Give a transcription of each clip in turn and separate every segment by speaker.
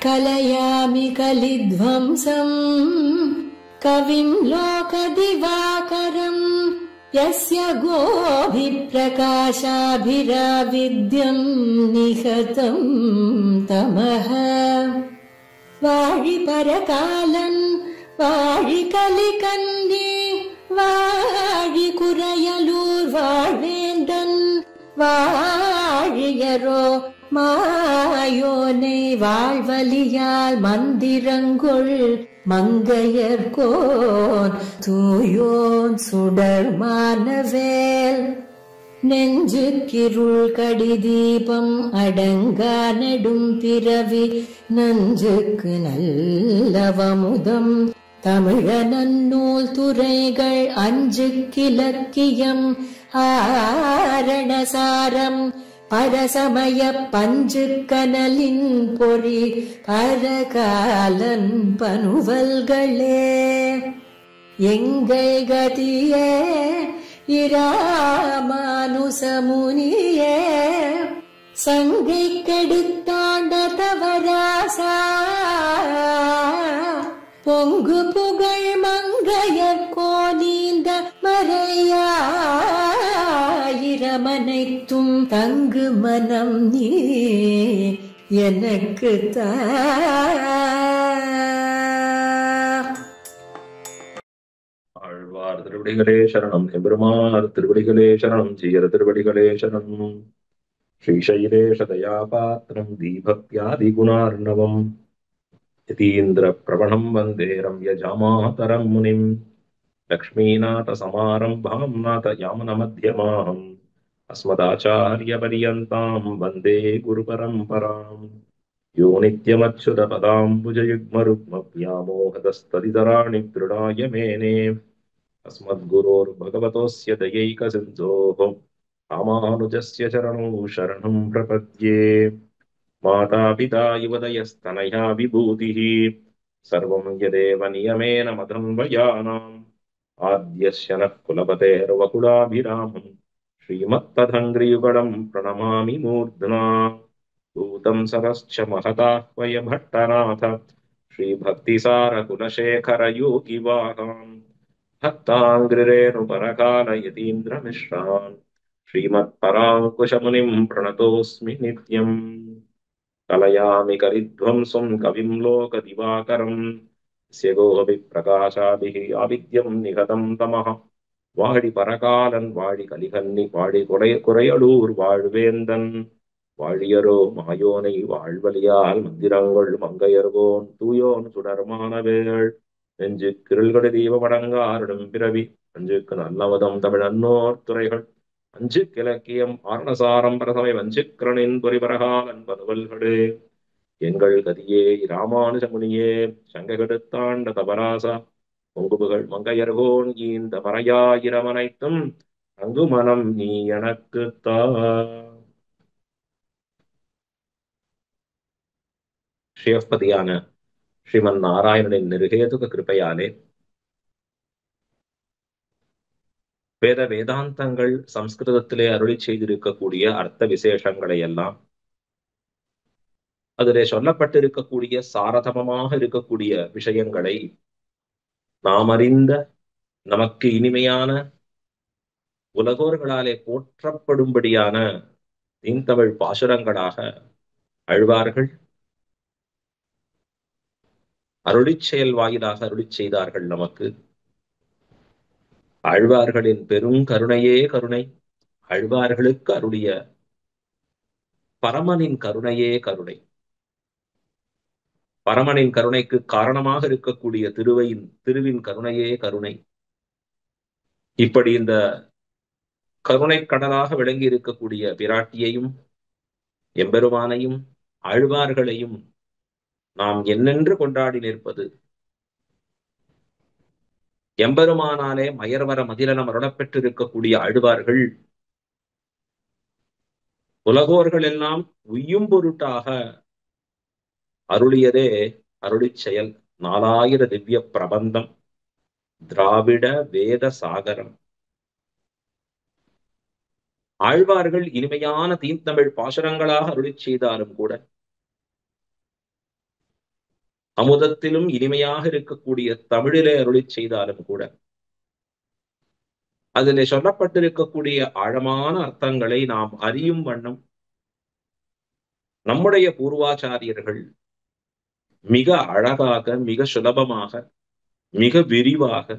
Speaker 1: कलयामि कलिध्वंसम् कविं लोकदिवाकरम् यस्य गोभिप्रकाशाभिराविद्यम् निहतम् तमः वाळि परकालन् वाळि कलिकन्ये वाळि कुरयलूर् वाळ्वेन्दन् वाழியரோ மாயோனை வாழ்வலியால் மந்திரங்கொள் மங்கையர்கோன் தூயோன் சுடர் மானவேல் நெஞ்சுக்கிருள் கடிதீபம் அடங்கா நெடும் பிறவி நஞ்சுக்கு நல்லவமுதம் தமிழ நன்னூல் துறைகள் அஞ்சுக்கிலக்கியம் ஆரணசாரம் பரசமய பஞ்சு கனலின் பொறி பரகாலன் பனுவல்களே எங்கள் கதியே இராமானுசமுனியே சங்கை கெடுத்தாண்ட தவராசா பொங்கு புகழ் மங்கையர் கோலீந்த மறையாயிரமனைத்தும் தங்கு மனம் நீ எனக்கு தா.
Speaker 2: ஆழ்வார் திருவடிகளே சரணம், எம்பெருமார் திருவடிகளே சரணம், ஜீயர திருவடிகளே சரணம். ஸ்ரீசைலேஷ தயாபாத்திரம் தீபக்யாதி குணார்ணவம் யதீந்திர பிரவணம் வந்தே ரம்யஜாமாதரம் முனிம் லக்ஷ்மீநாத சமாரம்பாம் நாத யாமன மத்யமாம் அஸ்மதாச்சாரிய பரியந்தாம் வந்தே குரு பரம்பராம். யோ நித்யமச்சுத பதாம்புஜயுக்மருக்ம வியாமோகதஸ்ததிதராணி த்ருடாய மேனே அஸ்மத்குரோர் பகவதோஸ்ய தயைக சிந்தோஹ ராமானுஜஸ்ய சரணோ சரணம் பிரபத்யே. மாதா பிதா யுவதயஸ்தனயா விபூதிः சர்வம் யதேவ நியமேன மதன்வயானாம் ஆத்யஸ்ய நः குலபதேர்வகுலாபிராமம் ஸ்ரீமத்ததங்கிரியுகடம் பிரணமாமி மூர்த்னா. பூதம் சரஸ்ச மகதாஹ்வய பட்டநாத ஸ்ரீபக்திசார குலசேகர யோகிவாகாம் பக்தாங்கிரேணு பரகால யதீந்திர மிஸ்ரான் ஸ்ரீமத்பராங்குஷமுனிம் பிரணதோஸ்மி நித்யம். கலயாமி கரித்வம்சம் கவிம் லோகதிவாகரம் யஸ்ய கோபிப்பிரகாசாபிः ஆவித்யம் நிகதம் தமः. வாழி பரகாலன் வாழி கலிகன்னி வாழி குறையலூர் வாழ்வேந்தன் வாழியரோ மாயோனை வாழ்வலியால் மந்திரங்கொள் மங்கையர்கோன் தூயோன் சுடர்மானவேள் நெஞ்சு கிருள்கொடு தீபமடங்காரிடும் பிறவி அஞ்சுக்கு நல்லவதம் தமிழ் அன்னோர் துறைகள் அஞ்சு கிழக்கியம் ஆரணசாரம் பரசமை வஞ்சுக்கிரனின் பொறிபரகாலன் பதுவல்களே எங்கள் கதியே ராமானுஜமுனியே சங்ககெடுத்தாண்ட தபராசா பொங்குபுகள் மங்கையர்கோன் இந்த மறையாயிரமனைத்தும் அங்கு மனம் நீ எனக்கு தா. ஸ்ரீயப்பதியான ஸ்ரீமன் நாராயணனின் நிருகேதுக கிருபையாலே வேத வேதாந்தங்கள் சம்ஸ்கிருதத்திலே அருளி செய்திருக்கக்கூடிய அர்த்த விசேஷங்களை எல்லாம் அதிலே சொல்லப்பட்டிருக்கக்கூடிய சாரதமமாக இருக்கக்கூடிய விஷயங்களை நாம் அறிந்த நமக்கு இனிமையான உலகோர்களாலே போற்றப்படும்படியான தீந்தமிழ் பாசுரங்களாக ஆழ்வார்கள் அருளிச் செயல் வாயிலாக அருளிச் செய்தார்கள். நமக்கு ஆழ்வார்களின் பெரும் கருணையே கருணை, ஆழ்வார்களுக்கு அருளிய பரமனின் கருணையே கருணை. பரமனின் கருணைக்கு காரணமாக இருக்கக்கூடிய திருவின் கருணையே கருணை. இப்படி இந்த கருணை கடலாக விளங்கி இருக்கக்கூடிய பிராட்டியையும் எம்பெருமானையும் ஆழ்வார்களையும் நாம் என்னென்று கொண்டாடி நிற்பது. எம்பெருமானாலே மயர்வர மதிலனம் அருளப்பெற்றிருக்கக்கூடிய ஆழ்வார்கள் உலகோர்கள் எல்லாம் உய்யும் பொருட்டாக அருளியதே அருளிச் செயல் 4000 திவ்ய பிரபந்தம், திராவிட வேத சாகரம். ஆழ்வார்கள் இனிமையான தீந்தமிழ் பாசுரங்களாக அருளிச் செய்தாலும் கூட அமுதத்திலும் இனிமையாக இருக்கக்கூடிய தமிழிலே அருளி செய்தாலும் கூட அதிலே சொல்லப்பட்டிருக்கக்கூடிய ஆழமான அர்த்தங்களை நாம் அறியும் வண்ணம் நம்முடைய பூர்வாச்சாரியர்கள் மிக அழகாக, மிக சுலபமாக, மிக விரிவாக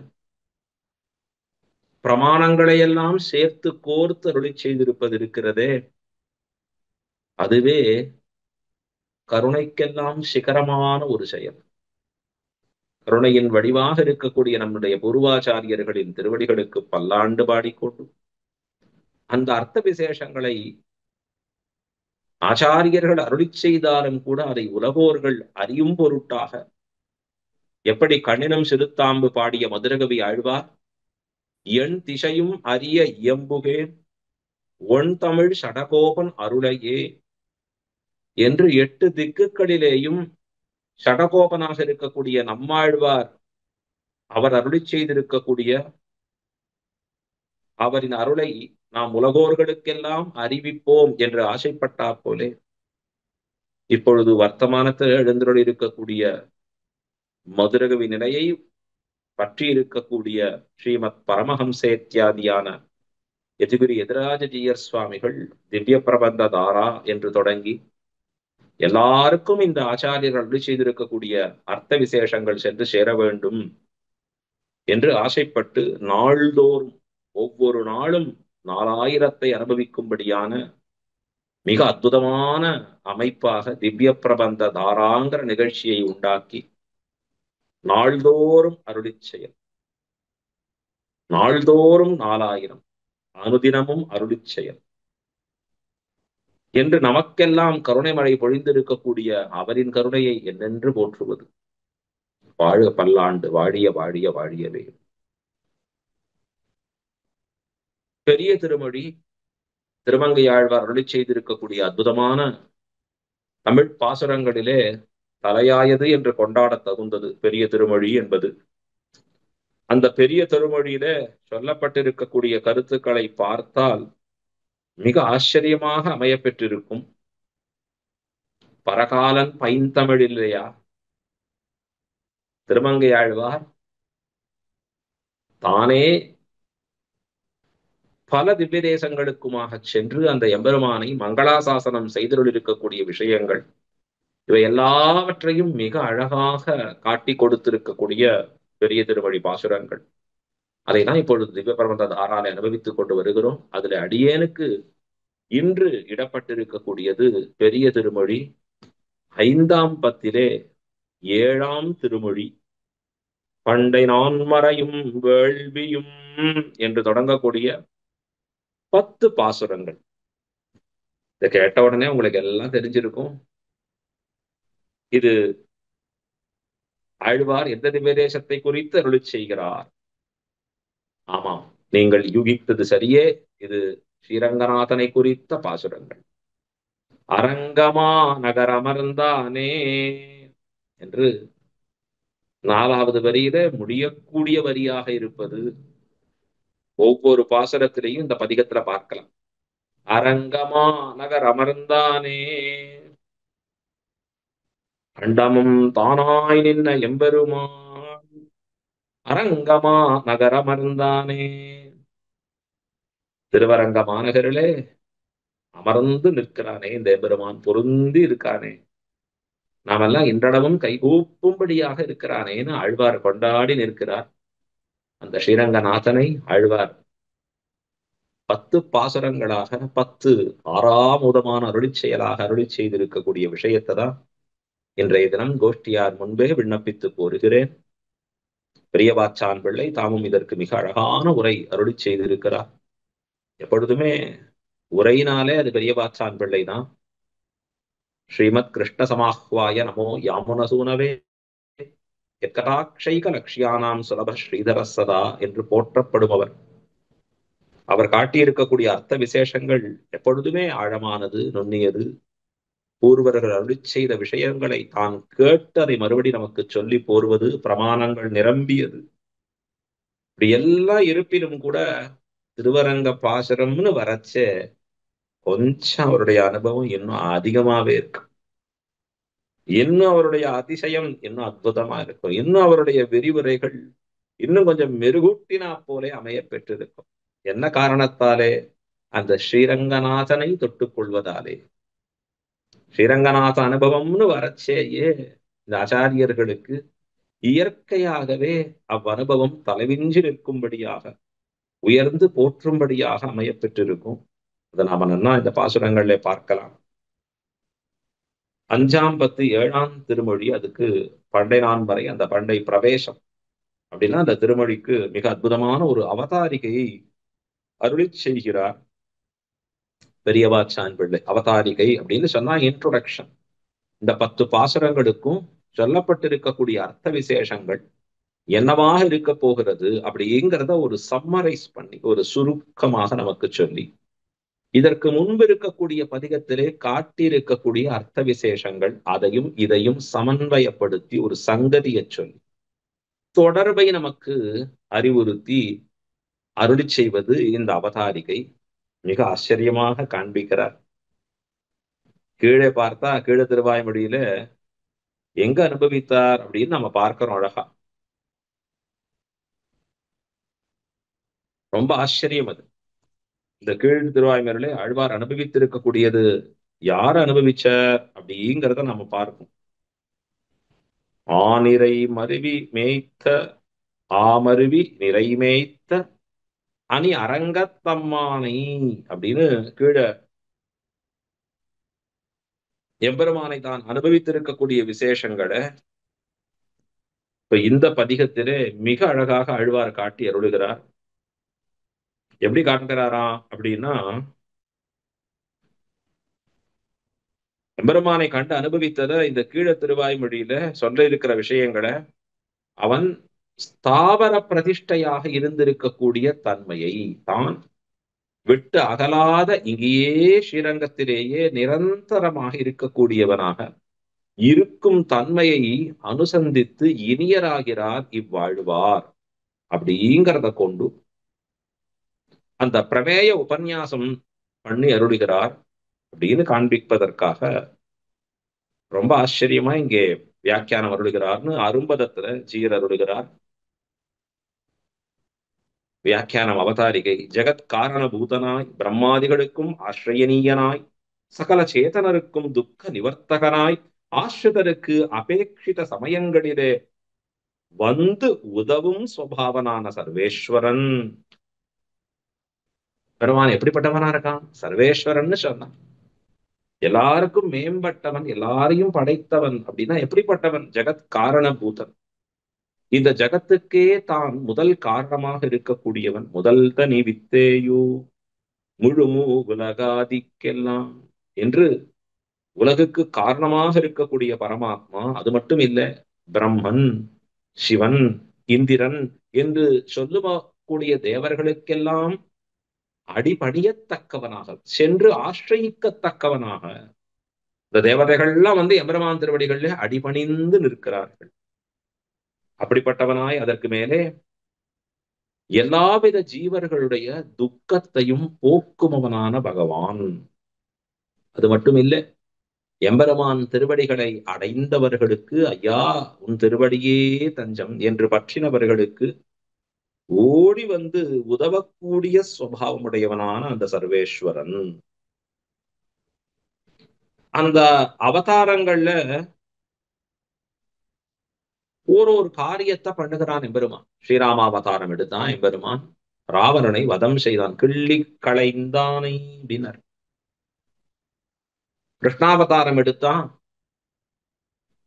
Speaker 2: பிரமாணங்களை எல்லாம் சேர்த்து கோர்த்து அருளி செய்திருப்பது இருக்கிறதே, அதுவே கருணைக்கெல்லாம் சிகரமான ஒரு செயல். கருணையின் வடிவாக இருக்கக்கூடிய நம்முடைய பூர்வாச்சாரியர்களின் திருவடிகளுக்கு பல்லாண்டு பாடிக்கொண்டு அந்த அர்த்த விசேஷங்களை ஆச்சாரியர்கள் அருளி செய்தாலும் கூட அதை உலகோர்கள் அறியும் பொருட்டாக, எப்படி கண்ணினம் சிறுத்தாம்பு பாடிய மதுரகவி ஆழ்வார் எண் திசையும் அறிய இயம்புகே ஒன் தமிழ் சடகோபன் அருளையே என்று 8 திக்குகளிலேயும் சடகோபனாக இருக்கக்கூடிய நம்மாழ்வார் அவர் அருளி செய்திருக்கக்கூடிய அவரின் அருளை நாம் உலகோர்களுக்கெல்லாம் அறிவிப்போம் என்று ஆசைப்பட்டா போலே இப்பொழுது வர்த்தமானத்தில் எழுந்தருள் இருக்கக்கூடிய மதுரகவி நிலையை பற்றி இருக்கக்கூடிய ஸ்ரீமத் பரமஹம்சேத்யாதியான யதிகுரு எதிராஜஜீயர் சுவாமிகள் திவ்ய பிரபந்த தாரா என்று தொடங்கி எல்லாருக்கும் இந்த ஆச்சாரியர்கள் அருளி செய்திருக்கக்கூடிய அர்த்த விசேஷங்கள் சென்று சேர வேண்டும் என்று ஆசைப்பட்டு நாள்தோறும் ஒவ்வொரு நாளும் 4000 அனுபவிக்கும்படியான மிக அற்புதமான அமைப்பாக திவ்ய பிரபந்த தாராங்கிற நிகழ்ச்சியை உண்டாக்கி நாள்தோறும் அருளி செயல், நாள்தோறும் 4000 அனுதினமும் அருளி செயல் என்று நமக்கெல்லாம் கருணை மழை பொழிந்திருக்கக்கூடிய அவரின் கருணையை என்னென்று போற்றுவது. வாழ்க பல்லாண்டு, வாழிய வாழிய வாழியவே. பெரிய திருமொழி திருமங்கையாழ்வார் அருளி செய்திருக்கக்கூடிய அற்புதமான தமிழ் பாசுரங்களிலே தலையாயது என்று கொண்டாட தகுந்தது பெரிய திருமொழி என்பது. அந்த பெரிய திருமொழியில சொல்லப்பட்டிருக்கக்கூடிய கருத்துக்களை பார்த்தால் மிக ஆச்சரியமாக அமைய பெற்றிருக்கும். பரகாலன் பைந்தமிழ் இல்லையா? திருமங்கையாழ்வார் தானே பல திவ்ய தேசங்களுக்குமாக சென்று அந்த எம்பெருமானை மங்களாசாசனம் செய்திருக்கக்கூடிய விஷயங்கள் இவை எல்லாவற்றையும் மிக அழகாக காட்டி கொடுத்திருக்கக்கூடிய பெரிய திருமொழி பாசுரங்கள். அதைதான் இப்பொழுது திவ்ய பிரபந்த தாராலை அனுபவித்துக் கொண்டு வருகிறோம். அதுல அடியேனுக்கு இன்று இடப்பட்டிருக்கக்கூடியது பெரிய திருமொழி 5ஆம் பத்திலே 7ஆம் திருமொழி. பண்டை நான்மறையும் வேள்வியும் என்று தொடங்கக்கூடிய 10 பாசுரங்கள். இதை கேட்ட உடனே உங்களுக்கு எல்லாம் தெரிஞ்சிருக்கும். இது ஆழ்வார் எந்த திவ்ய தேசத்தை குறித்து அருளி செய்கிறார். ஆமாம், நீங்கள் யூகித்தது சரியே. இது ஸ்ரீரங்கநாதனை குறித்த பாசுரங்கள். அரங்கமா நகர் அமர்ந்தானே என்று 4வது வரியில முடியக்கூடிய வரியாக இருப்பது. ஒவ்வொரு பாசுரத்திலையும் இந்த பதிகத்துல பார்க்கலாம். அரங்கமா நகர் அமர்ந்தானே, அண்டமும் தானாய் நின்ன எம்பெருமான் அரங்கமா நகர் அமர்ந்தானே. திருவரங்க மாநகரிலே அமர்ந்து நிற்கிறானே இந்த எம்பெருமான், பொருந்தி இருக்கானே, நாமெல்லாம் இன்றளவும் கைகூப்பும்படியாக இருக்கிறானேன்னு ஆழ்வார் கொண்டாடி நிற்கிறார். அந்த ஸ்ரீரங்கநாதனை ஆழ்வார் 10 பாசுரங்களாக 10 ஆறாமுதமான அருளி செயலாக அருளி செய்திருக்கக்கூடிய விஷயத்தை தான் இன்றைய தினம் கோஷ்டியார் முன்பே விண்ணப்பித்து கோருகிறேன். பெரியவாச்சான் பிள்ளை தாமும் இதற்கு மிக அழகான உரை அருளி செய்திருக்கிறார். எப்பொழுதுமே உரையினாலே அது பெரியவாச்சான் பிள்ளை தான். ஸ்ரீமத் கிருஷ்ண சமாஹ்வாய நமோ யாமுனசூனவே எத்கடாட்சைக லக்ஷ்யானாம் சுலப ஸ்ரீதர சதா என்று போற்றப்படுபவர். அவர் காட்டியிருக்கக்கூடிய அர்த்த விசேஷங்கள் எப்பொழுதுமே ஆழமானது, நுண்ணியது. பூர்வர்கள் அருளி செய்த விஷயங்களை தான் கேட்டு அதை மறுபடி நமக்கு சொல்லி போர்வது, பிரமாணங்கள் நிரம்பியது. இப்படி எல்லாம் இருப்பினும் கூட திருவரங்க பாசுரம்னு வரச்சே கொஞ்சம் அவருடைய அனுபவம் இன்னும் அதிகமாவே இருக்கு. இன்னும் அவருடைய அதிசயம் இன்னும் அற்புதமா இருக்கும். இன்னும் அவருடைய விரிவுரைகள் இன்னும் கொஞ்சம் மெருகூட்டினா போலே அமைய பெற்றிருக்கும். என்ன காரணத்தாலே? அந்த ஸ்ரீரங்கநாதனை தொட்டுக் கொள்வதாலே. ஸ்ரீரங்கநாத அனுபவம்னு வரச்சேயே இந்த ஆச்சாரியர்களுக்கு இயற்கையாகவே அவ்வனுபவம் தலைவிஞ்சி நிற்கும்படியாக உயர்ந்து போற்றும்படியாக அமைய பெற்றிருக்கும். அதை நாம நன்னா இந்த பாசுரங்கள்ல பார்க்கலாம். 5ஆம் 10 7ஆம் திருமொழி, அதுக்கு பண்டை நான் வரை அந்த பண்டை பிரவேசம் அப்படின்னா அந்த திருமொழிக்கு மிக அற்புதமான ஒரு அவதாரிகையை அருளிச் செய்கிறார் பெரியவாச்சான் பிள்ளை. அவதாரிகை அப்படின்னு சொன்னா இன்ட்ரோடக்ஷன். இந்த 10 பாசுரங்களுக்கும் சொல்லப்பட்டிருக்கக்கூடிய அர்த்த விசேஷங்கள் என்னவாக இருக்க போகிறது அப்படிங்கிறத ஒரு சம்மரைஸ் பண்ணி ஒரு சுருக்கமாக நமக்கு சொல்லி, இதற்கு முன்பு இருக்கக்கூடிய பதிகத்திலே காட்டியிருக்கக்கூடிய அர்த்த விசேஷங்கள் அதையும் இதையும் சமன்வயப்படுத்தி ஒரு சங்கதியை சொல்லி தொடர்பை நமக்கு அறிவுறுத்தி அருளி செய்வது இந்த அவதாரிகை. மிக ஆச்சரியமாக காண்பிக்கிறார். கீழே பார்த்தா கீழே திருவாய்மொழியில எங்க அனுபவித்தார் அப்படின்னு நம்ம பார்க்கிறோம். அழகா ரொம்ப ஆச்சரியம் அது. இந்த கீழ் திருவாய்மொழியில ஆழ்வார் அனுபவித்திருக்கக்கூடியது யார் அனுபவிச்சார் அப்படிங்கிறத நம்ம பார்ப்போம். ஆனிரை மருவி மேய்த்த ஆமருவி நிறை மேய்த்த அணி அரங்கத்தம்மானை அப்படின்னு கீழே எம்பெருமானை தான் அனுபவித்திருக்கக்கூடிய விசேஷங்களை இப்ப இந்த பதிகத்திலே மிக அழகாக ஆழ்வார் காட்டி அருளுகிறார். எப்படி காட்டுகிறாரா அப்படின்னா, எம்பெருமானை கண்டு அனுபவித்ததை இந்த கீழ திருவாய்மொழியில சொல்ல இருக்கிற விஷயங்களை அவன் ஸ்தாவர பிரதிஷ்டையாக இருந்திருக்கக்கூடிய தன்மையை தான் விட்டு அகலாத இங்கேயே ஸ்ரீரங்கத்திலேயே நிரந்தரமாக இருக்கக்கூடியவனாக இருக்கும் தன்மையை அனுசந்தித்து இனியராகிறார் இவ்வாழ்வார் அப்படிங்கிறத கொண்டு அந்த பிரமேய உபன்யாசம் பண்ணி அருளுகிறார் அப்படின்னு காண்பிப்பதற்காக ரொம்ப ஆச்சரியமா இங்கே வியாக்கியானம் அருளுகிறார்னு அரும்பதத்துல ஜீர் அருளுகிறார். வியாக்கியானம் அவதாரிகை. ஜெகத் காரண பூதனாய் பிரம்மாதிகளுக்கும் ஆசிரியனீயனாய் சகல சேதனருக்கும் துக்க நிவர்த்தகனாய் ஆசிரிதருக்கு அபேட்சித சமயங்களிலே வந்து உதவும் சுவாவனான சர்வேஸ்வரன். பெருமான் எப்படிப்பட்டவனா இருக்கான்? சர்வேஸ்வரன் சொன்னான். எல்லாருக்கும் மேம்பட்டவன், எல்லாரையும் படைத்தவன். அப்படின்னா எப்படிப்பட்டவன்? ஜெகத் காரண பூதன். இந்த ஜகத்துக்கே தான் முதல் காரணமாக இருக்கக்கூடியவன். முதல் தனி வித்தேயு முழுமு உலகாதிக்கெல்லாம் என்று உலகுக்கு காரணமாக இருக்கக்கூடிய பரமாத்மா. அது மட்டும் இல்ல, பிரம்மன், சிவன், இந்திரன் என்று சொல்லக்கூடிய தேவர்களுக்கெல்லாம் அடிபணியத்தக்கவனாக சென்று ஆசிரயிக்கத்தக்கவனாக இந்த தேவதைகள்லாம் வந்து எம்பெருமான் திருவடிகளிலே அடிபணிந்து நிற்கிறார்கள். அப்படிப்பட்டவனாய் அதற்கு மேலே எல்லாவித ஜீவர்களுடைய துக்கத்தையும் போக்குமவனான பகவான். அது மட்டும் இல்லை, எம்பெருமான் திருவடிகளை அடைந்தவர்களுக்கு ஐயா உன் திருவடியே தஞ்சம் என்று பற்றினவர்களுக்கு ஓடி வந்து உதவக்கூடிய சுவாவமுடையவனான அந்த சர்வேஸ்வரன். அந்த அவதாரங்கள்ல ஒரு காரியத்தை பண்ணுகிறான் எம்பெருமான். ஸ்ரீராமாவதாரம் எடுத்தான் எம்பெருமான், ராவணனை வதம் செய்தான், கிள்ளி களைந்தானை அப்படின்னார். கிருஷ்ணாவதாரம் எடுத்தான்,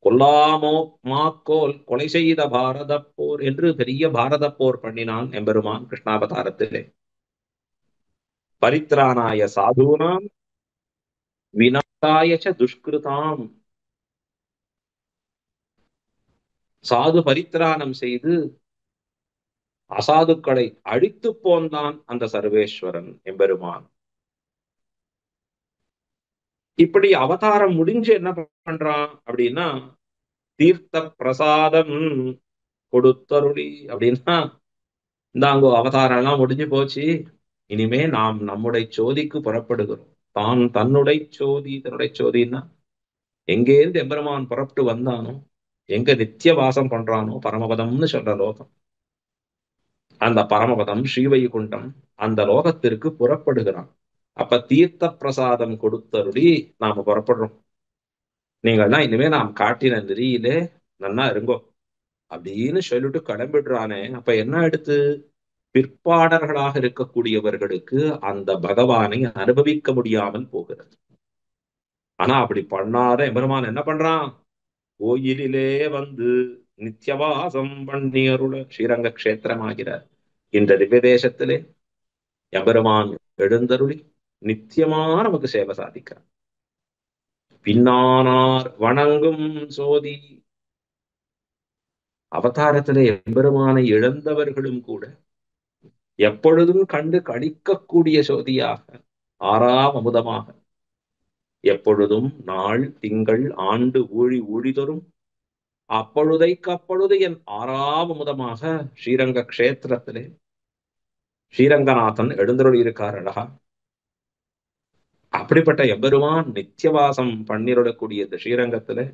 Speaker 2: கொல்லாமோ மாக்கோல் கொலை செய்த பாரத போர் என்று பெரிய பாரத போர் பண்ணினான் எம்பெருமான் கிருஷ்ணாவதாரத்திலே. பரித்ராணாய சாதுனாம் விநாசாய துஷ்கிருதாம். சாது பரித்ராணம் செய்து அசாதுக்களை அழித்து போந்தான் அந்த சர்வேஸ்வரன் எம்பெருமான். இப்படி அவதாரம் முடிஞ்சு என்ன பண்றான் அப்படின்னா, தீர்த்த பிரசாதம் கொடுத்தருளி அப்படின்னா, இந்தாங்கோ அவதாரம் எல்லாம் முடிஞ்சு போச்சு, இனிமே நாம் நம்முடைய சோதிக்கு புறப்படுகிறோம். தான் தன்னுடைய சோதி, தன்னுடைய சோதின்னா எங்கேருந்து எம்பெருமான் புறப்பட்டு வந்தானோ, எங்க நித்திய வாசம் பண்றானோ பரமபதம்னு சொல்ற லோகம், அந்த பரமபதம் ஸ்ரீவைகுண்டம், அந்த லோகத்திற்கு புறப்படுகிறான். அப்ப தீர்த்த பிரசாதம் கொடுத்தருளி நாம புறப்படுறோம். நீங்கள்லாம் இனிமே நாம் காட்டின நெறியிலே நன்னா இருங்கோ அப்படின்னு சொல்லிட்டு கிளம்பிடுறானே. அப்ப என்ன எடுத்து பிற்பாடர்களாக இருக்கக்கூடியவர்களுக்கு அந்த பகவானை அனுபவிக்க முடியாமல் போகிறது. ஆனா அப்படி பண்ணாத எம்பெருமான் என்ன பண்றான்? கோயிலிலே வந்து நித்தியவாசம் பண்ணி அருள ஸ்ரீரங்க கஷேத்திரமாகிற இந்த திவ்ய தேசத்திலே எம்பெருமான் எழுந்தருளி நித்தியமா நமக்கு சேவை சாதிக்கிறார். பின்னானார் வணங்கும் சோதி. அவதாரத்திலே எம்பெருமானை இழந்தவர்களும் கூட எப்பொழுதும் கண்டு களிக்கக்கூடிய சோதியாக, ஆறாம் அமுதமாக, எப்பொழுதும் நாள் திங்கள் ஆண்டு ஊழி ஊழிதொரும் அப்பொழுதைக்கு அப்பொழுது என் ஆறாம் அமுதமாக ஸ்ரீரங்க கஷேத்திரத்திலே ஸ்ரீரங்கநாதன் எழுந்தருளி இருக்கார் அழகா. அப்படிப்பட்ட எம்பெருமான் நித்தியவாசம் பண்ணிருடக்கூடிய இந்த ஸ்ரீரங்கத்திலே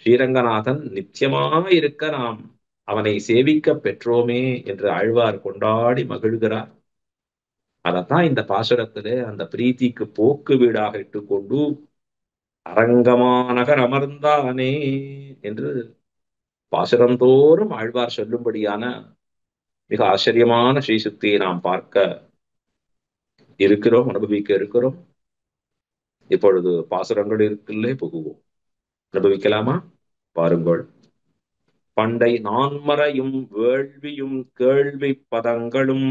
Speaker 2: ஸ்ரீரங்கநாதன் நித்தியமாக இருக்க நாம் அவனை சேவிக்க பெற்றோமே என்று ஆழ்வார் கொண்டாடி மகிழ்கிறார். அதத்தான் இந்த பாசுரத்திலே அந்த பிரீத்திக்கு போக்கு வீடாக இட்டுக்கொண்டு அரங்கமா நகர் அமர்ந்தானே என்று பாசுரம் தோறும் ஆழ்வார் சொல்லும்படியான மிக ஆச்சரியமான ஸ்ரீசுக்தியை நாம் பார்க்க இருக்கிறோம், அனுபவிக்க இருக்கிறோம். இப்பொழுது பாசுரங்கள் இருக்குள்ளே புகுவோம். அனுபவிக்கலாமா? பாருங்கள். பண்டை நான்மறையும் வேள்வியும் கேள்வி பதங்களும்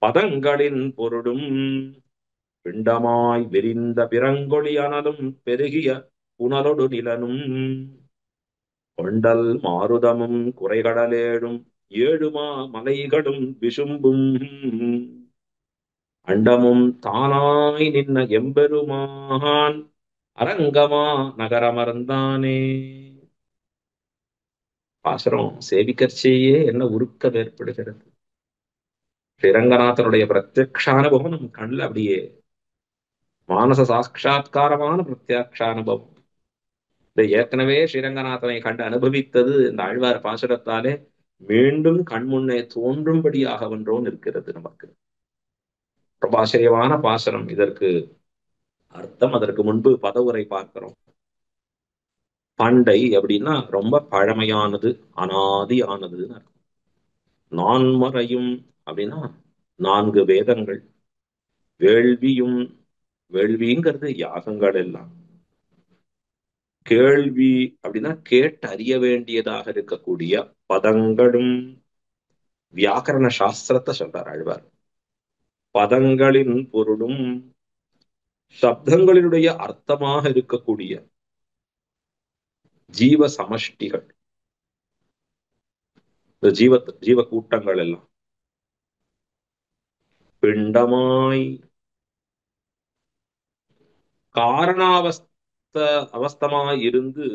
Speaker 2: பதங்களின் பொருளும் பிண்டமாய் விரிந்த பிறங்கொழி அனலும் பெருகிய புனலொடு நிலனும் கொண்டல் மாருதமும் குறைகடலேடும் ஏழுமா மலைகளும் விசும்பும் அண்டமும் தானாய் நின்ன எம்பெருமான் அரங்கமா நகரமர்ந்தானே. பாசுரம் சேவிக்கச்சேயே என்ன உருக்கம் ஏற்படுகிறது. ஸ்ரீரங்கநாதனுடைய பிரத்யக்ஷானுபவம் நம் கண்ணில் அப்படியே மானச சாட்சா்காரமான பிரத்யக்ஷானுபவம். இந்த ஏற்கனவே ஸ்ரீரங்கநாதனை கண்டு அனுபவித்தது இந்த ஆழ்வார் பாசுரத்தாலே மீண்டும் கண்முன்னே தோன்றும்படியாக ஒன்றோன் இருக்கிறது. நமக்கு ரொம்ப ஆச்சரியமான பாசுரம். இதற்கு அர்த்தம், அதற்கு முன்பு பதவுரை பார்க்கிறோம். பண்டை அப்படின்னா ரொம்ப பழமையானது, அனாதி ஆனதுன்னு அர்த்தம். நான்மறையும் அப்படின்னா 4 வேதங்கள். வேள்வியும், வேள்விங்கிறது யாகங்கள் எல்லாம். கேள்வி அப்படின்னா கேட்டு அறிய வேண்டியதாக இருக்கக்கூடிய பதங்களும், வியாக்கரண சாஸ்திரத்தை சொல்றார் ஆழ்வார். பதங்களின் பொருளும் சப்தங்களினுடைய அர்த்தமாக இருக்கக்கூடிய ஜீவ சமஷ்டிகள், இந்த ஜீவ கூட்டங்கள் எல்லாம் பிண்டமாய் அவஸ்தமாய் இருந்து,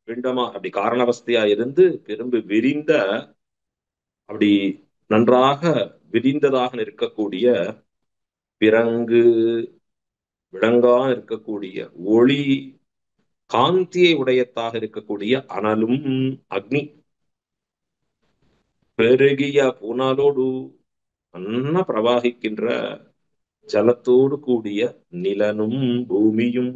Speaker 2: பிண்டமா அப்படி காரணாவஸ்தையா இருந்து திரும்பி விரிந்த, அப்படி நன்றாக விரிந்ததாக இருக்கக்கூடிய பிறங்கு விளங்கா இருக்கக்கூடிய ஒளி காந்தியை உடையதாக இருக்கக்கூடிய அனலும் அக்னி பெருகிய புனலோடு நன்ன பிரவாகிக்கின்ற ஜலத்தோடு கூடிய நிலனும் பூமியும்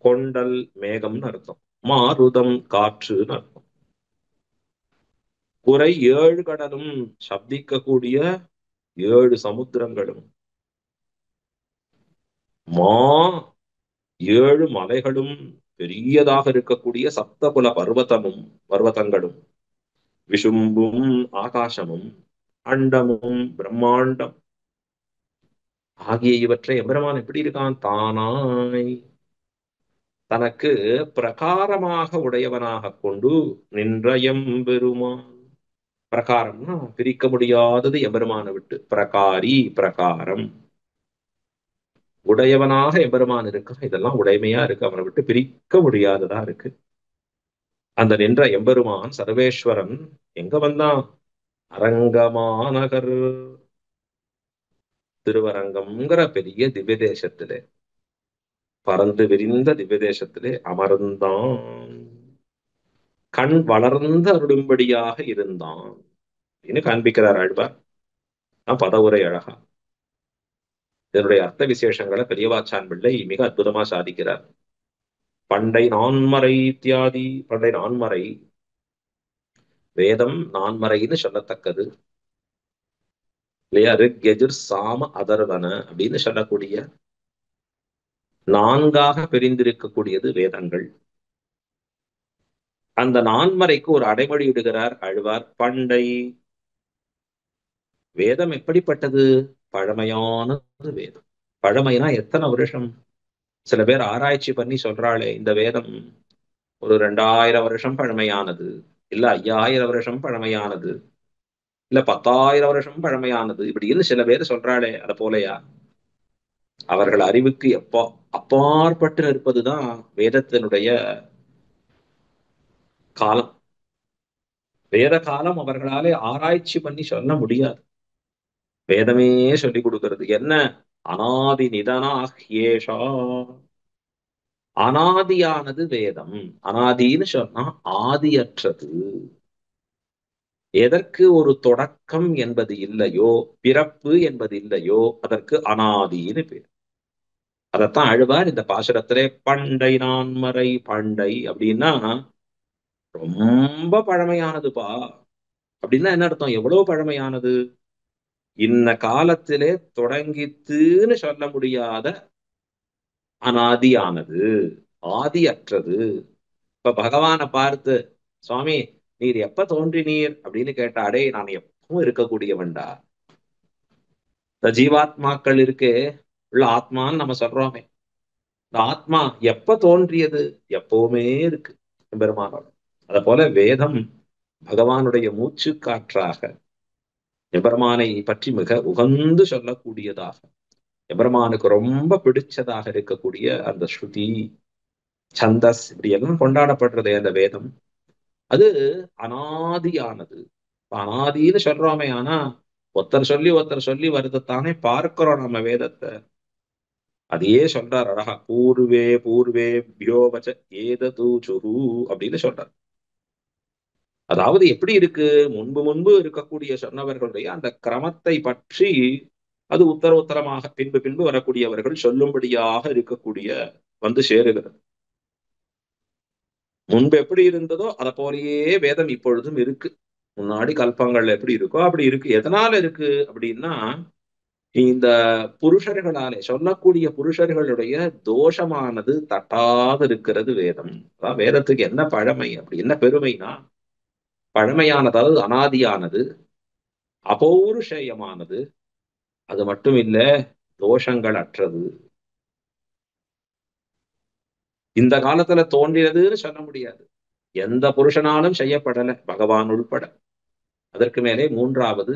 Speaker 2: கொண்டல் மேகம்னு அர்த்தம், மாருதம் காற்றுன்னு அர்த்தம், குறை 7 கடலும் சப்திக்கக்கூடிய 7 சமுத்திரங்களும், மா 7 மலைகளும் பெரியதாக இருக்கக்கூடிய சப்தகுல பர்வதங்களும், விசும்பும் ஆகாசமும், அண்டமும் பிரம்மாண்டம் ஆகிய இவற்றை எம்பெருமான் எப்படி இருக்கான்? தானாய் தனக்கு பிரகாரமாக உடையவனாக கொண்டு நின்ற எம்பெருமான். பிரகாரம்னா பிரிக்க முடியாதது எம்பெருமானை விட்டு. பிரகாரி பிரகாரம் உடையவனாக எம்பெருமான் இருக்கா. இதெல்லாம் உடைமையா இருக்கு, அவனை விட்டு பிரிக்க முடியாததா இருக்கு. அந்த நின்ற எம்பெருமான் சர்வேஸ்வரன் எங்க வந்தான்? அரங்கமாநகர், திருவரங்கம்ங்கிற பெரிய திவ்ய தேசத்திலே. பறந்து விரிந்த திவ்ய தேசத்திலே அமர்ந்தான். கண் வளர்ந்து அருளும்படியாக இருந்தான் இன்னும் காண்பிக்கிறார் ஆழ்வார். பதவுரை அழகா இதனுடைய அர்த்த விசேஷங்களை பெரியவாச்சான் பிள்ளை மிக அற்புதமா சாதிக்கிறார். பண்டை நான்மறை இத்தியாதி. பண்டை நான்மறை, வேதம் நான்மறைன்னு சொல்லத்தக்கது இல்லையா? ரிக் யஜுர் சாம அதர்வன அப்படின்னு சொல்லக்கூடிய நான்காக பிரிந்திருக்கக்கூடியது வேதங்கள். அந்த நான்மறைக்கு ஒரு அடைமொழி இடுகிறார் ஆழ்வார். பண்டை வேதம் எப்படிப்பட்டது? பழமையானது வேதம். பழமைனா எத்தனை வருஷம்? சில பேர் ஆராய்ச்சி பண்ணி சொல்றாளே இந்த வேதம் ஒரு 2000 வருஷம் பழமையானது, இல்ல 5000 வருஷம் பழமையானது, இல்ல 10,000 வருஷம் பழமையானது, இப்படின்னு சில பேர் சொல்றாளே, அத போலயா? அவர்கள் அறிவுக்கு எப்போ அப்பாற்பட்டு நிற்பதுதான் வேதத்தினுடைய காலம். வேத காலம் அவர்களாலே ஆராய்ச்சி பண்ணி சொல்ல முடியாது. வேதமே சொல்லி கொடுக்கிறது என்ன? அனாதி நிதனாஹ்யேஷா. அனாதியானது வேதம். அனாதின்னு சொன்னா ஆதியற்றது. எதற்கு ஒரு தொடக்கம் என்பது இல்லையோ, பிறப்பு என்பது இல்லையோ, அதற்கு அனாதின்னு பேர். அதத்தான் அழுவார் இந்த பாசுரத்திலே. பண்டை நான்மறை. பண்டை அப்படின்னா ரொம்ப பழமையானதுப்பா. அப்படின்னா என்ன அர்த்தம்? எவ்வளவு பழமையானது? இன்ன காலத்திலே தொடங்கித்துன்னு சொல்ல முடியாத அனாதியானது, ஆதியற்றது. இப்ப பகவானை பார்த்து, சுவாமி நீர் எப்ப தோன்றினீர் அப்படின்னு கேட்டாடே, நான் எப்பவும் இருக்கக்கூடியவன்டா. இந்த ஜீவாத்மாக்கள் இருக்கு, உள்ள ஆத்மான்னு நம்ம சொல்றோமே, இந்த ஆத்மா எப்ப தோன்றியது? எப்பவுமே இருக்கு பெருமானோட. அத போல வேதம் பகவானுடைய மூச்சு காற்றாக, எபெருமானை பற்றி மிக உகந்து சொல்லக்கூடியதாக, எபெருமானுக்கு ரொம்ப பிடிச்சதாக இருக்கக்கூடிய அந்த ஸ்ருதி, சந்தஸ், இப்படி எல்லாம் கொண்டாடப்படுறது அந்த வேதம். அது அனாதியானது. அனாதின்னு சொல்றோமே, ஆனா ஒருத்தர் சொல்லி வருதத்தானே பார்க்கிறோம் நம்ம வேதத்தை. அதையே சொல்றார் அழகா. பூர்வே பூர்வே பியோவச்ச ஏதது சுரு அப்படின்னு சொல்றார். அதாவது எப்படி இருக்கு? முன்பு முன்பு இருக்கக்கூடிய சொன்னவர்களுடைய அந்த கிரமத்தை பற்றி அது உத்தரமாக பின்பு பின்பு வரக்கூடியவர்கள் சொல்லும்படியாக இருக்கக்கூடிய வந்து சேருகிறது. முன்பு எப்படி இருந்ததோ அதை போலயே வேதம் இப்பொழுதும் இருக்கு. முன்னாடி கல்பங்கள்ல எப்படி இருக்கோ அப்படி இருக்கு. எதனால இருக்கு அப்படின்னா, இந்த புருஷர்களாலே சொல்லக்கூடிய புருஷர்களுடைய தோஷமானது தட்டாது இருக்கிறது வேதம். அதான் வேதத்துக்கு என்ன பழமை, அப்படி என்ன பெருமைனா, பழமையானது, அதாவது அனாதியானது, அபௌருஷேயமானது, அது மட்டும் இல்ல, தோஷங்கள் அற்றது. இந்த காலத்துல தோன்றினதுன்னு சொல்ல முடியாது. எந்த புருஷனாலும் செய்யப்படல, பகவான் உள்பட. அதற்கு மேலே மூன்றாவது,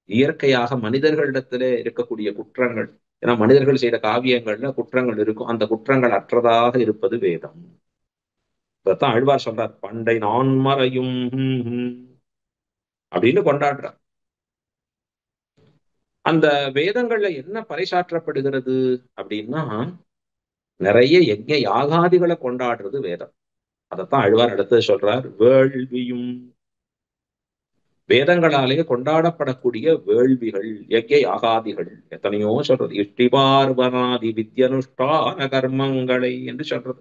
Speaker 2: இயற்கையாக மனிதர்களிடத்திலே இருக்கக்கூடிய குற்றங்கள். ஏன்னா மனிதர்கள் செய்த காவியங்கள்ல குற்றங்கள் இருக்கும். அந்த குற்றங்கள் அற்றதாக இருப்பது வேதம். அதான் ஆழ்வார் சொல்றார். பண்டை நான்மறையும் அப்படின்னு கொண்டாடுறார். அந்த வேதங்கள்ல என்ன பறைசாற்றப்படுகிறது அப்படின்னா, நிறைய யஜ்ஞ யாகாதிகளை கொண்டாடுறது வேதம். அதைத்தான் ஆழ்வார் அடுத்து சொல்றார். வேள்வியும், வேதங்களாலே கொண்டாடப்படக்கூடிய வேள்விகள், யஜ்ஞ யாகாதிகள் எத்தனையோ சொல்றது. இஷ்டிபார்வனாதி வித்யனுஷ்டான கர்மங்களை என்று சொல்றது.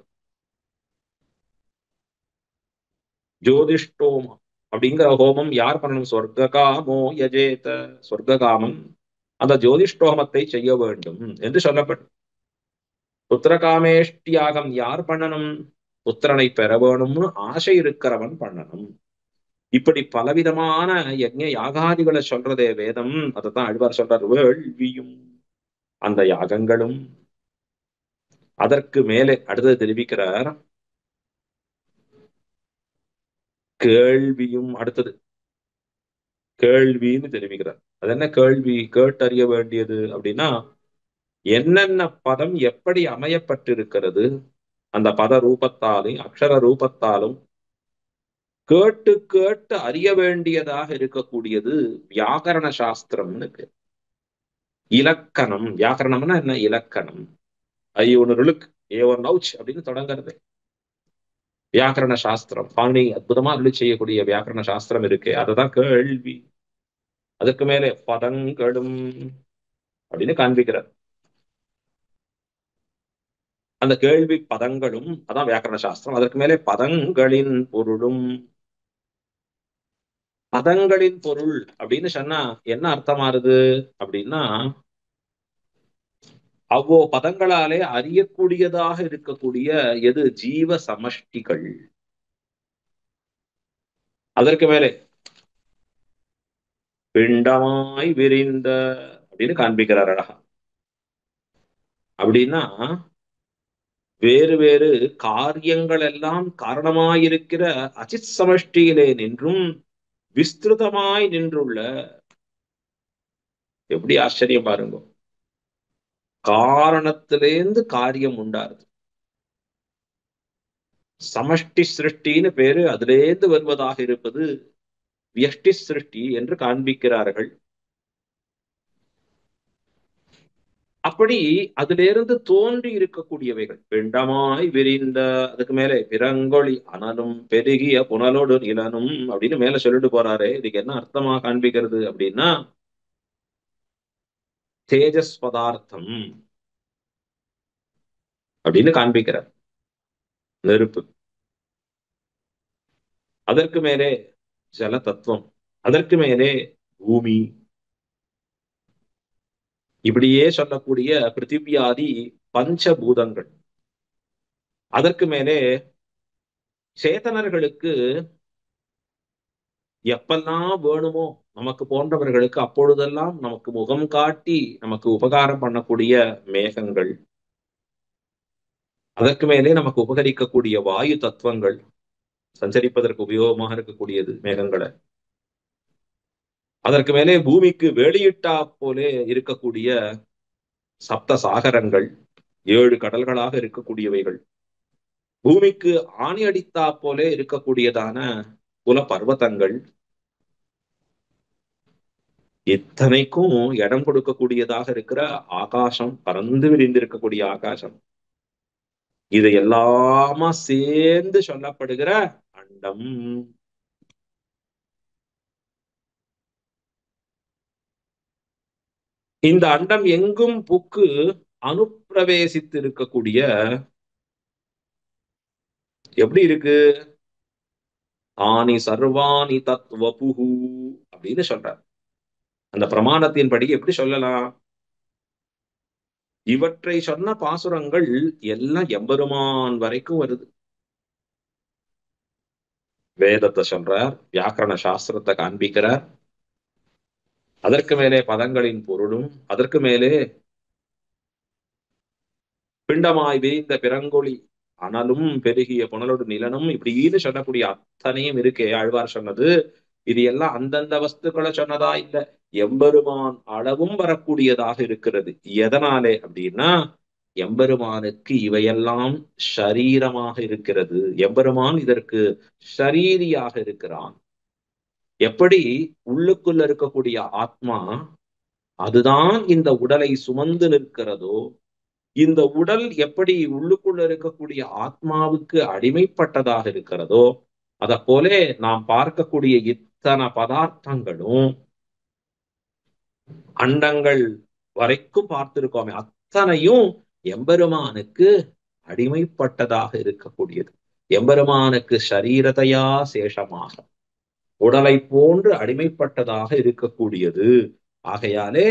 Speaker 2: ஜோதிஷ்டோமம் அப்படிங்கிற ஹோமம் யார் பண்ணணும்? சொர்க்ககாமோ யஜேத. சொர்க்ககாமன் அந்த ஜோதிஷ்டோமத்தை செய்ய வேண்டும் என்று சொல்லப்படும். புத்திரகாமேஷ்டியாகம் யார் பண்ணணும்? புத்திரனை பெற வேணும்னு ஆசை இருக்கிறவன் பண்ணணும். இப்படி பலவிதமான யஜ்ஞ யாகாதிகளை சொல்றதே வேதம். அதைத்தான் ஆழ்வார் சொல்றார். வேள்வியும், அந்த யாகங்களும். அதற்கு மேலே அடுத்தது தெரிவிக்கிறார். கேள்வியும் அடுத்தது கேள்வின்னு தெரிவிக்கிறார். அது என்ன கேள்வி? கேட்டறிய வேண்டியது அப்படின்னா, என்னென்ன பதம் எப்படி அமையப்பட்டிருக்கிறது, அந்த பத ரூபத்தாலும் அக்ஷர ரூபத்தாலும் கேட்டு கேட்டு அறிய வேண்டியதாக இருக்கக்கூடியது வியாக்கரண சாஸ்திரம்னு பேர். இலக்கணம். வியாக்கரணம்னா என்ன? இலக்கணம். ஐ ஒன்னு ருளுக் ஏ ஒன் நவுச் அப்படின்னு தொடங்குறது வியாக்கரண சாஸ்திரம். பாணி அற்புதமா அருளி செய்யக்கூடிய வியாக்கரண சாஸ்திரம் இருக்கு. அதுதான் கேள்வி. அதுக்கு மேலே பதங்களும் அப்படின்னு காண்பிக்கிறார். அந்த கேள்வி பதங்களும் அதான் வியாக்கரண சாஸ்திரம். அதற்கு மேலே பதங்களின் பொருளும். பதங்களின் பொருள் அப்படின்னு சொன்னா என்ன அர்த்தமாறுது அப்படின்னா, அவ்வோ பதங்களாலே அறியக்கூடியதாக இருக்கக்கூடிய எது ஜீவ சமஷ்டிகள். அதற்கு மேலே பிண்டமாய் விரிந்த அப்படின்னு காண்பிக்கிறார் அழகா. அப்படின்னா வேறு வேறு காரியங்கள் எல்லாம் காரணமாயிருக்கிற அச்சித் சமஷ்டியிலே நின்றும் விஸ்திருதமாய் நின்றுள்ள. எப்படி ஆச்சரியம் பாருங்க. காரணத்திலேந்து காரியம் உண்டாருது. சமஷ்டி சிருஷ்டின்னு பேரு அதிலேந்து வருவதாக இருப்பது வியஷ்டி சிருஷ்டி என்று காண்பிக்கிறார்கள். அப்படி அதிலிருந்து தோன்றி இருக்கக்கூடியவைகள் பிண்டமாய் விரிந்த, அதுக்கு மேலே பிறங்கொழி அனலும் பெருகிய புனலோடு நிலனும் அப்படின்னு மேல சொல்லிட்டு போறாரு. இதுக்கு என்ன அர்த்தமா காண்பிக்கிறது அப்படின்னா, தேஜஸ் பதார்த்தம் அப்படின்னு காண்பிக்கிறார். நெருப்பு, அதற்கு மேலே ஜல தத்துவம், அதற்கு மேலே பூமி, இப்படியே சொல்லக்கூடிய பிருத்திவியாதி பஞ்சபூதங்கள். அதற்கு மேலே சேதனர்களுக்கு எப்பெல்லாம் வேணுமோ நமக்கு போன்றவர்களுக்கு அப்பொழுதெல்லாம் நமக்கு முகம் காட்டி நமக்கு உபகாரம் பண்ணக்கூடிய மேகங்கள். அதற்கு மேலே நமக்கு உபகரிக்கக்கூடிய வாயு தத்துவங்கள், சஞ்சரிப்பதற்கு உபயோகமாக இருக்கக்கூடியது மேகங்களை. அதற்கு மேலே பூமிக்கு வெளியிட்டா போலே இருக்கக்கூடிய சப்த சாகரங்கள், 7 கடல்களாக இருக்கக்கூடியவைகள். பூமிக்கு ஆணி அடித்தா போலே இருக்கக்கூடியதான குல பர்வதங்கள். இத்தனைக்கும் இடம் கொடுக்கக்கூடியதாக இருக்கிற ஆகாசம், பறந்து விரிந்திருக்கக்கூடிய ஆகாசம். இது எல்லாமா சேர்ந்து சொல்லப்படுகிற அண்டம். இந்த அண்டம் எங்கும் புக்கு அனுப்பிரவேசித்து இருக்கக்கூடிய, எப்படி இருக்கு, ஆனி சர்வாணி தத்வபுஹு அப்படின்னு சொல்றார். அந்த பிரமாணத்தின் படி எப்படி சொல்லலாம், இவற்றை சொன்ன பாசுரங்கள் எல்லாம் எம்பெருமான் வரைக்கும் வருது. வேதத்தை சொல்றார், வியாக்கரண சாஸ்திரத்தை காண்பிக்கிறார், அதற்கு மேலே பதங்களின் பொருளும், அதற்கு மேலே பிண்டமாய் விரிந்த பிறங்கொழி அனலும் பெருகிய புனலோடு நிலனும் இப்படின்னு சொல்லக்கூடிய அத்தனையும் இருக்கே. ஆழ்வார் சொன்னது இது எல்லாம் அந்தந்த வஸ்துக்களை சொன்னதா இல்ல, எம்பெருமான் அளவும் வரக்கூடியதாக இருக்கிறது. எதனாலே அப்படின்னா, எம்பெருமானுக்கு இவையெல்லாம் ஷரீரமாக இருக்கிறது. எம்பெருமான் இதற்கு ஷரீரியாக இருக்கிறான். எப்படி உள்ளுக்குள்ள இருக்கக்கூடிய ஆத்மா அதுதான் இந்த உடலை சுமந்து நிற்கிறதோ, இந்த உடல் எப்படி உள்ளுக்குள்ள இருக்கக்கூடிய ஆத்மாவுக்கு அடிமைப்பட்டதாக இருக்கிறதோ, அத போல நாம் பார்க்கக்கூடிய இத்தனை பதார்த்தங்களும் அண்டங்கள் வரைக்கும் பார்த்திருக்கோமே, அத்தனையும் எம்பெருமானுக்கு அடிமைப்பட்டதாக இருக்கக்கூடியது. எம்பெருமானுக்கு ஷரீரதையா சேஷமாக உடலை போன்று அடிமைப்பட்டதாக இருக்கக்கூடியது. ஆகையாலே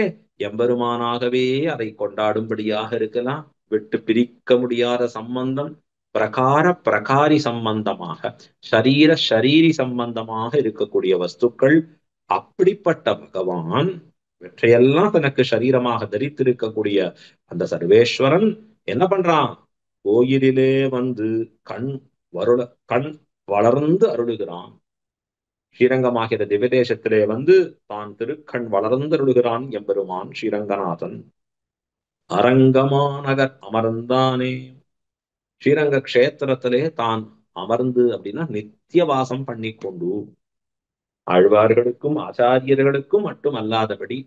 Speaker 2: எம்பெருமானாகவே அதை கொண்டாடும்படியாக இருக்கலாம். விட்டு பிரிக்க முடியாத சம்பந்தம், பிரகார பிரகாரி சம்பந்தமாக, ஷரீர ஷரீரி சம்பந்தமாக இருக்கக்கூடிய வஸ்துக்கள். அப்படிப்பட்ட பகவான் இவற்றையெல்லாம் தனக்கு சரீரமாக தரித்திருக்கக்கூடிய அந்த சர்வேஸ்வரன் என்ன பண்றான், கோயிலிலே வந்து கண் வளர்ந்து அருளுகிறான். ஸ்ரீரங்கமாகிற திவ்யதேசத்திலே வந்து தான் திருக்கண் வளர்ந்தருளுகிறான் எம்பெருமான் ஸ்ரீரங்கநாதன். அரங்கமாநகர் அமர்ந்தானே, ஸ்ரீரங்க கஷேத்திரத்திலே தான் அமர்ந்து அப்படின்னா நித்திய வாசம் பண்ணி கொண்டு, ஆழ்வார்களுக்கும் ஆச்சாரியர்களுக்கும் மட்டும் அல்லாதபடி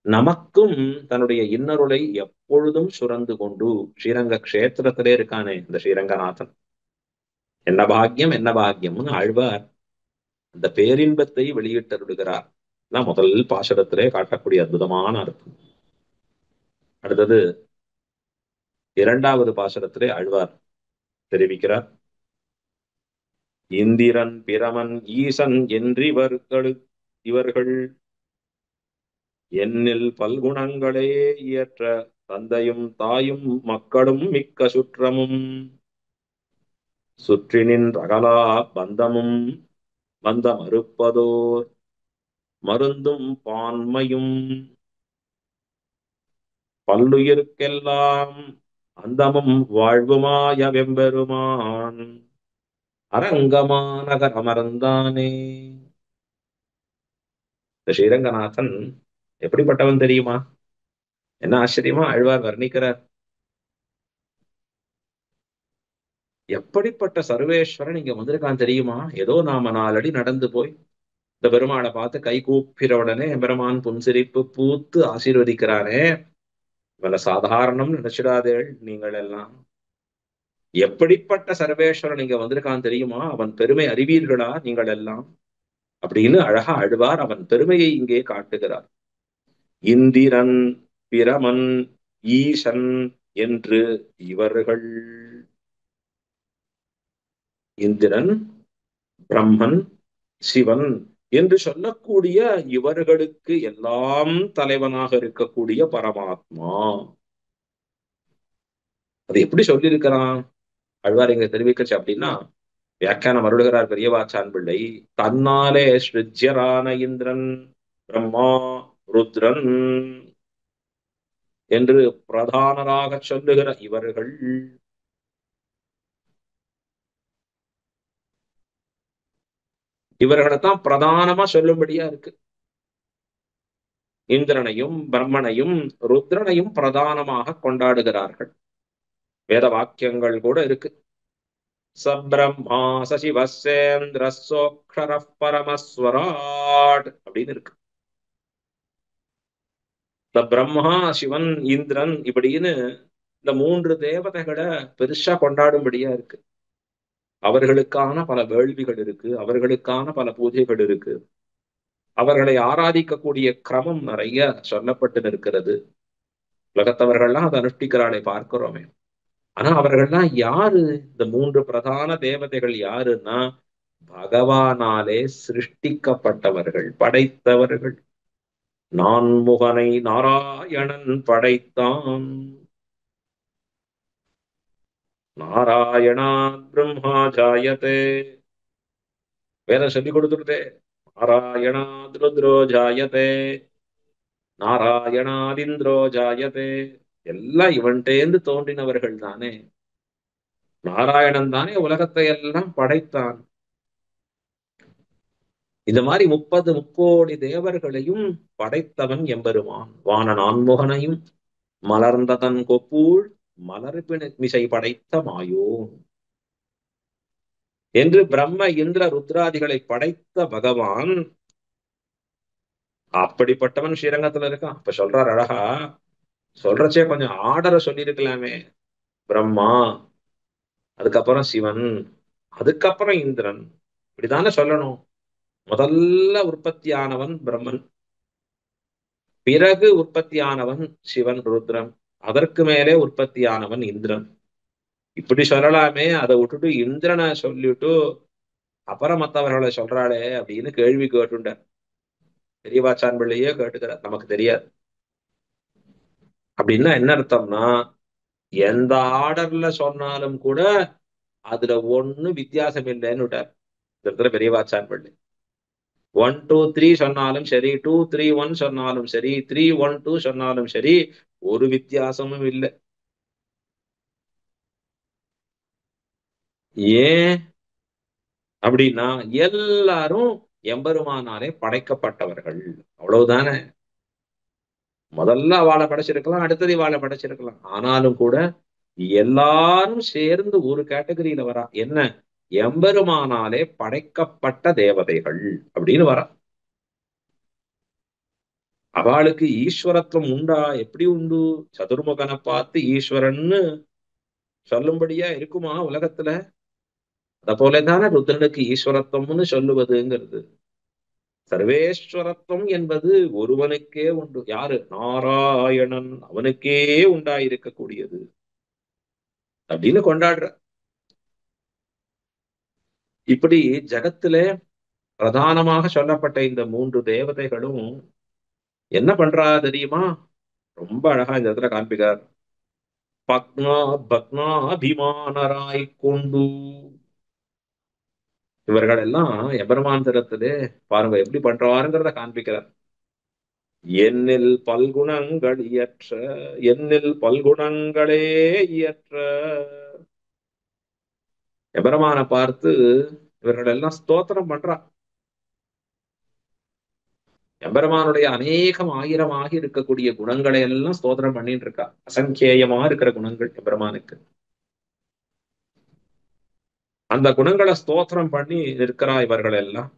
Speaker 2: நமக்கும் தன்னுடைய இன்னருளை எப்பொழுதும் சுரந்து கொண்டு ஸ்ரீரங்க கஷேத்திரத்திலே இருக்கானே இந்த ஸ்ரீரங்கநாதன். என்ன பாக்கியம் என்ன பாக்கியம்னு ஆழ்வார் அந்த பேரின்பத்தை வெளியிட்டருடுகிறார். முதல் பாசுரத்திலே காட்டக்கூடிய அற்புதமான அர்த்தம். அடுத்தது இரண்டாவது பாசுரத்திலே ஆழ்வார் தெரிவிக்கிறார். இந்திரன் பிரமன் ஈசன் இவர்கள் என்னில் பல்குணங்களே இயற்ற தந்தையும் தாயும் மக்களும் மிக்க சுற்றமும் சுற்றினின் அகலா பந்தமும் வந்த மறுப்பதோர் மருந்தும் பான்மையும் பல்லுயிர்க்கெல்லாம் அந்தமும் வாழ்வுமாய வெம்பெருமான் அரங்கமானகரமர்ந்தானே. இந்த ஸ்ரீரங்கநாதன் எப்படிப்பட்டவன் தெரியுமா? என்ன ஆச்சரியமா ஆழ்வார் வர்ணிக்கிறார். எப்படிப்பட்ட சர்வேஸ்வரன் இங்க வந்திருக்கான் தெரியுமா? ஏதோ நாம 4 அடி நடந்து போய் இந்த பெருமாளை பார்த்து கை கூப்பிற உடனே பெருமான் புன்சிரிப்பு பூத்து ஆசீர்வதிக்கிறானே, இவள சாதாரணம் நினைச்சிடாதேள் நீங்கள் எல்லாம். எப்படிப்பட்ட சர்வேஸ்வரன் இங்க வந்திருக்கான் தெரியுமா? அவன் பெருமை அறிவீர்களா நீங்கள் எல்லாம் அப்படின்னு அழகா ஆழ்வார் அவன் பெருமையை இங்கே காட்டுகிறார். இந்திரன் பிரமன் ஈசன் என்று இவர்கள், இந்திரன் பிரம்மன் சிவன் என்று சொல்லக்கூடிய இவர்களுக்கு எல்லாம் தலைவனாக இருக்கக்கூடிய பரமாத்மா. அது எப்படி சொல்லியிருக்கிறான் ஆழ்வார் இங்க தெரிவிக்கச்சு அப்படின்னா, வியாக்கியானம் அருளுகிறார் பெரியவாச்சான் பிள்ளை. தன்னாலே ஸ்ருஜ்யரான இந்திரன் பிரம்மா ருத்ரன் என்று பிரதானராக சொல்லுகிற இவர்கள் இவர்களைத்தான் பிரதானமா சொல்லும்படியா இருக்கு. இந்திரனையும் பிரம்மனையும் ருத்ரனையும் பிரதானமாக கொண்டாடுகிறார்கள். வேத வாக்கியங்கள் கூட இருக்கு. சப்ரம்மா சசிவசேந்திர சோக்ஷர பரமஸ்வராட் அப்படின்னு இருக்கு. இந்த பிரம்மா சிவன் இந்திரன் இப்படின்னு இந்த 3 தேவதைகளை பெருசா கொண்டாடும்படியா இருக்கு. அவர்களுக்கான பல வேள்விகள் இருக்கு, அவர்களுக்கான பல பூஜைகள் இருக்கு, அவர்களை ஆராதிக்கக்கூடிய கிரமம் நிறைய சொல்லப்பட்டு இருக்கிறது. உலகத்தவர்கள்லாம் அதை அனுஷ்டிக்கிறாளை பார்க்கிறோமே. ஆனா அவர்கள்லாம் யாரு? இந்த 3 பிரதான தேவதைகள் யாருன்னா பகவானாலே சிருஷ்டிக்கப்பட்டவர்கள், படைத்தவர்கள். நான்முகனை நாராயணன் படைத்தான், நாராயணா பிரம்மா ஜாயதே. வேதம் சொல்லி கொடுத்துருதே, நாராயணாத் ருத்ரோ ஜாயதே, நாராயணாதிந்திரோ ஜாயதே. எல்லாம் இவன்டேந்து தோன்றினவர்கள் தானே. நாராயணன் தானே உலகத்தை எல்லாம் படைத்தான். இந்த மாதிரி 30 முக்கோடி தேவர்களையும் படைத்தவன் எம்பெருமான். வான நான்முகனையும் மலர்ந்ததன் கொப்பூழ் மலர்பிசை படைத்த மாயோ என்று பிரம்ம இந்திர ருத்ராதிகளை படைத்த பகவான் அப்படிப்பட்டவன் ஸ்ரீரங்கத்துல இருக்கான். அப்ப சொல்றார் அழகா, சொல்றச்சே கொஞ்சம் ஆர்டரை சொல்லியிருக்கலாமே. பிரம்மா, அதுக்கப்புறம் சிவன், அதுக்கப்புறம் இந்திரன், இப்படித்தானே சொல்லணும். முதல்ல உற்பத்தியானவன் பிரம்மன், பிறகு உற்பத்தியானவன் சிவன் ருத்ரன், அதற்கு மேலே உற்பத்தியானவன் இந்திரன். இப்படி சொல்லலாமே. அதை விட்டுட்டு இந்திரனை சொல்லிட்டு அப்புறம் மற்றவர்களை சொல்றாளே அப்படின்னு கேள்வி கேட்டுண்ட பெரியவாச்சான் பிள்ளையே கேட்டுக்கிறார். நமக்கு தெரியாது. அப்படின்னா என்ன அர்த்தம்னா, எந்த ஆர்டர்ல சொன்னாலும் கூட அதுல ஒண்ணு வித்தியாசம் இல்லைன்னு விட்டார் இந்த இடத்துல பெரியவாச்சான் பிள்ளை. 1 2 3 சொன்னாலும் சரி, 2 3 1 சொன்னாலும் சரி, 3 1 2 சொன்னாலும் சரி, ஒரு வித்தியாசமும் இல்லை. ஏன் அப்படின்னா எல்லாரும் எம்பெருமானாலே படைக்கப்பட்டவர்கள், அவ்வளவுதானே. முதல்ல வாழை படைச்சிருக்கலாம், அடுத்தது வாழை படைச்சிருக்கலாம். ஆனாலும் கூட எல்லாரும் சேர்ந்து ஒரு கேட்டகரியில வரா. என்ன? எம்பெருமானாலே படைக்கப்பட்ட தேவதைகள் அப்படின்னு வரா. அவளுக்கு ஈஸ்வரத்துவம் உண்டா? எப்படி உண்டு? சதுர்முகனை பார்த்து ஈஸ்வரன்னு சொல்லும்படியா இருக்குமா உலகத்துல? அத போலதானே ருத்ரனுக்கு ஈஸ்வரத்துவம்னு சொல்லுவதுங்கிறது. சர்வேஸ்வரத்துவம் என்பது ஒருவனுக்கே உண்டு. யாரு? நாராயணன். அவனுக்கே உண்டாயிருக்கக்கூடியது அப்படின்னு கொண்டாடுற. இப்படி ஜகத்திலே பிரதானமாக சொல்லப்பட்ட இந்த 3 தேவதைகளும் என்ன பண்றா தெரியுமா? ரொம்ப அழகா இந்த இடத்துல காண்பிக்கிறார். பக்னா பக்னாபிமானராய் கொண்டு இவர்கள் எல்லாம் எபெருமான் திறத்திலே பாருங்க எப்படி பண்றாருங்கிறத காண்பிக்கிறார். என்னில் பல்குணங்கள் இயற்ற, என்னில் பல்குணங்களே இயற்ற எபெருமானை பார்த்து இவர்கள் எல்லாம் ஸ்தோத்திரம் பண்றா. எம்பெருமானுடைய அநேகம் ஆயிரமாக இருக்கக்கூடிய குணங்களை எல்லாம் ஸ்தோத்திரம் பண்ணிட்டு இருக்கா. அசங்கேயமா இருக்கிற குணங்கள் எம்பெருமானுக்கு. அந்த குணங்களை ஸ்தோத்திரம் பண்ணி இருக்கிறா இவர்கள் எல்லாம்.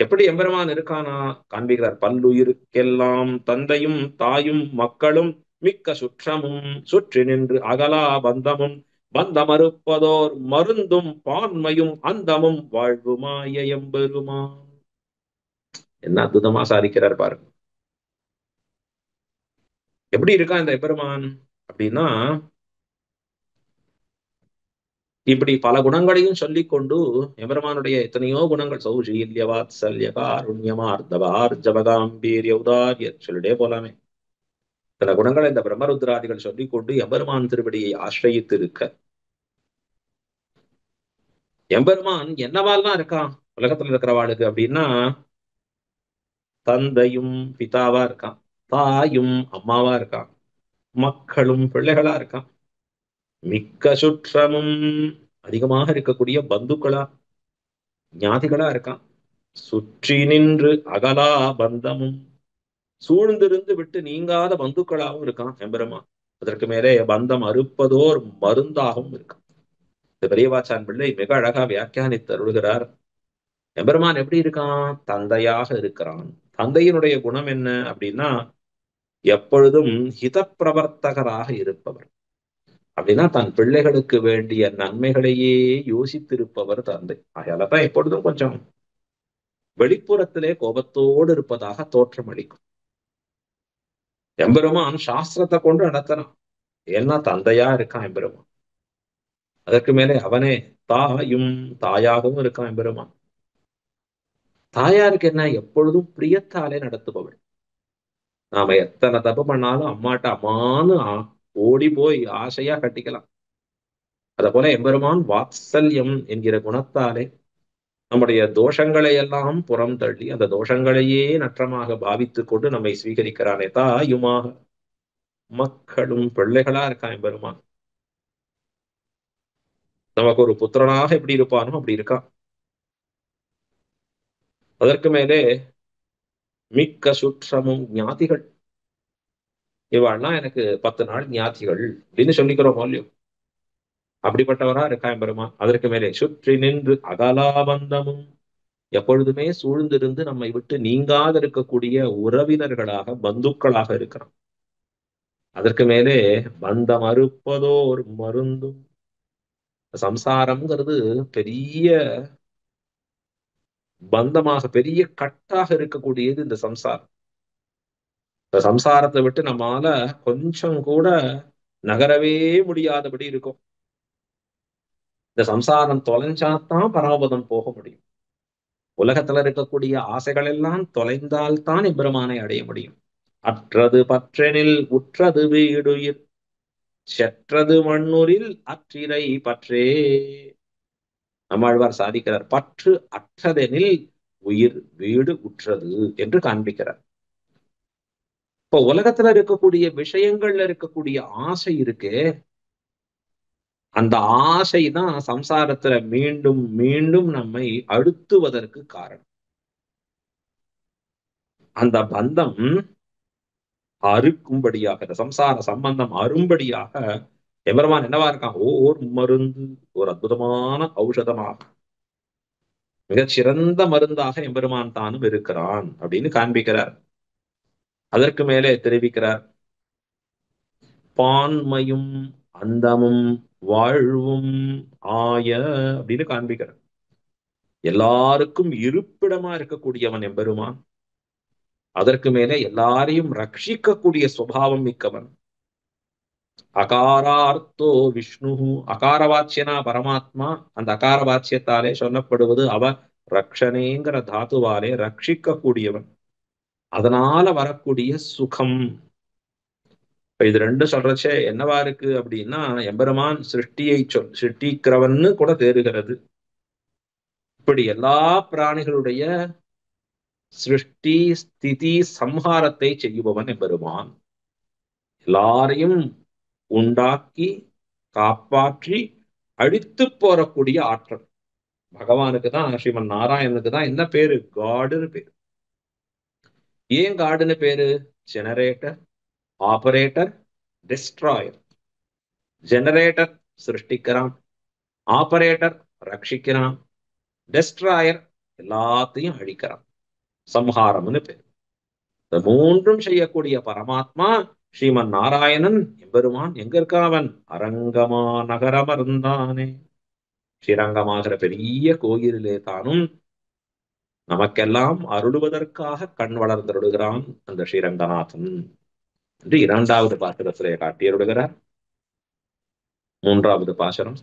Speaker 2: எப்படி எம்பெருமான் இருக்கானா காண்பிக்கிறார். பல்லுயிருக்கெல்லாம் தந்தையும் தாயும் மக்களும் மிக்க சுற்றமும் சுற்றி நின்று அகலா பந்தமும் பந்தமறுப்பதோர் மருந்தும் பான்மையும் அந்தமும் வாழ்வுமாய எம்பெருமான். என்ன அற்புதமா சாதிக்கிறார் பாருங்க. எப்படி இருக்கா இந்த எம்பெருமான் அப்படின்னா, இப்படி பல குணங்களையும் சொல்லிக்கொண்டு எம்பெருமானுடைய எத்தனையோ குணங்கள் சௌஷீல்ய வாத்சல்ய காருண்யமா அர்த்தவார்ஜவகாம்பீரிய உதாரிய சொல்லிட்டே போலாமே. சில குணங்களை இந்த பிரம்மருத்ராதிகள் சொல்லிக்கொண்டு எம்பெருமான் திருவடியை ஆசிரயித்து இருக்க. எம்பெருமான் என்னவால்லாம் இருக்கான் உலகத்துல இருக்கிறவாளுக்கு அப்படின்னா, தந்தையும் பிதாவா இருக்கான், தாயும் அம்மாவா இருக்கான், மக்களும் பிள்ளைகளா இருக்கான், மிக்க சுற்றமும் அதிகமாக இருக்கக்கூடிய பந்துக்களா ஞாதிகளா இருக்கான், சுற்றி நின்று அகலா பந்தமும் சூழ்ந்திருந்து விட்டு நீங்காத பந்துக்களாகவும் இருக்கான் எம்பெருமான். அதற்கு மேலே பந்தம் அறுப்பதோர் மருந்தாகவும் இருக்கான். இந்த பெரியவாச்சான் பிள்ளை மிக அழகா வியாக்கியானித்து அருள்கிறார். எம்பெருமான் எப்படி இருக்கான்? தந்தையாக இருக்கிறான். தந்தையினுடைய குணம் என்ன அப்படின்னா, எப்பொழுதும் ஹிதப்பிரவர்த்தகராக இருப்பவர். அப்படின்னா தன் பிள்ளைகளுக்கு வேண்டிய நன்மைகளையே யோசித்திருப்பவர் தந்தை. அதனாலதான் எப்பொழுதும் கொஞ்சம் வெளிப்புறத்திலே கோபத்தோடு இருப்பதாக தோற்றம் அளிக்கும். எம்பெருமான் சாஸ்திரத்தை கொண்டு நடத்தணும். ஏன்னா தந்தையா இருக்கான் எம்பெருமான். அதற்கு மேலே அவனே தாயும் தாயாகவும் இருக்கான் எம்பெருமான். தாயாருக்கு என்ன? எப்பொழுதும் பிரியத்தாலே நடத்துபவள். நாம எத்தனை தப்பு பண்ணாலும் அம்மாட்ட அம்மான்னு ஓடி போய் ஆசையா கட்டிக்கலாம். அத போல எம்பெருமான் வாத்சல்யம் என்கிற குணத்தாலே நம்முடைய தோஷங்களை எல்லாம் புறம் தள்ளி அந்த தோஷங்களையே நற்றமாக பாவித்துக் கொண்டு நம்மை ஸ்வீகரிக்கிறானே. தாயுமாக மக்களும் பிள்ளைகளா இருக்கான் எம்பெருமான். நமக்கு ஒரு புத்திரனாக எப்படி இருப்பானோ அப்படி இருக்கான். அதற்கு மேலே மிக்க சுற்றமும் ஞாதிகள். இவாள்லாம் எனக்கு 10 நாள் ஞாதிகள் அப்படின்னு சொல்லிக்கிறோம் இல்லையோ, அப்படிப்பட்டவரா இருக்கான் பெருமான். அதற்கு மேலே சுற்றி நின்று அகலாபந்தமும் எப்பொழுதுமே சூழ்ந்திருந்து நம்மை விட்டு நீங்காத இருக்கக்கூடிய உறவினர்களாக பந்துக்களாக இருக்கிறான். அதற்கு மேலே பந்தம் அறுப்பதோர் மருந்தும். சம்சாரம்ங்கிறது பெரிய பந்தமாக பெரிய கட்டாக இருக்கக்கூடியது இந்த சம்சாரம். இந்த சம்சாரத்தை விட்டு நம்மால கொஞ்சம் கூட நகரவே முடியாதபடி இருக்கும். இந்த சம்சாரம் தொலைஞ்சாதான் பரமபதம் போக முடியும். உலகத்துல இருக்கக்கூடிய ஆசைகள் எல்லாம் தொலைந்தால்தான் எம்பெருமானை அடைய முடியும். அற்றது பற்றெனில் உற்றது வீடுயிர் செற்றது மண்ணுரில் அற்றிரை பற்றே. நம்மாழ்வார் சாதிக்கிறார். பற்று அற்றதெனில் உயிர் வீடு உற்றது என்று காண்பிக்கிறார். இப்போ உலகத்துல இருக்கக்கூடிய விஷயங்கள்ல இருக்கக்கூடிய ஆசை இருக்கு. அந்த ஆசைதான் சம்சாரத்துல மீண்டும் மீண்டும் நம்மை அழுத்துவதற்கு காரணம். அந்த பந்தம் அறுக்கும்படியாக, இந்த சம்சார சம்பந்தம் அரும்படியாக எம்பெருமான் என்னவா இருக்கான்? ஓர் மருந்து, ஒரு அற்புதமான ஔஷதமாக மிகச் சிறந்த மருந்தாக எம்பெருமான் தானும் இருக்கிறான் அப்படின்னு காண்பிக்கிறார். அதற்கு மேலே தெரிவிக்கிறார், பான்மையும் அந்தமும் வாழ்வும் ஆய அப்படின்னு காண்பிக்கிறார். எல்லாருக்கும் இருப்பிடமா இருக்கக்கூடியவன் எம்பெருமான். அதற்கு மேலே எல்லாரையும் ரட்சிக்கக்கூடிய சுபாவம் மிக்கவன். அகாரார்த்தோ விஷ்ணு, அகாரவாச்சியனா பரமாத்மா. அந்த அகாரவாச்சியத்தாலே சொல்லப்படுவது அவ ரக்ஷனேங்கிற தாத்துவாலே ரட்சிக்க கூடியவன். அதனால வரக்கூடிய சுகம். இப்ப இது ரெண்டு சொல்றச்சே என்னவா இருக்கு அப்படின்னா, எம்பெருமான் சிருஷ்டியை சிருஷ்டிக்கிறவன்னு கூட தேறுகிறது. இப்படி எல்லா பிராணிகளுடைய சிருஷ்டி ஸ்திதி சம்ஹாரத்தை செய்பவன் எம்பெருமான். எல்லாரையும் உண்டாக்கி காப்பாற்றி அழித்து போறக்கூடிய ஆற்றல் பகவானுக்கு தான், ஸ்ரீமன் நாராயணனுக்கு தான் என்ன பேரு? காடுன்னு பேரு. ஏன் காடுன்னு பேரு? Generator, operator, destroyer. ஜெனரேட்டர் சிருஷ்டிக்கிறான், ஆபரேட்டர் ரட்சிக்கிறான், டெஸ்ட்ராயர் எல்லாத்தையும் அழிக்கிறான். சம்ஹாரம்னு பேர். இந்த மூன்றும் செய்யக்கூடிய பரமாத்மா ஸ்ரீமன் நாராயணன் எம்பெருமான். எங்க இருக்காவன்? அரங்கமா நகரமர்ந்தானே. ஸ்ரீரங்கமாகிற பெரிய கோயிலிலே தானும் நமக்கெல்லாம் அருளுவதற்காக கண் வளர்ந்தருளுகிறான் அந்த ஸ்ரீரங்கநாதன் என்று இரண்டாவது பாசுரத்திலே காட்டியருளுகிறார். மூன்றாவது பாசுரம்,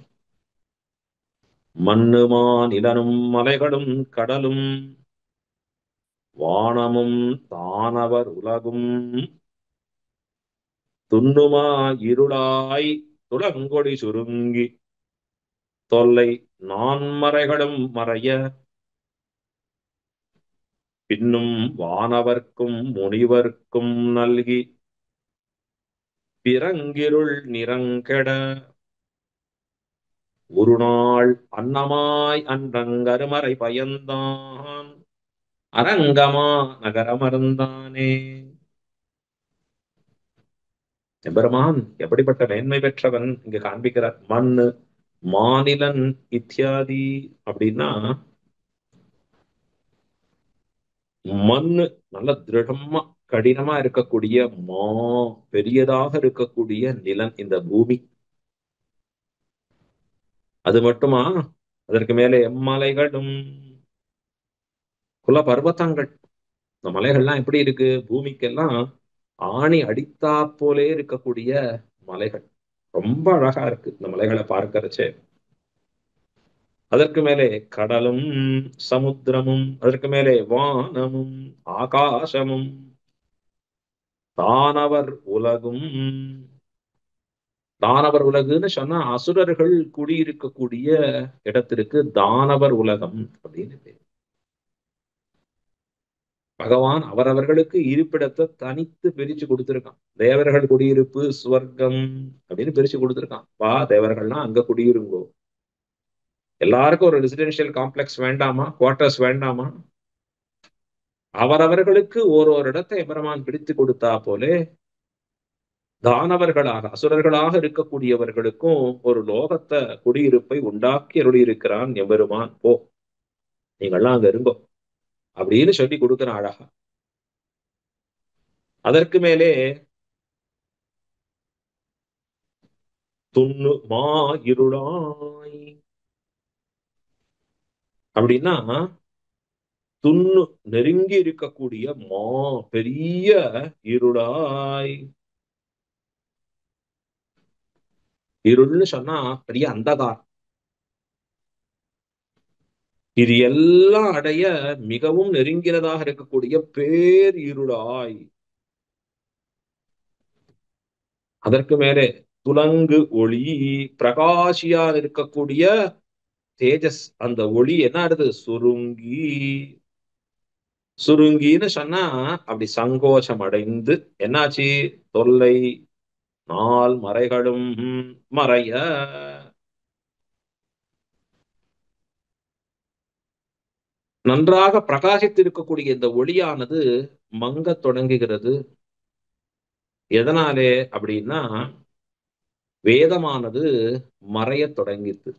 Speaker 2: மண்ணுமா நிலனும் மலைகளும் கடலும் வானமும் தானவர் உலகும் துண்ணுமா இருளாய் துளங்கொடி சுருங்கி தொல்லை நான்மறைகளும் மறைய பின்னும் வானவர்க்கும் முனிவர்க்கும் நல்கி பிறங்கிருள் நிறங்கெட ஒரு நாள் அன்னமாய் அன்றங்கருமறை பயந்தான் அரங்கமா நகரமர்ந்தானே. எம்பெருமான் எப்படிப்பட்ட மேன்மை பெற்றவன் இங்கு காண்பிக்கிறார். மண்ணு, மாநிலன் இத்தியாதி அப்படின்னா, மண்ணு நல்ல திருடமா கடினமா இருக்கக்கூடிய பெரியதாக இருக்கக்கூடிய நிலன் இந்த பூமி. அது மட்டுமா, அதற்கு மேலே எம்மலைகளும் குல பர்வத்தங்கள். இந்த மலைகள்லாம் எப்படி இருக்கு? பூமிக்கெல்லாம் ஆணி அடித்தா போலே இருக்கக்கூடிய மலைகள். ரொம்ப அழகா இருக்கு இந்த மலைகளை பார்க்கறச்சே. அதற்கு மேலே கடலும் சமுத்திரமும், அதற்கு மேலே வானமும் ஆகாசமும் தானவர் உலகும். தானவர் உலகுன்னு சொன்னா அசுரர்கள் குடியிருக்கக்கூடிய இடத்திற்கு தானவர் உலகம் அப்படின்னு பேர். பகவான் அவரவர்களுக்கு இருப்பிடத்தை தனித்து பிரிச்சு கொடுத்திருக்கான். தேவர்கள் குடியிருப்பு சுவர்க்கம் அப்படின்னு பிரிச்சு கொடுத்திருக்கான். வா தேவர்கள்லாம் அங்க குடியிருங்கோ. எல்லாருக்கும் ஒரு ரெசிடென்சியல் காம்ப்ளெக்ஸ் வேண்டாமா? குவார்டர்ஸ் வேண்டாமா? அவரவர்களுக்கு ஒரு இடத்தை எம்பெருமான் பிடித்து கொடுத்தா போலே தானவர்களாக அசுரர்களாக இருக்கக்கூடியவர்களுக்கும் ஒரு லோகத்தை குடியிருப்பை உண்டாக்கி அருளியிருக்கிறான் எம்பெருமான். போ, நீங்கள்லாம் அங்க இருங்கோ அப்படின்னு சொல்லி கொடுக்கிறான் அழகா. அதற்கு மேலே துண்ணு மா இருளாய் அப்படின்னா, துண்ணு நெருங்கி இருக்கக்கூடிய பெரிய இருளாய். இருள்னு சொன்னா பெரிய அந்தகாரம். இது எல்லாம் அடைய மிகவும் நெருங்கினதாக இருக்கக்கூடிய பேர் இருளாய். அதற்கு மேலே துலங்கு ஒளி, பிரகாசியா இருக்கக்கூடிய தேஜஸ். அந்த ஒளி என்ன ஆடுது? சுருங்கி. சுருங்கின்னு சொன்னா அப்படி சங்கோச்சம் அடைந்து என்னாச்சு? தொல்லை நாள் மறைகளும் மறைய. நன்றாக பிரகாசித்திருக்கக்கூடிய இந்த ஒளியானது மங்க தொடங்குகிறது. எதனாலே அப்படின்னா, வேதமானது மறைய தொடங்கித்து.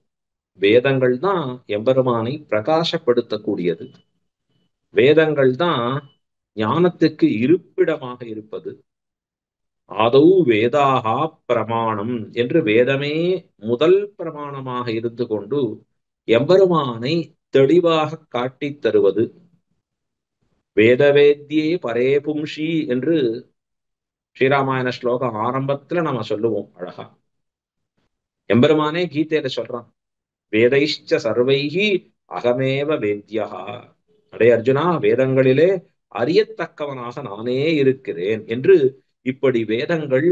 Speaker 2: வேதங்கள் தான் எம்பெருமானை பிரகாசப்படுத்தக்கூடியது. வேதங்கள் தான் ஞானத்துக்கு இருப்பிடமாக இருப்பது. ஆதௌ வேதாகா பிரமாணம் என்று வேதமே முதல் பிரமாணமாக இருந்து கொண்டு எம்பெருமானை தெளிவாக காட்டித் தருவது. வேதவேத்யே பரே பும்ஷி என்று ஸ்ரீராமாயண ஸ்லோகம் ஆரம்பத்துல நம்ம சொல்லுவோம் அழகா. எம்பெருமானே கீதையில சொல்றான், வேதைஷ்ச சர்வைஹி அகமேவ வேத்யா. அடே அர்ஜுனா, வேதங்களிலே அறியத்தக்கவனாக நானே இருக்கிறேன் என்று. இப்படி வேதங்கள்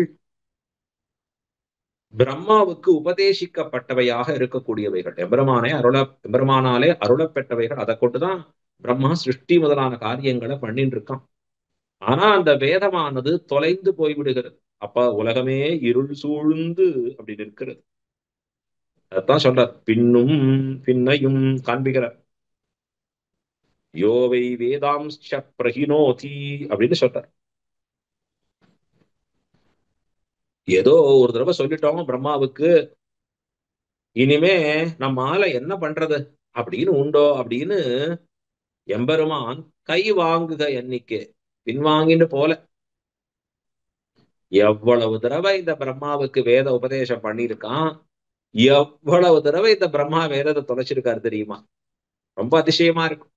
Speaker 2: பிரம்மாவுக்கு உபதேசிக்கப்பட்டவையாக இருக்கக்கூடியவைகள். எம்பெருமானாலே அருளப்பெற்றவைகள். அதை கொண்டுதான் பிரம்மா சிருஷ்டி முதலான காரியங்களை பண்ணிட்டு இருக்கான். ஆனா அந்த வேதமானது தொலைந்து போய்விடுகிறது. அப்ப உலகமே இருள் சூழ்ந்து அப்படி நிற்கிறது. அதான் சொல்றார், பின்னும் பின்னையும் காண்பிக்கிறார். யோவை வேதாம்ச பிரகினோதி அப்படின்னு சொல்றார். ஏதோ ஒரு தடவை சொல்லிட்டோம் பிரம்மாவுக்கு, இனிமே நம்மால என்ன பண்றது அப்படின்னு உண்டோ அப்படின்னு எம்பெருமான் கை வாங்குக எண்ணிக்கை பின்வாங்கின்னு போல. எவ்வளவு தடவை இந்த பிரம்மாவுக்கு வேத உபதேசம் பண்ணியிருக்கான், எவ்வளவு தடவை இந்த பிரம்மா வேதத்தை தொலைச்சிருக்காரு தெரியுமா? ரொம்ப அதிசயமா இருக்கும்.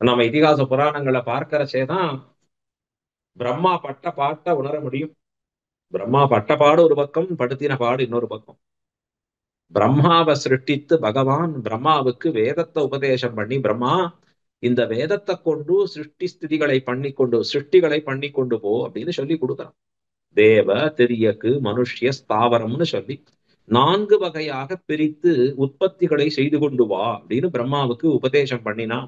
Speaker 2: நம்ம இதிகாச புராணங்களை பார்க்கிறச்சேதான் பிரம்மா பட்ட பாட்டை உணர முடியும். பிரம்மா பட்ட பாடு ஒரு பக்கம், படுத்தின பாடு இன்னொரு பக்கம். பிரம்மாவை சிருஷ்டித்து பகவான் பிரம்மாவுக்கு வேதத்தை உபதேசம் பண்ணி, பிரம்மா இந்த வேதத்தை கொண்டு சிருஷ்டிகளை பண்ணி கொண்டு போ அப்படின்னு சொல்லி கொடுக்குறான். தேவ திரியக்கு மனுஷ்ய ஸ்தாவரம்னு சொல்லி 4 வகையாக பிரித்து உற்பத்திகளை செய்து கொண்டு வா அப்படின்னு பிரம்மாவுக்கு உபதேசம் பண்ணினா.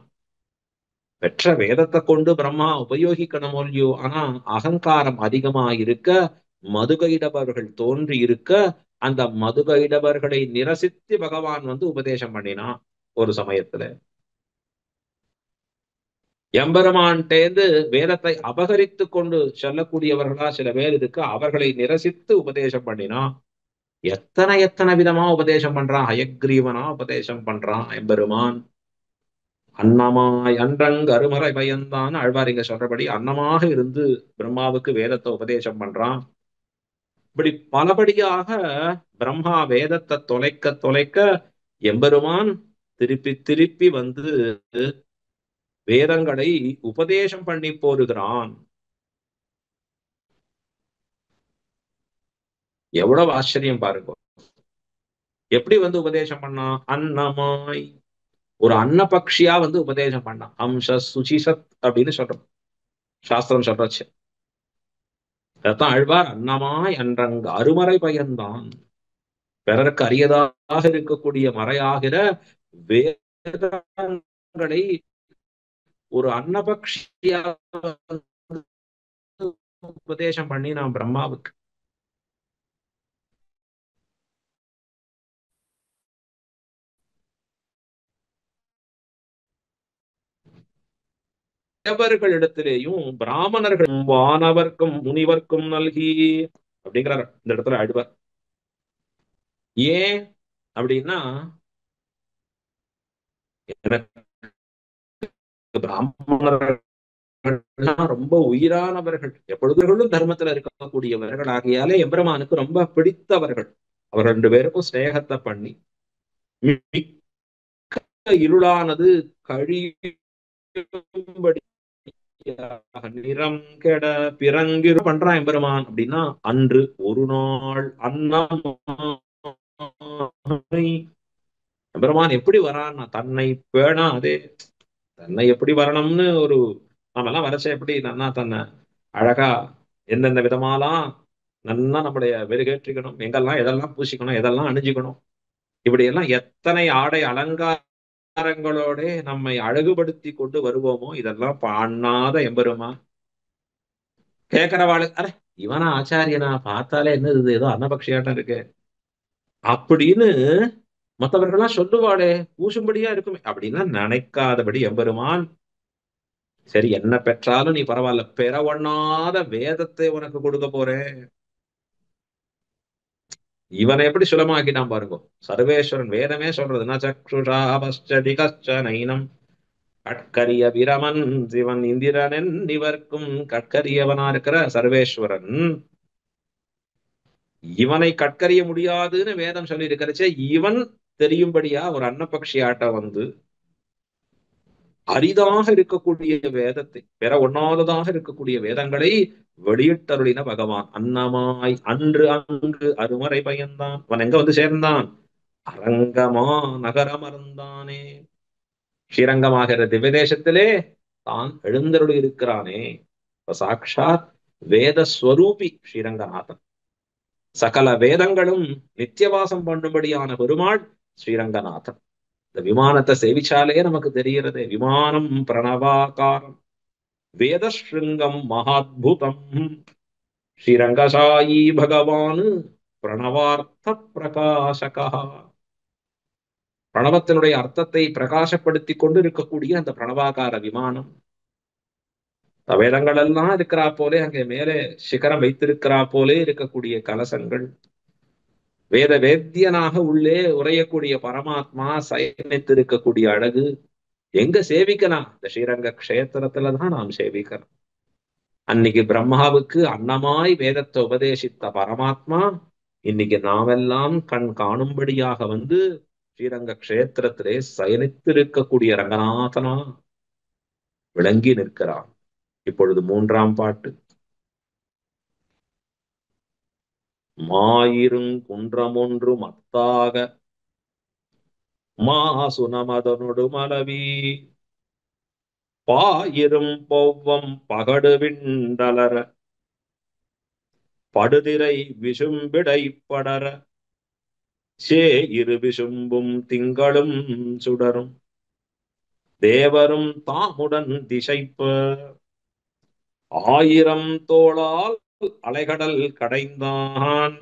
Speaker 2: பெற்ற வேதத்தை கொண்டு பிரம்மா உபயோகிக்கணும் இல்லையோ, ஆனா அகங்காரம் அதிகமா இருக்க மதுகைடவர்கள் தோன்றி இருக்க, அந்த மதுகைடவர்களை நிரசித்து பகவான் உபதேசம் பண்ணினா. ஒரு சமயத்துல எம்பெருமான்டேந்து வேதத்தை அபகரித்து கொண்டு சொல்லக்கூடியவர்களா சில பேர் இருக்கு, அவர்களை நிரசித்து உபதேசம் பண்ணினா. எத்தனை எத்தனை விதமா உபதேசம் பண்றான், ஹயக்ரீவனா உபதேசம் பண்றான் எம்பெருமான். அன்னமாய் அன்றங்கு அருமறை பயந்தான் ஆழ்வார் இங்க சொல்றபடி அன்னமாக இருந்து பிரம்மாவுக்கு வேதத்தை உபதேசம் பண்றான். இப்படி பலபடியாக பிரம்மா வேதத்தை தொலைக்க தொலைக்க எம்பெருமான் திருப்பி திருப்பி வேதங்களை உபதேசம் பண்ணி போருகிறான். எவ்வளவு ஆச்சரியம் பாருங்க. எப்படி உபதேசம் பண்ணான்? அன்னமாய் ஒரு அன்னபக்ஷியா உபதேசம் பண்ணான். அம்ச சுச்சிசத் அப்படின்னு சொல்றோம், சாஸ்திரம் சொல்றச்சு. அதான் ஆழ்வார் அன்னமாய் அன்றங்கு அருமறை பயந்தான். பிறருக்கு அரியதாக இருக்கக்கூடிய மறையாகிற வேதங்களை ஒரு அன்னபக்ஷியா உபதேசம் பண்ணி நான் பிரம்மாவுக்கு. தேவர்களிடத்திலேயும் பிராமணர்கள் வானவர்க்கும் முனிவர்க்கும் நல்கி அப்படிங்கிறார் இந்த இடத்துல ஆழ்வார். ஏன் அப்படின்னா, எனக்கு பிராமணர்கள் ரொம்ப உயிரானவர்கள், எப்பொழுதுகளும் தர்மத்துல இருக்கக்கூடியவர்கள் ஆகியாலே எம்பெருமானுக்கு ரொம்ப பிடித்தவர்கள். அவர் 2 பேருக்கும் ஸ்நேகத்தை பண்ணி இருளானது கழியும்படி நிறம் கெட பிறங்கிரு பண்றான் எம்பெருமான். அப்படின்னா அன்று ஒரு நாள் அன்னம் எம்பெருமான் எப்படி வரான், தன்னை பேணா அதே தன்னை எப்படி வரணும்னு ஒரு நம்ம எல்லாம் வரைச்ச எப்படி நன்னா தன்னை அழகா எந்தெந்த விதமாலாம் நன்னா நம்முடைய வெறுகேற்றிக்கணும், எங்கெல்லாம் எதெல்லாம் பூசிக்கணும், எதெல்லாம் அணிஞ்சுக்கணும், இப்படி எல்லாம் எத்தனை ஆடை அலங்காரங்களோட நம்மை அழகுபடுத்தி கொண்டு வருவோமோ, இதெல்லாம் பண்ணாத எம்பெருமா கேட்கிறவாளு, அरे இவனா ஆச்சாரியனா, பார்த்தாலே என்னது ஏதோ அன்னபக்ஷியாட்டம் இருக்கு அப்படின்னு மற்றவர்கள்லாம் சொல்லுவாளே, பூசும்படியா இருக்குமே அப்படின்னா நினைக்காதபடி எம்பெருமான், சரி என்ன பெற்றாலும் நீ பரவாயில்ல, பெற ஒண்ணாத வேதத்தை உனக்கு கொடுக்க போறேன். இவனை எப்படி சுலமாக்கிட்டான் பாருங்க. சர்வேஸ்வரன் வேதமே சொல்றது, ந சக்ஷுஷா பஷ்சதி கஷ்சனைனம் கட்கரிய பிரமன் சிவன் இந்திரனன் இவர்க்கும் கட்கரியவனா இருக்கிற சர்வேஸ்வரன் இவனை கட்கரிய முடியாதுன்னு வேதம் சொல்லி இருக்கிறச்சே, இவன் தெரியும்படியா ஒரு அன்னபக்ஷி ஆட்டம் வந்து அரிதாக இருக்கக்கூடிய வேதத்தை, பெற ஒண்ணாததாக இருக்கக்கூடிய வேதங்களை வெளியிட்டருளின பகவான். அன்னமாய் அன்று அங்கு அருமறை பயந்தான். அவன் எங்க வந்து சேர்ந்தான்? அரங்கமா நகரமர்ந்தானே. ஸ்ரீரங்கமாகிற திவ்யதேசத்திலே தான் எழுந்தருளி இருக்கிறானே. சாட்சாத் வேதஸ்வரூபி ஸ்ரீரங்கநாதன். சகல வேதங்களும் நித்தியவாசம் பண்ணும்படியான பெருமாள் ஸ்ரீரங்கநாதன். இந்த விமானத்தை சேவிச்சாலே நமக்கு தெரிகிறது, விமானம் பிரணவாகாரம் வேதஸ்ருங்கம் மகாத்புதம் ஸ்ரீரங்கசாயி பகவான் பிரணவார்த்த பிரகாசகா. பிரணவத்தினுடைய அர்த்தத்தை பிரகாசப்படுத்தி கொண்டு இருக்கக்கூடிய அந்த பிரணவாகார விமானம், வேதங்கள் எல்லாம் இருக்கிறா போலே அங்கே மேலே சிகரம் வைத்திருக்கிறா போலே இருக்கக்கூடிய கலசங்கள், வேத வேத்தியனாக உள்ளே உரையக்கூடிய பரமாத்மா சயனித்திருக்கக்கூடிய அழகு எங்க சேவிக்கலாம்? இந்த ஸ்ரீரங்க கஷேத்திரத்துலதான் நாம் சேவிக்கிறோம். அன்னைக்கு பிரம்மாவுக்கு அன்னமாய் வேதத்தை உபதேசித்த பரமாத்மா இன்னைக்கு நாமெல்லாம் கண் காணும்படியாக வந்து ஸ்ரீரங்க கஷேத்திரத்திலே சயனித்திருக்கக்கூடிய ரங்கநாதனா விளங்கி நிற்கிறான். இப்பொழுது மூன்றாம் பாட்டு. மாயிரும் குன்றமொன்று மத்தாக மாசுனமதனொடு மலவி பாயிரும் பொவ்வம் பகடு விண்டலர படுதிரை விசும்பிடை படர சே இரு விசும்பும் திங்களும் சுடரும் தேவரும் தாமுடன் திசைப்ப ஆயிரம் தோளால் அலைகடல் கடைந்தான்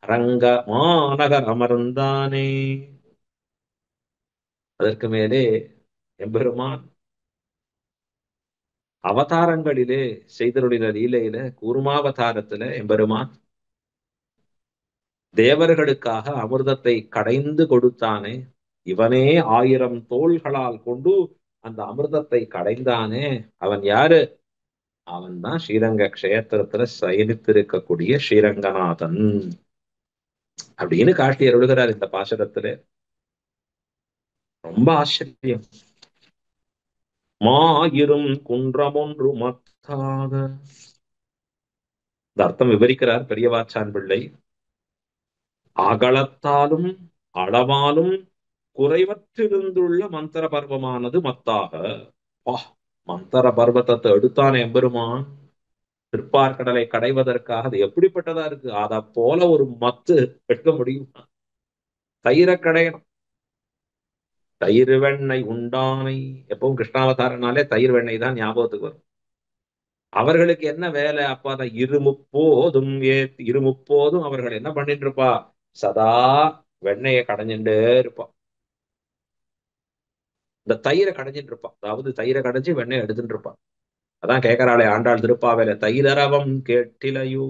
Speaker 2: அரங்க மாநகர் அமர்ந்தானே. அதற்கு மேலே எம்பெருமான் அவதாரங்களிலே செய்தருளின லீலையில கூர்மாவதாரத்துல எம்பெருமான் தேவர்களுக்காக அமிர்தத்தை கடைந்து கொடுத்தானே, இவனே 1000 தோள்களால் கொண்டு அந்த அமிர்தத்தை கடைந்தானே, அவன் யாரு? அவன் தான் ஸ்ரீரங்க கஷேத்திரத்துல சயனித்திருக்கக்கூடிய ஸ்ரீரங்கநாதன் அப்படின்னு காட்டி அருளுகிறார் இந்த பாசுரத்துல. ரொம்ப ஆச்சரியம். மாயிரும் குன்றமொன்று மத்தாக, இந்த அர்த்தம் விவரிக்கிறார் பெரியவாச்சான் பிள்ளை. அகலத்தாலும் அளவாலும் குறைவற்றிருந்துள்ள மந்திர பர்வமானது மத்தாக. மந்திர பர்வத்தத்தை எடுத்தானே எம்பெருமான் திருப்பார்கடலை கடைவதற்காக. அது எப்படிப்பட்டதா இருக்கு? அத போல ஒரு மத்து எடுக்க முடியுமா? தயிரை கடையணும். தயிர் வெண்ணெய் உண்டானை. எப்பவும் கிருஷ்ணாவதாரனாலே தயிர் வெண்ணெய் தான் ஞாபகத்துக்கு வரும். அவர்களுக்கு என்ன வேலை? அப்ப அதை இருமுப்போதும் அவர்கள் என்ன பண்ணிட்டு இருப்பா? சதா வெண்ணெயை கடைஞ்சுட்டே இருப்பா. இந்த தயிரை கடைஞ்சிட்டு இருப்பா. அதாவது தயிரை கடைஞ்சு வெண்ணெய் எடுத்துட்டு இருப்பா. அதான் கேட்கிறாளே ஆண்டாள் திருப்பாவேல, தயிரரவம் கேட்டிலையோ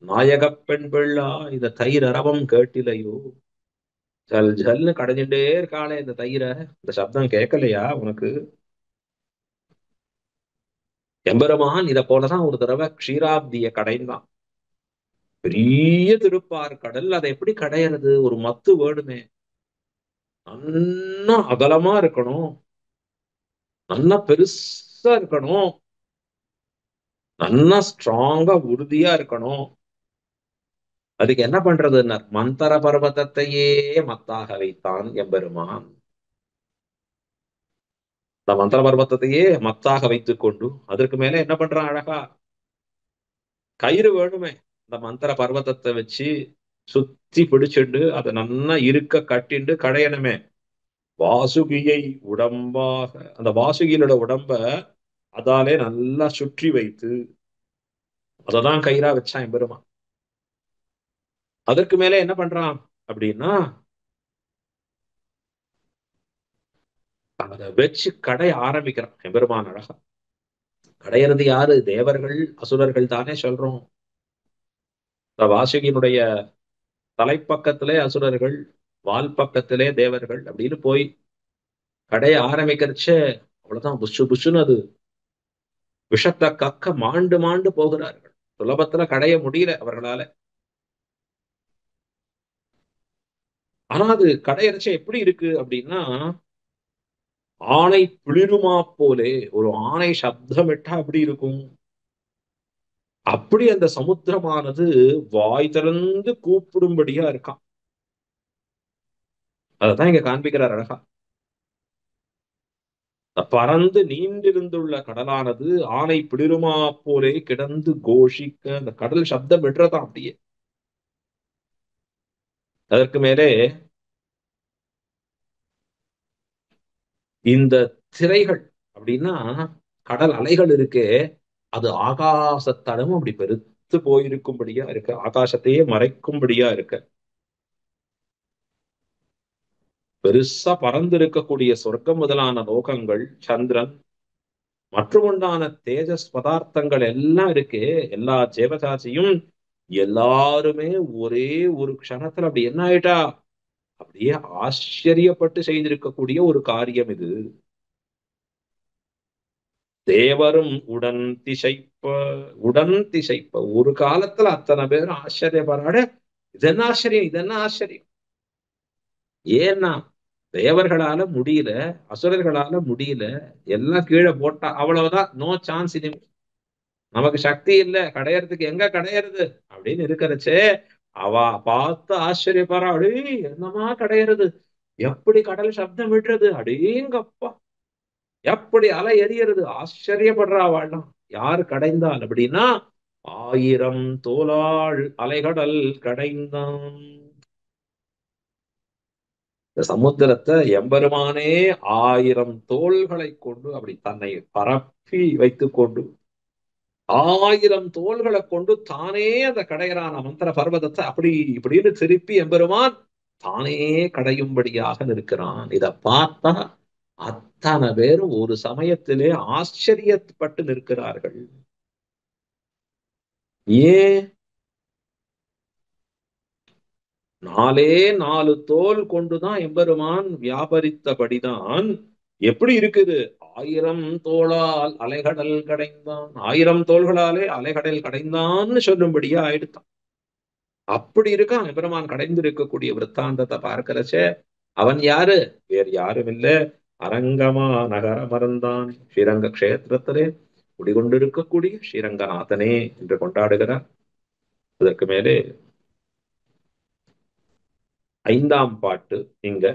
Speaker 2: நாயக பெண் பிள்ளா, இந்த தயிரரவம் கேட்டிலையோ. ஜல் ஜல்னு கடைஞ்சுட்டே இருக்காளே இந்த தயிரை, இந்த சப்தம் கேட்கலையா உனக்கு? எம்பெருமான் இதை போலதான் ஒரு தடவை க்ஷீராப்திய கடைந்தான். பெரிய திருப்பார் கடல், அதை எப்படி கடையிறது? ஒரு மத்து வேணுமே. நல்லா அகலமா இருக்கணும், நல்லா பெருசா இருக்கணும், நல்லா ஸ்ட்ராங்கா உறுதியா இருக்கணும். அதுக்கு என்ன பண்றதுன்னா மந்தர பர்வதத்தையே மத்தாக வைத்தான் எம்பெருமான். இந்த மந்திர பர்வதத்தையே மத்தாக வைத்துக் கொண்டு அதற்கு மேல என்ன பண்றான்? அழகா கயிறு வேணுமே. இந்த மந்திர பர்வதத்தை வச்சு சுத்தி பிடிச்சுண்டு அதை நல்லா இருக்க கட்டிண்டு கடையணுமே. வாசுகியை உடம்பாக, அந்த வாசுகியோட உடம்ப அதாலே நல்லா சுற்றி வைத்து அததான் கயிறா வச்சான் எம்பெருமான். அதற்கு மேல என்ன பண்றான் அப்படின்னா, அதை வச்சு கடைய ஆரம்பிக்கிறான் எம்பெருமான். அழகா கடையிறது யாரு? தேவர்கள் அசுரர்கள் தானே சொல்றோம். வாசுகியினுடைய தலைப்பக்கத்திலே அசுரர்கள், வால் பக்கத்திலே தேவர்கள் அப்படின்னு போய் கடைய ஆரம்பிக்கிறச்ச அவ்வளவுதான், புஷு புஷுன்னு அது விஷத்தை கக்க மாண்டு மாண்டு போகிறார்கள். சுலபத்துல கடைய முடியல அவர்களால. ஆனா அது கடையரட்ச எப்படி இருக்கு அப்படின்னா, ஆணை பிளிருமா போலே ஒரு ஆணை சப்தமிட்டா அப்படி இருக்கும். அப்படி அந்த சமுத்திரமானது வாய் திறந்து கூப்பிடும்படியா இருக்கான். அததான் இங்க காண்பிக்கிறார் அழகா. பறந்து நீண்டிருந்துள்ள கடலானது ஆணை பிளிருமா போலே கிடந்து கோஷிக்க அந்த கடல் சப்தம் விடுறதான் அப்படியே. அதற்கு மேலே இந்த திரைகள் அப்படின்னா கடல் அலைகள் இருக்கே, அது ஆகாசத்தளவும் அப்படி பெருத்து போயிருக்கும்படியா இருக்கு, ஆகாசத்தையே மறைக்கும்படியா இருக்கு. பெருசா பறந்து இருக்கக்கூடிய சொர்க்கம் முதலான லோகங்கள், சந்திரன் மற்றும் உண்டான தேஜஸ் பதார்த்தங்கள் எல்லாம் இருக்கு. எல்லா ஜீவராசியும் எல்லாருமே ஒரே ஒரு க்ஷணத்துல அப்படி என்ன ஆயிட்டா, அப்படியே ஆச்சரியப்பட்டு செய்திருக்கக்கூடிய ஒரு காரியம் இது. தேவரும் உடன் திசைப்ப ஒரு காலத்துல அத்தனை பேரும் ஆச்சரியப்படுறாட, இது என்ன ஆச்சரியம், இது என்ன ஆச்சரியம். ஏன்னா தேவர்களால முடியல, அசுரர்களால முடியல, எல்லாம் கீழே போட்டா அவ்வளவுதான், நோ சான்ஸ். இனி நமக்கு சக்தி இல்ல, கடையறதுக்கு எங்க கடையறது அப்படின்னு இருக்கிறச்சே அவ பார்த்து ஆச்சரியப்படுறா. அடே என்னமா கடையறது, எப்படி கடல் சப்தம் விடுறது, அடேங்கப்பா எப்படி அலை எறியறது, ஆச்சரியப்படுறா வாழலாம். யாரு கடைந்தால் அப்படின்னா, ஆயிரம் தோளாள் அலைகடல் கடைந்தான். இந்த சமுத்திரத்தை எம்பெருமானே ஆயிரம் தோள்களை கொண்டு அப்படி தன்னை பரப்பி வைத்துக் கொண்டு, ஆயிரம் தோள்களை கொண்டு தானே அந்த கடையரான மந்திர பர்வதத்தை அப்படி இப்படின்னு திருப்பி எம்பெருமான் தானே கடையும்படியாக நிற்கிறான். இத பார்த்தா அத்தனை பேரும் ஒரு சமயத்திலே ஆச்சரியப்பட்டு நிற்கிறார்கள். ஏன்? நாலே 4 தோல் கொண்டுதான் எம்பெருமான் வியாபரித்தபடிதான் எப்படி இருக்குது. ஆயிரம் தோளால் அலைகடல் கடைந்தான், ஆயிரம் தோள்களாலே அலைகடல் கடைந்தான்னு சொல்லும்படியா ஆயிடுத்தான். அப்படி இருக்கான் எம்பெருமான் கடைந்து இருக்கக்கூடிய விற்த்தாந்தத்தை பார்க்கிறச்ச அவன் யாரு, வேறு யாரும் இல்ல, அரங்கமா நகர மறந்தான் ஸ்ரீரங்க கஷேத்திரத்திலே குடிகொண்டிருக்கக்கூடிய ஸ்ரீரங்கநாதனே என்று கொண்டாடுகிறார். அதற்கு மேலே 5ஆம் பாட்டு இங்க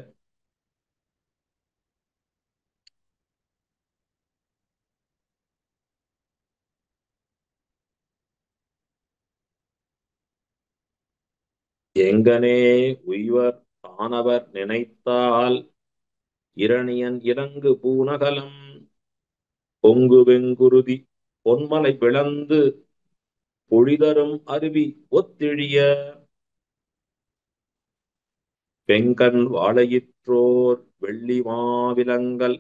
Speaker 2: எங்கனே உய்வர் தானவர் நினைத்தால் இரணியன் இறங்கு பூநகலம் பொங்கு வெங்குருதி பொன்மலை பிளந்து பொழிதரும் அருவி ஒத்திழிய வெங்கண் வாழையிற்றோர் வெள்ளி மாவிலங்கல்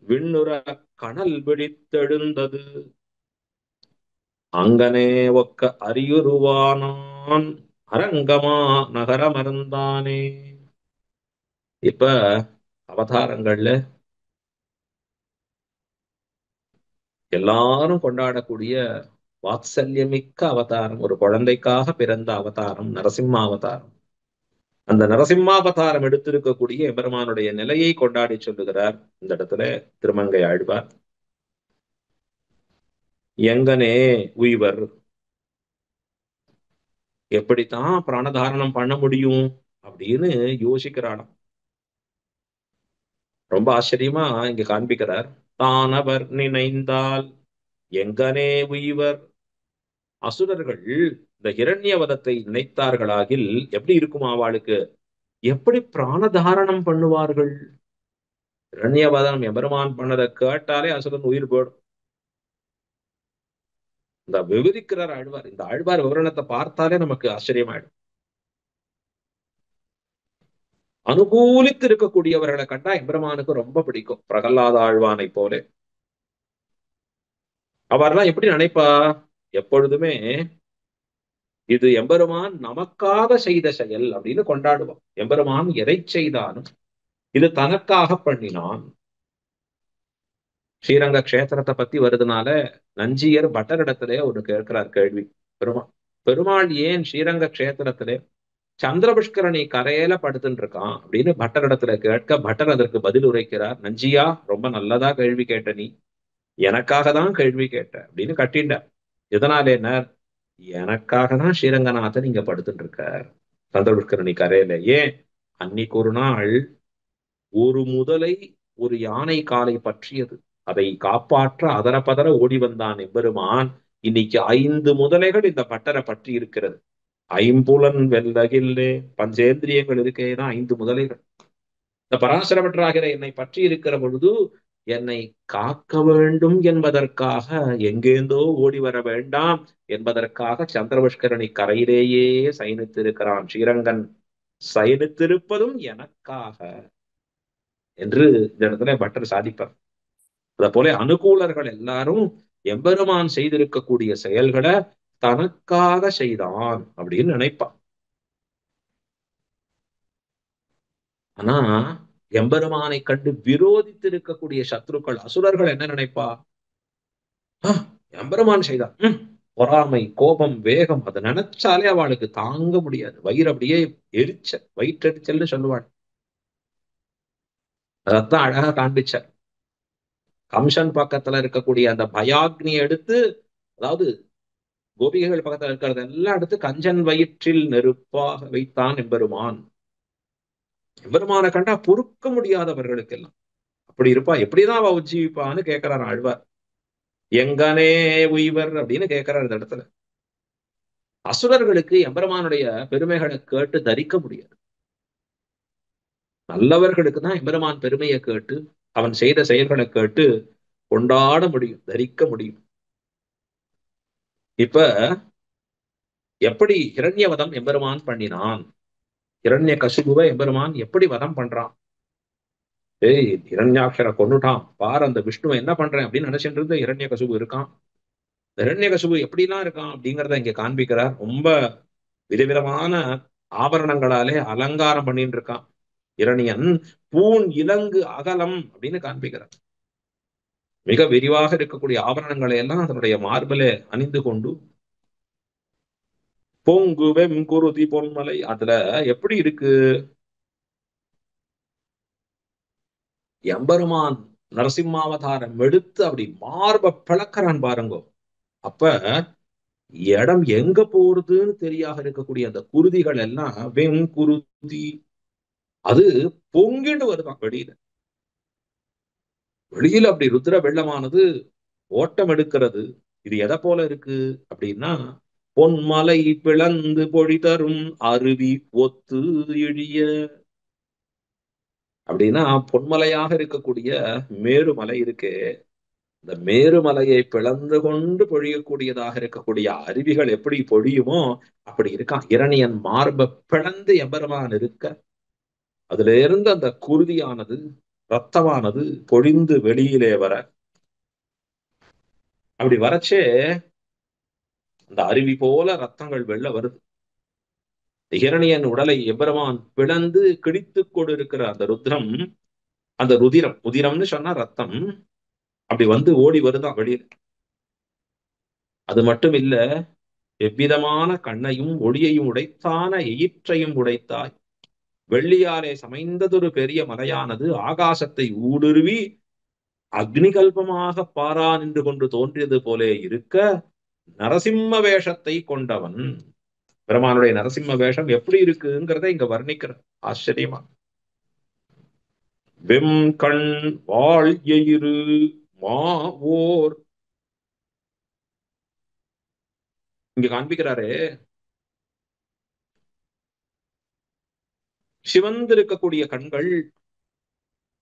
Speaker 2: விண்ணுற கனல் பிடித்தெழுந்தது அங்கனே ஒக்க அரியுருவானான் அரங்கமா நகரமர்ந்தானே. இப்ப அவதாரங்கள்ல எல்லாரும் கொண்டாடக்கூடிய வாத்சல்யமிக்க அவதாரம், ஒரு குழந்தைக்காக பிறந்த அவதாரம் நரசிம்ம அவதாரம். அந்த நரசிம்மாவதாரம் எடுத்திருக்கக்கூடிய எம்பெருமானுடைய நிலையை கொண்டாடி சொல்லுகிறார் இந்த இடத்துல திருமங்கை ஆழ்வார். எங்கனே உய்வர், எப்படித்தான் பிராணதாரணம் பண்ண முடியும் அப்படின்னு யோசிக்கிறானாம். ரொம்ப ஆச்சரியமா இங்க காண்பிக்கிறார். தானவர் நினைந்தால் எங்கனே உய்வர். அசுரர்கள் இந்த ஹிரண்யவதத்தை நினைத்தார்களாகில் எப்படி இருக்கும் அவளுக்கு, எப்படி பிராணதாரணம் பண்ணுவார்கள். ஹிரண்யவதனம் எம்பெருமான் பண்ணதை கேட்டாலே அசுரன் உயிர் போயிடும். இந்த விவரிக்கிறார் ஆழ்வார். இந்த ஆழ்வார் விவரணத்தை பார்த்தாலே நமக்கு ஆச்சரியமாயிடும். அனுகூலித்து இருக்கக்கூடியவர்களை கண்டா எம்பெருமானுக்கு ரொம்ப பிடிக்கும். பிரகலாத ஆழ்வானை போல அவர்லாம் எப்படி நினைப்பா, எப்பொழுதுமே இது எம்பெருமான் நமக்காக செய்த செயல் அப்படின்னு கொண்டாடுவோம். எம்பெருமான் எதை செய்தாலும் இது தனக்காக பண்ணினான். ஸ்ரீரங்க கஷேத்திரத்தை பத்தி வருதுனால நஞ்சியர் பட்டரிடத்திலே ஒண்ணு கேட்கிறார் கேள்வி. பெருமாள் பெருமாள் ஏன் ஸ்ரீரங்க கஷேத்திரத்திலே சந்திரபுஷ்கரணி கரையில படுத்துட்டு இருக்கான் அப்படின்னு பட்டரிடத்துல கேட்க, பட்டர் அதற்கு பதில் உரைக்கிறார். நஞ்சியா, ரொம்ப நல்லதா கேள்வி கேட்ட, நீ எனக்காக தான் கேள்வி கேட்ட அப்படின்னு கட்டிண்ட. இதனால என்ன, எனக்காக தான் ஸ்ரீரங்கநாதன் இங்க படுத்துட்டு இருக்க சந்திரபுஷ்கரணி கரையில. ஏன், அன்னைக்கு ஒரு நாள் ஒரு முதலை ஒரு யானை காலை பற்றியது. அதை காப்பாற்ற அதர பதற ஓடி வந்தான் எம்பெருமான். இன்னைக்கு 5 முதலைகள் இந்த பட்டரை பற்றி இருக்கிறது. ஐம்புலன் வெல்லகில்லே, பஞ்சேந்திரியங்கள் இருக்கேதான் 5 முதலைகள். இந்த பராசரமற்றாகிற என்னை பற்றி இருக்கிற பொழுது என்னை காக்க வேண்டும் என்பதற்காக, எங்கேந்தோ ஓடி வர வேண்டாம் என்பதற்காக சந்திரபுஷ்கரணி கரையிலேயே சயனித்திருக்கிறான் ஸ்ரீரங்கன். சயனித்திருப்பதும் எனக்காக என்று இந்த இடத்துல பட்டர் சாதிப்பார். அத போல அனுகூலர்கள் எல்லாரும் எம்பெருமான் செய்திருக்கக்கூடிய செயல்களை தனக்காக செய்தான் அப்படின்னு நினைப்பான். ஆனா எம்பெருமானை கண்டு விரோதித்து இருக்கக்கூடிய சத்ருக்கள் அசுரர்கள் என்ன நினைப்பா, எம்பெருமான் செய்தான், பொறாமை, கோபம், வேகம், அதை நினைச்சாலே அவளுக்கு தாங்க முடியாது. வயிறு அப்படியே வயிற்றெரிச்சல்னு சொல்லுவாள். அதத்தான் அழகா காண்பிச்சார். கம்சன் பக்கத்துல இருக்கக்கூடிய அந்த பயாக்னியை எடுத்து, அதாவது கோபிகைகள் பக்கத்துல இருக்கிறது எல்லாம் எடுத்து கஞ்சன் வயிற்றில் நெருப்பாக வைத்தான் எம்பெருமான். எம்பெருமானை கண்டா பொறுக்க முடியாதவர்களுக்கு எல்லாம் அப்படி இருப்பா, எப்படிதான் அவ உஜ்ஜீவிப்பான்னு கேட்கிறார் ஆழ்வார். எங்கனே உய்வர் அப்படின்னு கேட்கிறார் இந்த இடத்துல. அசுரர்களுக்கு எம்பெருமானுடைய பெருமைகளை கேட்டு தரிக்க முடியாது. நல்லவர்களுக்கு தான் எம்பெருமான் பெருமையை கேட்டு அவன் செய்த செயல்களை கேட்டு கொண்டாட முடியும், தரிக்க முடியும். இப்ப எப்படி ஹிரண்ய வதம் எம்பெருமான் பண்ணினான், ஹிரண்ய கசிபுவை எம்பெருமான் எப்படி வதம் பண்றான். ஏய், ஹிரண்யாட்சரை கொன்னுட்டான் பார், அந்த விஷ்ணுவை என்ன பண்றேன் அப்படின்னு நினைச்சிட்டு இருந்த ஹிரண்ய கசிபு இருக்கான். ஹிரண்ய கசிபு எப்படிலாம் இருக்கான் அப்படிங்கிறத இங்க காண்பிக்கிறார். ரொம்ப விதவிதமான ஆபரணங்களாலே அலங்காரம் பண்ணிட்டு இருக்கான் இரணியன். பூன் இலங்கு அகலம் அப்படின்னு காண்பிக்கிறார். மிக விரிவாக இருக்கக்கூடிய ஆபரணங்களை எல்லாம் அதனுடைய மார்பிலே அணிந்து கொண்டு, பொங்கு வெம்குருதி பொன்மலை, அதுல எப்படி இருக்கு எம்பெருமான் நரசிம்மாவதாரம் எடுத்து அப்படி மார்ப பிளக்கிறான் பாருங்கோ. அப்ப இடம் எங்க போறதுன்னு தெரியாக இருக்கக்கூடிய அந்த குருதிகள் எல்லாம் வெண்குருதி அது பொங்கிட்டு வருதான் வெளியில. வெளியில அப்படி ருத்ர வெள்ளமானது ஓட்டம் எடுக்கிறது. இது எதை போல இருக்கு அப்படின்னா, பொன்மலை பிளந்து பொழி தரும் அருவி ஒத்து இழிய அப்படின்னா, பொன்மலையாக இருக்கக்கூடிய மேருமலை இருக்கு. இந்த மேருமலையை பிளந்து கொண்டு பொழியக்கூடியதாக இருக்கக்கூடிய அருவிகள் எப்படி பொழியுமோ அப்படி இருக்கான். இரணியன் மார்ப பிளந்து எம்பெருமான் இருக்க, அதுல இருந்து அந்த குருதியானது, ரத்தமானது பொழிந்து வெளியிலே வர, அப்படி வரச்சே அந்த அருவி போல ரத்தங்கள் வெள்ள வருது. இரணியன் உடலை எம்பெருமான் பிளந்து கிழித்து கொண்டு இருக்கிற அந்த ருத்ரம், அந்த ருதிரம், உதிரம்னு சொன்னா ரத்தம், அப்படி வந்து ஓடி வருதான் வெளியில. அது மட்டும் இல்ல, எவ்விதமான கண்ணையும் ஒளியையும் உடைத்தான எயிற்றையும் உடைத்தாய். வெள்ளியாலே சமைந்ததொரு பெரிய மலையானது ஆகாசத்தை ஊடுருவி அக்னிகல்பமாக பாரா நின்று கொண்டு தோன்றியது போலே இருக்க, நரசிம்ம வேஷத்தை கொண்டவன். பெருமானுடைய நரசிம்ம வேஷம் எப்படி இருக்குங்கிறத இங்க வர்ணிக்கிற ஆச்சரியமா. வெம் கண் வாழ் எயிறு மா ஓர், இங்க காண்பிக்கிறாரு. சிவந்திருக்கக்கூடிய கண்கள்,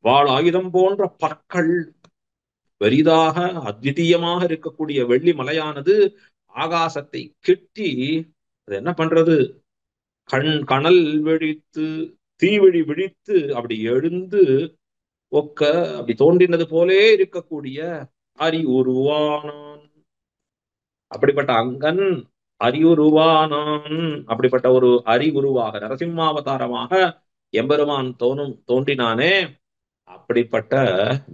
Speaker 2: வாழ் ஆயுதம் போன்ற பற்கள், பெரிதாக அத்விதீயமாக இருக்கக்கூடிய வெள்ளி மலையானது ஆகாசத்தை கெட்டி அது என்ன பண்றது, கணல் வெடித்து தீவெடி விழித்து அப்படி எழுந்து ஒக்க அப்படி தோன்றினது போலே இருக்கக்கூடிய அரி உருவானான். அப்படிப்பட்ட அங்கன் அரியுருவானான். அப்படிப்பட்ட ஒரு அறிகுருவாக நரசிம்மாவதாரமாக எம்பெருமான் தோன்றினானே, அப்படிப்பட்ட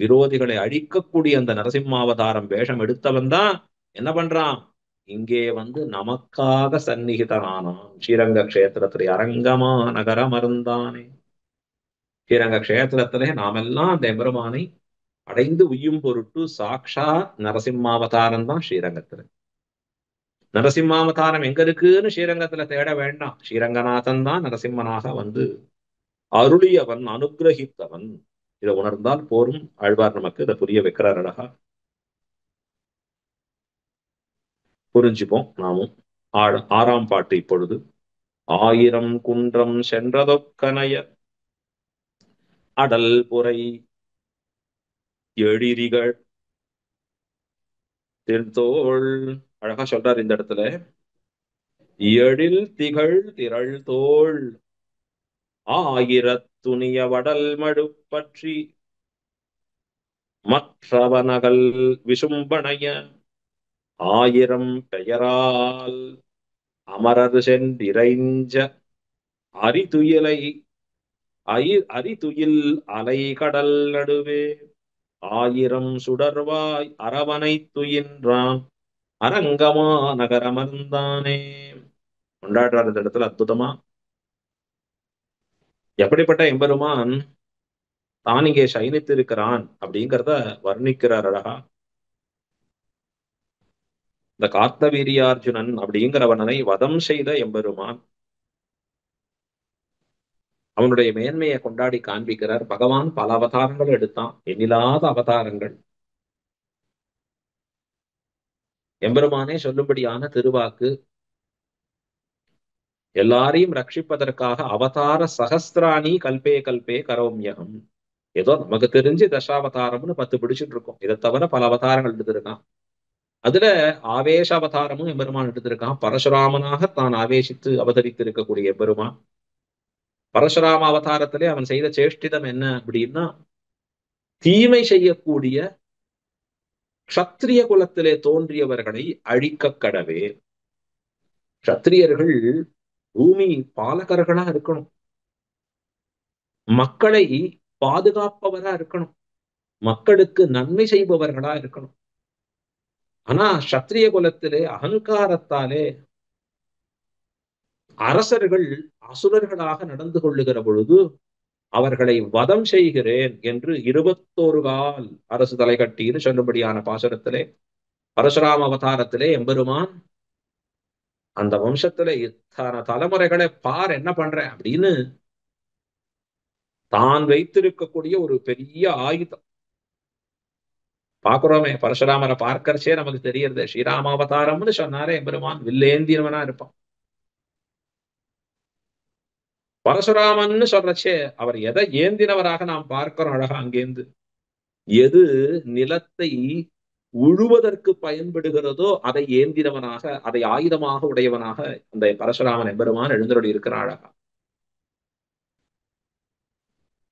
Speaker 2: விரோதிகளை அழிக்கக்கூடிய அந்த நரசிம்மாவதாரம் வேஷம் எடுத்தவன் தான் என்ன பண்றான், இங்கே வந்து நமக்காக சந்நிகிதனானான். ஸ்ரீரங்க கஷேத்திரத்திலே அரங்கமா நகரம் அருந்தானே. ஸ்ரீரங்க கஷேத்திரத்திலே நாமெல்லாம் அந்த எம்பெருமானை அடைந்து உய்யும் பொருட்டு சாக்ஷா நரசிம்மாவதாரம் தான் ஸ்ரீரங்கத்துல. நரசிம்மாவதாரம் எங்க இருக்குன்னு ஸ்ரீரங்கத்துல தேட வேண்டாம். ஸ்ரீரங்கநாதன் தான் நரசிம்மனாக வந்து அருளியவன், அனுகிரகித்தவன். இதை உணர்ந்தால் போரும். ஆழ்வார் நமக்கு இதை புரிய வைக்கிறார் அழகா. புரிஞ்சுப்போம் நாமும். ஆறாம் பாட்டு இப்பொழுது. ஆயிரம் குன்றம் சென்றதொக்கனைய அடல் புரை எழிரிகள் திருத்தோள். அழகா சொல்றார் இந்த இடத்துல. எழில் திகழ் திரள் தோள் ஆயிரத்துணிய வடல் மடு பற்றி மற்றவனகல் விசும்பனைய ஆயிரம் பெயரால் அமரர் சென்றிறைஞ்ச அரிதுயிலை அரிதுயில் அலை கடல் நடுவே ஆயிரம் சுடர்வாய் அரவனை துயின்றான் அரங்கமா நகரமர்ந்தானே. கொண்டாடுறார் இந்த இடத்துல அற்புதமா. எப்படிப்பட்ட எம்பெருமான் தான் இங்கே சயனித்து இருக்கிறான் அப்படிங்கிறத வர்ணிக்கிறார் அழகா. இந்த கார்த்தவீரியார்ஜுனன் அப்படிங்கிறவனை வதம் செய்த எம்பெருமான் அவனுடைய மேன்மையை கொண்டாடி காண்பிக்கிறார். பகவான் பல அவதாரங்கள் எடுத்தான், எண்ணில்லாத அவதாரங்கள். எம்பெருமானே சொல்லும்படியான திருவாக்கு. எல்லாரையும் ரட்சிப்பதற்காக அவதார சகஸ்திராணி கல்பே கல்பே கரோம்யகம். ஏதோ நமக்கு தெரிஞ்சு தசாவதாரம்னு 10 பிடிச்சிட்டு இருக்கோம். இதை தவிர பல அவதாரங்கள் எடுத்திருக்கான். அதுல ஆவேச அவதாரமும் எம்பெருமான் எடுத்திருக்கான். பரசுராமனாக தான் ஆவேசித்து அவதரித்து இருக்கக்கூடிய எம்பெருமான். பரசுராம அவதாரத்திலே அவன் செய்த சேஷ்டிதம் என்ன அப்படின்னா, தீமை செய்யக்கூடிய க்ஷத்திரிய குலத்திலே தோன்றியவர்களை அழிக்க கடவே. க்ஷத்திரியர்கள் பூமி பாலகர்களா இருக்கணும், மக்களை பாதுகாப்பவரா இருக்கணும், மக்களுக்கு நன்மை செய்பவர்களா இருக்கணும். ஆனா சத்திரிய குலத்திலே அகங்காரத்தாலே அரசர்கள் அசுரர்களாக நடந்து கொள்ளுகிற பொழுது அவர்களை வதம் செய்கிறேன் என்று 21 கால் அரசு தலை கட்டின்னு சொல்லும்படியான பாசுரத்திலே பரசுராம அவதாரத்திலே எம்பெருமான் அந்த வம்சத்துல இத்தனை தலைமுறைகளை பார் என்ன பண்றேன் அப்படின்னு தான் வைத்திருக்கக்கூடிய ஒரு பெரிய ஆயுதம். பாக்குறோமே, பரசுராமரை பார்க்கறச்சே நமக்கு தெரியறது. ஸ்ரீராம அவதாரம்னு சொன்னாரே எம்பெருமான் வில்லேந்தியவனா இருப்பான். பரசுராமன்னு சொல்றச்சே அவர் எதை ஏந்தினவராக நாம் பார்க்கிறோம் அழகா. அங்கேந்து எது நிலத்தை உழுவதற்கு பயன்படுகிறதோ அதை ஏந்தினவனாக, அதை ஆயுதமாக உடையவனாக அந்த பரசுராமன் எம்பெருமான் எழுந்தருளி இருக்கிறான் அழகா.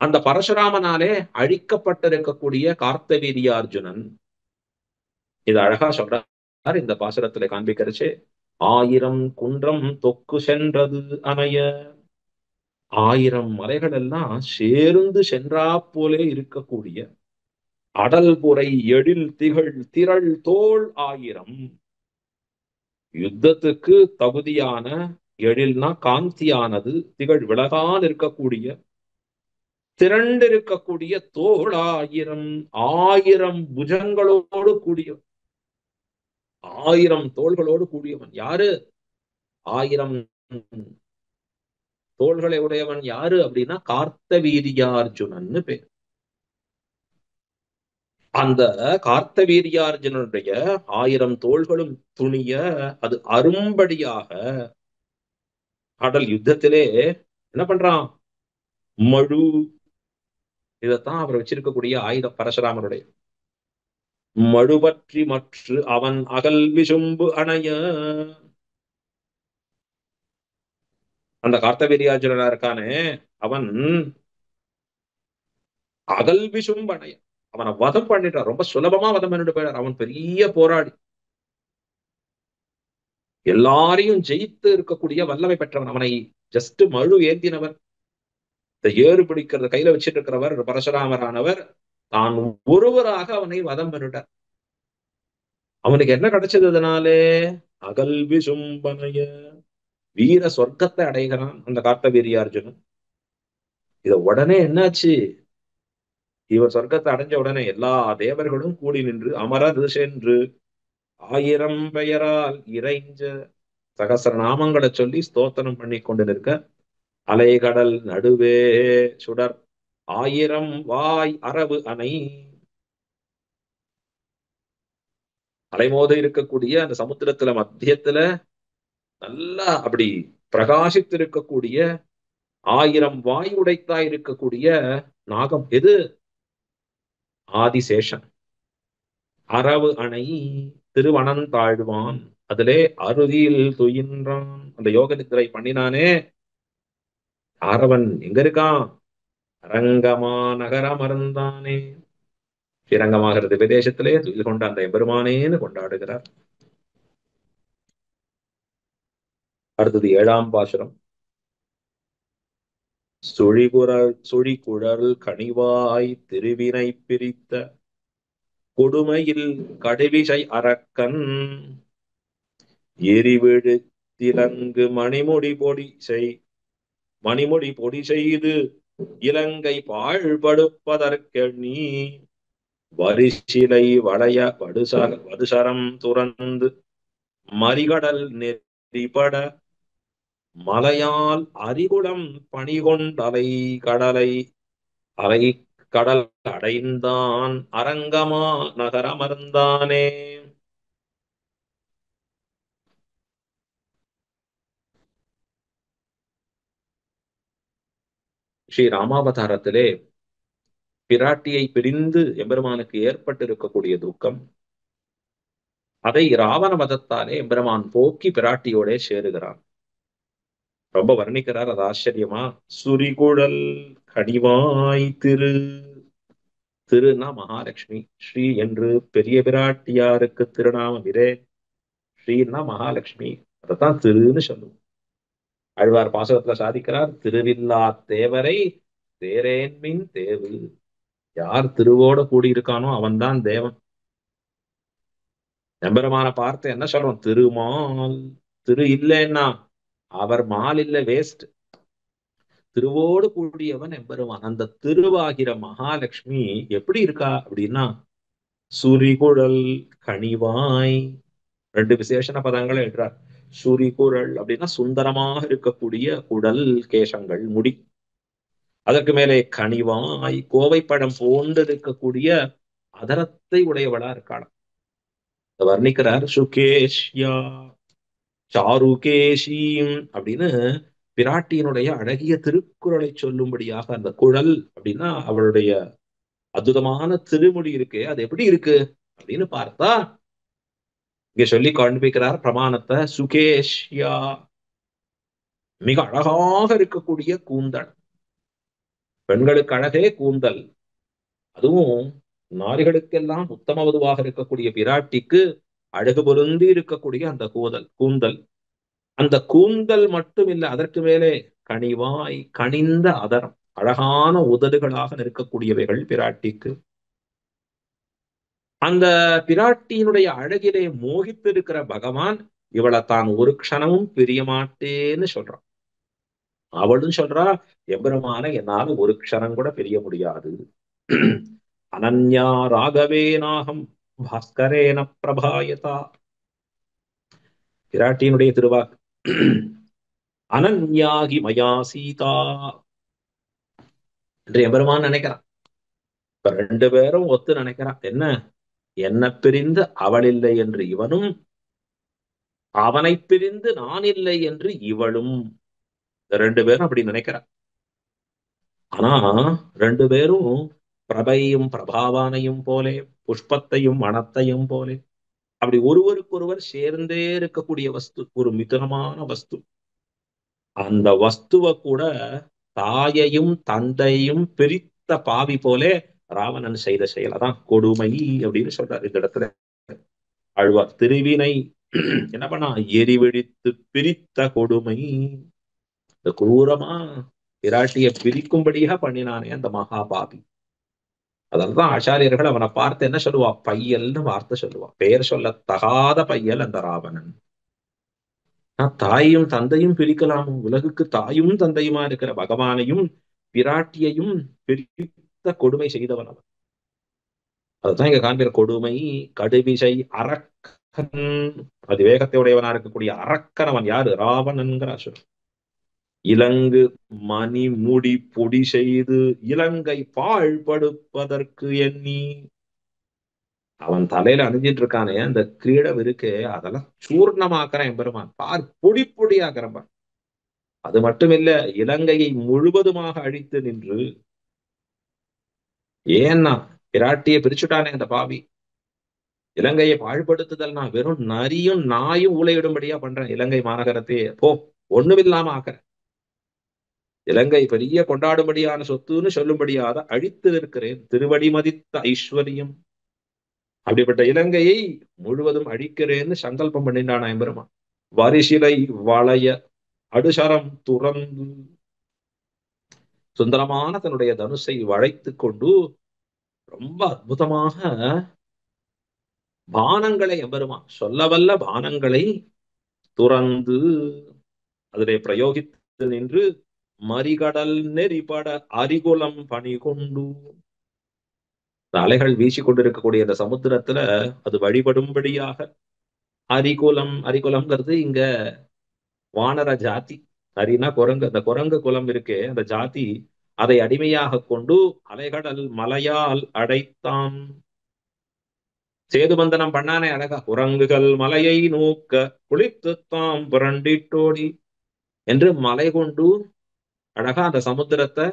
Speaker 2: அந்த பரசுராமனாலே அழிக்கப்பட்டிருக்கக்கூடிய கார்த்தவீரியார்ஜுனன் இது அழகா சொல்றார் இந்த பாசுரத்துல காண்பிக்கிறச்சே. ஆயிரம் குன்றம் தொக்கு சென்றது அணைய. 1000 மலைகள் எல்லாம் சேர்ந்து சென்றா போலே இருக்கக்கூடிய அடல் புரை எழில் திகழ் திரள் தோள் 1000. யுத்தத்துக்கு தகுதியான, எழில்னா காந்தியானது, திகழ் விலகால் இருக்கக்கூடிய, திரண்டு இருக்கக்கூடிய தோள் 1000. 1000 புஜங்களோடு கூடியவன், 1000 தோள்களோடு கூடியவன் யாரு? 1000 தோள்களை உடையவன் யாரு அப்படின்னா கார்த்தவீரியார்ஜுனன்னு பேர். அந்த கார்த்தவீரியார்ஜுனனுடைய 1000 தோள்களும் துணிய அது அரும்படியாக அடல் யுத்தத்திலே என்ன பண்றான்? மழு. இதைத்தான் அவர் வச்சிருக்கக்கூடிய ஆயுதம் பரசுராமனுடைய. மழு பற்றி மற்று அவன் அகல் விசும்பு அணைய. அந்த கார்த்தவீரியார்ஜுனனா இருக்கானே அவன் அகல் விசும்பு அணைய. அவனை வதம் பண்ணிட்டான், ரொம்ப சுலபமா வதம் பண்ணிட்டு போயிடார். அவன் பெரிய போராடி. எல்லாரையும் ஜெயித்து இருக்கக்கூடிய வல்லமை பெற்றவன். அவனை ஜஸ்ட் மழு ஏந்தினவர், இந்த ஏறு பிடிக்கிறத கையில வச்சிட்டு இருக்கிறவர் பரசுராமரானவர் தான் ஒருவராக அவனை வதம் பண்ணிட்டார். அவனுக்கு என்ன கிடைச்சது அதனாலே? அகல்வி சும்பனைய வீர சொர்க்கத்தை அடைகிறான் அந்த கார்த்த வீரியார்ஜுனன். இத உடனே என்னாச்சு? இவர் சொர்க்கத்தை அடைஞ்ச உடனே எல்லா தேவர்களும் கூடி நின்று அமரர் சென்று 1000 பெயரால் இறைஞ்ச சகசரநாமங்களை சொல்லி ஸ்தோத்திரம் பண்ணி கொண்டு நிற்க, அலைகடல் நடுவே சுடர் 1000 வாய் அரவு அணை, அலைமோத இருக்கக்கூடிய அந்த சமுத்திரத்துல மத்தியத்துல நல்லா அப்படி பிரகாசித்து இருக்கக்கூடிய 1000 வாய் உடைத்தா இருக்கக்கூடிய நாகம் எது? ஆதிசேஷன். அரவு அணை திருவனந்தாழ்வான், அதிலே அருதியில் துயின்றான். அந்த யோக நித்திரை பண்ணினானே ஆரவன் எங்க இருக்கான்? அரங்கமா நகரம் அருந்தானே. ஸ்ரீரங்கமாகிறது விதேசத்திலே துயில் கொண்ட அந்த எம்பெருமானேன்னு கொண்டாடுகிறார். அடுத்தது 7ஆம் பாசுரம். சுழிகுழல் கனிவாய் திருவினை பிரித்த கொடுமையில் கடுவிசை அரக்கன் எரிவிடு திலங்கு மணிமுடி பொடி செய்து இலங்கை பாழ்படுப்பதற்கெண்ணி வரிசிலை வளைய வடுசரம் துறந்து மறிகடல் நெறிபட மலையால் அரிகுளம் பணிகொண்டலை அலை கடல் அடைந்தான் அரங்கமா நகரமர்ந்தானே. ஸ்ரீ ராமாவதாரத்திலே பிராட்டியை பிரிந்து எம்பெருமானுக்கு ஏற்பட்டிருக்கக்கூடிய துக்கம், அதை ராவண வதத்தாலே எம்பெருமான் போக்கி பிராட்டியோட சேருகிறான். ரொம்ப வர்ணிக்கிறார், அது ஆச்சரியமா. சுரிகுழல் கனிவாய் திருனா மகாலட்சுமி, ஸ்ரீ என்று பெரிய பிராட்டியாருக்கு திருநாமம் இதே. ஸ்ரீன்னா மகாலட்சுமி, அதைத்தான் திருன்னு சொல்லுவோம். ஆழ்வார் பாசகத்துல சாதிக்கிறார், திருவில்லா தேவரை தேரேன்மின் தேவு. யார் திருவோட கூடியிருக்கானோ அவன்தான் தேவன். எம்பெருமான பார்த்து என்ன சொல்றோம்? திருமால். திரு இல்லைன்னா அவர் மால் இல்ல, வேஸ்ட். திருவோடு கூடியவன் எம்பெருமான். அந்த திருவாகிற மகாலட்சுமி எப்படி இருக்கா அப்படின்னா, சுரிகுழல் கனிவாய். 2 விசேஷண பதங்களை எழுறார். சுரிகுழல் அப்படின்னா சுந்தரமாக இருக்கக்கூடிய குடல், கேசங்கள், முடி. அதற்கு மேலே கனிவாய், கோவைப்பழம் போன்று இருக்கக்கூடிய அதரத்தை உடையவளா இருக்காள். வர்ணிக்கிறார். சுகேஷ்யா சாருகேஷீம் அப்படின்னு பிராட்டியினுடைய அழகிய திருக்குறளை சொல்லும்படியாக, அந்த குழல் அப்படின்னா அவளுடைய அற்புதமான திருமுடி இருக்கு, அது எப்படி இருக்கு அப்படின்னு பார்த்தா இங்க சொல்லி காண்பிக்கிறார் பிரமாணத்தை. சுகேஷ்யா, மிக அழகாக இருக்கக்கூடிய கூந்தல். பெண்களுக்கு அழகே கூந்தல். அதுவும் நாரிகளுக்கெல்லாம் உத்தமவதுவாக இருக்கக்கூடிய பிராட்டிக்கு அழகு பொருந்தி இருக்கக்கூடிய அந்த கூந்தல். அந்த கூந்தல் மட்டும் இல்லை, அதற்கு மேலே கனிவாய் கனிந்த அதரம், அழகான உதடுகளாக இருக்கக்கூடியவைகள் பிராட்டிக்கு. அந்த பிராட்டியினுடைய அழகிலே மோகித்து இருக்கிற பகவான் இவளை தான் ஒரு க்ஷணமும் பிரிய மாட்டேன்னு சொல்றான். அவளும் சொல்றா, எம்பெருமான என்னால ஒரு க்ஷணம் கூட பிரிய முடியாது. அனன்யா ராகவேனாகம் பாஸ்கரேன பிரபாயதா. பிராட்டியினுடைய திருவாக்கு. அனன்யாகி மயா சீதா என்று எம்பெருமான் நினைக்கிறான். இப்ப 2 பேரும் ஒத்து நினைக்கிறான். என்ன பிரிந்து அவள் இல்லை என்று இவனும், அவனை பிரிந்து நான் இல்லை என்று இவளும். 2 பேரும் அப்படி நினைக்கிறான். ஆனா 2 பேரும் பிரபையும் பிரபாவானையும் போலே, புஷ்பத்தையும் மணத்தையும் போலே, அப்படி ஒருவருக்கொருவர் சேர்ந்தே இருக்கக்கூடிய வஸ்து, ஒரு மிதுனமான வஸ்து. அந்த வஸ்துவை கூட தாயையும் தந்தையும் பிரித்த பாவி போலே ராவணன் செய்த செயல். அதான் கொடுமை அப்படின்னு சொல்றாரு இந்த இடத்துல ஆழ்வார். திருவினை என்ன பண்ணா, எரிவெடித்து பிரித்த கொடுமை. இந்த கொடூரமா பிராட்டிய பிரிக்கும்படியா பண்ணினானே அந்த மகாபாபி. அதனால்தான் ஆச்சாரியர்கள் அவனை பார்த்து என்ன சொல்லுவா, பையல்னு வார்த்தை சொல்லுவா. பெயர் சொல்ல தகாத பையல் அந்த ராவணன். தாயும் தந்தையும் பிரிக்கலாமும், உலகுக்கு தாயும் தந்தையுமா இருக்கிற பகவானையும் பிராட்டியையும் பிரித்த கொடுமை செய்தவன் அவன். அதுதான் இங்க காண்பிற கொடுமை. கடுவிசை அரக்கன், அது வேகத்தை உடையவனா இருக்கக்கூடிய அரக்கன் அவன். யாரு? ராவணன்கிற அசுரன். இலங்கு மணி முடி பொடி செய்து இலங்கை பாழ்படுப்பதற்கு எண்ணி. அவன் தலையில அணிஞ்சிட்டு இருக்கானே அந்த கிரீடம் இருக்கு, அதெல்லாம் சூர்ணமாக்குறேன் எம்பெருமான். பார், பொடி பொடியாக்குறேன் பார். அது மட்டுமில்ல, இலங்கையை முழுவதுமாக அழித்து நின்று. ஏன்னா பிராட்டியை பிரிச்சுட்டானே அந்த பாவி. இலங்கையை பாழ்படுத்துதல்னா வெறும் நரியும் நாயும் ஊழையிடும்படியா பண்றேன் இலங்கை மாநகரத்தையே. போ, ஒண்ணுமில்லாம ஆக்குறேன். இலங்கை பெரிய கொண்டாடும்படியான சொத்துன்னு சொல்லும்படியாத அழித்து இருக்கிறேன். திருவடி மதித்த ஐஸ்வர்யம். அப்படிப்பட்ட இலங்கையை முழுவதும் அழிக்கிறேன்னு சங்கல்பம் பண்ணிட்டானா எம்பெருமான். வரிசிலை வளைய அடுசரம் துறந்து, சுந்தரமான தன்னுடைய தனுசை வளைத்து கொண்டு ரொம்ப அற்புதமாக பானங்களை எம்பெருமான், சொல்லவல்ல பானங்களை துறந்து அதிலே பிரயோகித்து நின்று, மறிகடல் நெறிபட அரிகுலம் பணி கொண்டு. அலைகள் வீசி கொண்டிருக்கக்கூடிய இந்த சமுத்திரத்துல அது வழிபடும்படியாக அரிகுலம், அரிகுலம்ங்கிறது இங்க வானர ஜாதி. அரினா குரங்கு, அந்த குரங்கு குலம் இருக்கே அந்த ஜாதி, அதை அடிமையாக கொண்டு அலைகடல் மலையால் அடைத்தான். சேதுபந்தனம் பண்ணானே அழகா, குரங்குகள் மலையை நோக்க குளித்துத்தாம் புரண்டிட்டோடி என்று மலை கொண்டு அழகா அந்த சமுத்திரத்தை,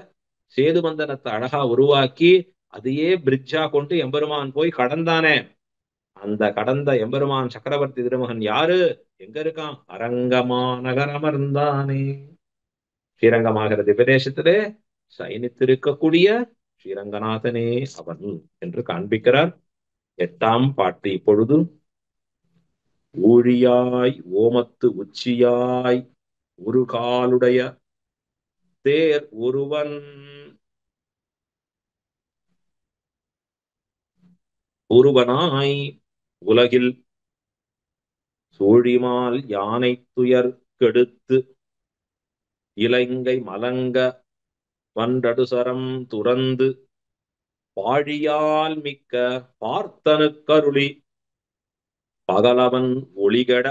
Speaker 2: சேதுபந்தனத்தை அழகா உருவாக்கி அதையே பிரிட்ஜா கொண்டு எம்பெருமான் போய் கடந்தானே. அந்த கடந்த எம்பெருமான் சக்கரவர்த்தி திருமகன் யாரு? எங்க இருக்கான்? அரங்கமா நகரமர்ந்தானே. ஸ்ரீரங்கமாகிற திவ்யதேசத்திலே சயனித்திருக்கக்கூடிய ஸ்ரீரங்கநாதனே அவன் என்று காண்பிக்கிறார். 8ஆம் பாட்டு இப்பொழுது. ஊழியாய் ஓமத்து உச்சியாய் ஒரு காலுடைய தேர் ஒருவன். ஒருவனாய் உலகில் சூழிமால் யானை துயர் கெடுத்து இலங்கை மலங்க வண்டடுசரம் துறந்து பாழியால் மிக்க பார்த்தனு கருளி பகலவன் ஒளிகட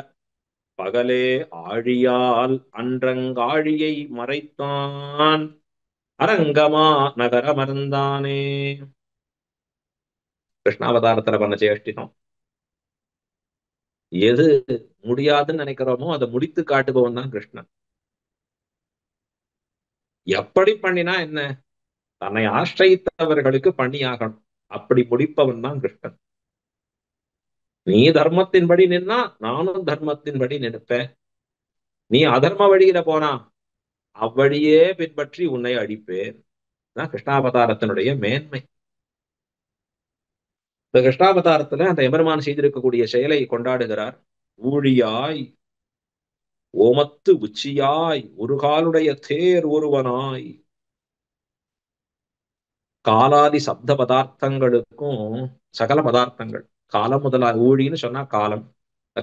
Speaker 2: பகலே ஆழியால் அன்றங்காழியை மறைத்தான் அரங்கமா நகரமர்ந்தானே. கிருஷ்ணாவதாரத்துல பண்ண சேஷ்டிதம். எது முடியாதுன்னு நினைக்கிறோமோ அதை முடித்து காட்டுபவன் தான் கிருஷ்ணன். எப்படி பண்ணினா என்ன, தன்னை ஆශ්‍රயித்தவர்களுக்கு பண்ணியாகணும், அப்படி முடிப்பவன் தான் கிருஷ்ணன். நீ தர்மத்தின்படி நின்னா நானும் தர்மத்தின்படி நினைப்பேன். நீ அதர்ம வழியில போனா அவ்வழியே பின்பற்றி உன்னை அடிப்பேன். கிருஷ்ணாவதாரத்தினுடைய மேன்மை. இந்த கிருஷ்ணாவதாரத்துல அந்த எம்பெருமான் செய்திருக்கக்கூடிய செயலை கொண்டாடுகிறார். ஊழியாய் ஓமத்து உச்சியாய் ஒரு காலுடைய தேர் ஒருவனாய். காலாதி சப்த பதார்த்தங்களுக்கும் சகல பதார்த்தங்கள், காலம் முதலான, ஊழின்னு சொன்னா காலம்,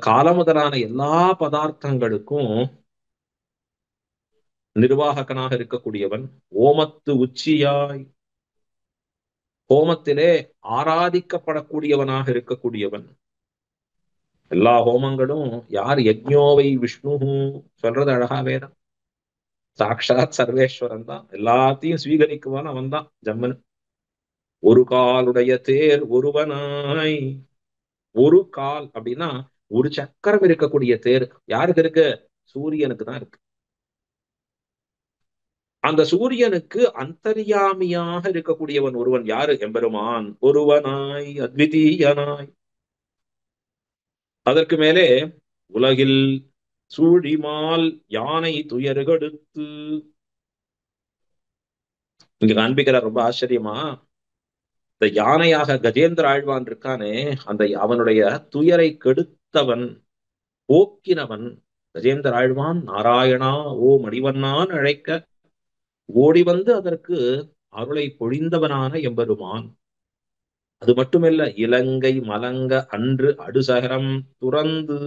Speaker 2: காலம் முதலான எல்லா பதார்த்தங்களுக்கும் நிர்வாககனாக இருக்கக்கூடியவன். ஓமத்து உச்சியாய், ஹோமத்திலே ஆராதிக்கப்படக்கூடியவனாக இருக்கக்கூடியவன். எல்லா ஹோமங்களும் யார்? யஜ்ஞோவை விஷ்ணு சொல்றது அழகா வேதம். சாக்ஷாத் சர்வேஸ்வரன் தான், எல்லாத்தையும் ஸ்வீகரிக்குவான் அவன் தான் ஜம்மன். ஒரு காலுடைய தேர் ஒருவனாய். ஒரு கால் அப்படின்னா ஒரு சக்கரம் இருக்கக்கூடிய தேர் யாருக்கு இருக்கு? சூரியனுக்கு தான் இருக்கு. அந்த சூரியனுக்கு அந்தர்யாமியாக இருக்கக்கூடியவன் ஒருவன் யாரு? எம்பெருமான். ஒருவனாய் அத்விதீயனாய். அதற்கு மேலே உலகில் சூழிமால் யானை துயர்கெடுத்து. இங்க காண்பிக்கிறார் ரொம்ப ஆச்சரியமா. இந்த யானையாக கஜேந்திர ஆழ்வான் இருக்கானே, அந்த அவனுடைய துயரை கெடுத்தவன். போக்கினவன். கஜேந்திர ஆழ்வான் நாராயணா ஓ மணிவண்ணான் அழைக்க ஓடி வந்து அதற்கு அருளை பொழிந்தவனான எம்பெருமான். அது மட்டுமல்ல, இலங்கை மலங்க அன்று அடுசகரம் துறந்து.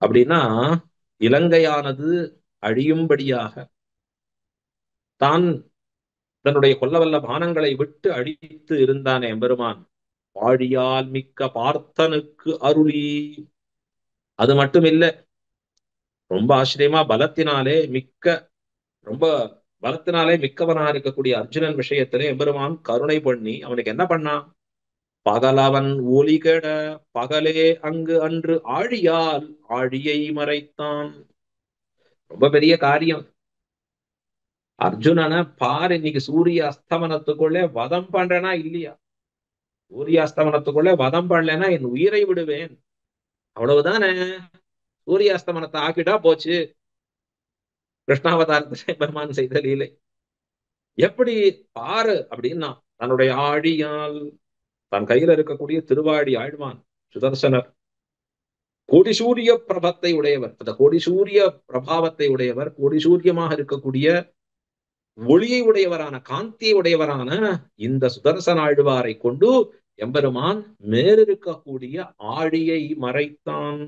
Speaker 2: அப்படின்னா இலங்கையானது அழியும்படியாக தான் தன்னுடைய கொல்லவல்ல பானங்களை விட்டு அழித்து இருந்தானே எம்பெருமான். வாழியால் மிக்க பார்த்தனுக்கு அருளி. அது மட்டும் இல்ல, ரொம்ப ஆச்சரியமா ரொம்ப பலத்தினாலே மிக்கவனா இருக்கக்கூடிய அர்ஜுனன் விஷயத்திலே எம்பெருமான் கருணை பண்ணி அவனுக்கு என்ன பண்ணான்? பகலவன் ஒலிகெட பகலே அங்கு அன்று ஆழியால் ஆழியை மறைத்தான். ரொம்ப பெரிய காரியம். அர்ஜுனனை பாரு, இன்னைக்கு சூரிய அஸ்தமனத்துக்குள்ளே வதம் பண்றேனா இல்லையா? சூரிய அஸ்தமனத்துக்குள்ளே வதம் பண்ணலன்னா என் உயிரை விடுவேன். அவ்வளவுதானே. சூரிய அஸ்தமனத்தை ஆக்கிட்டா போச்சு. கிருஷ்ணாவதாரத்தை பெருமான் செய்த லீலை எப்படி பாரு அப்படின்னா, தன்னுடைய ஆழியால் தன் கையில இருக்கக்கூடிய திருவாழி ஆழ்வான் சுதர்சனர் கோடி சூரிய பிரபத்தை உடையவர். அந்த கோடி சூரிய பிரபாவத்தை உடையவர், கோடி சூரியமாக இருக்கக்கூடிய ஒளியை உடையவரான, காந்தியை உடையவரான இந்த சுதர்சன ஆழ்வாரை கொண்டு எம்பெருமான் மேலிருக்கக்கூடிய ஆழியை மறைத்தான்.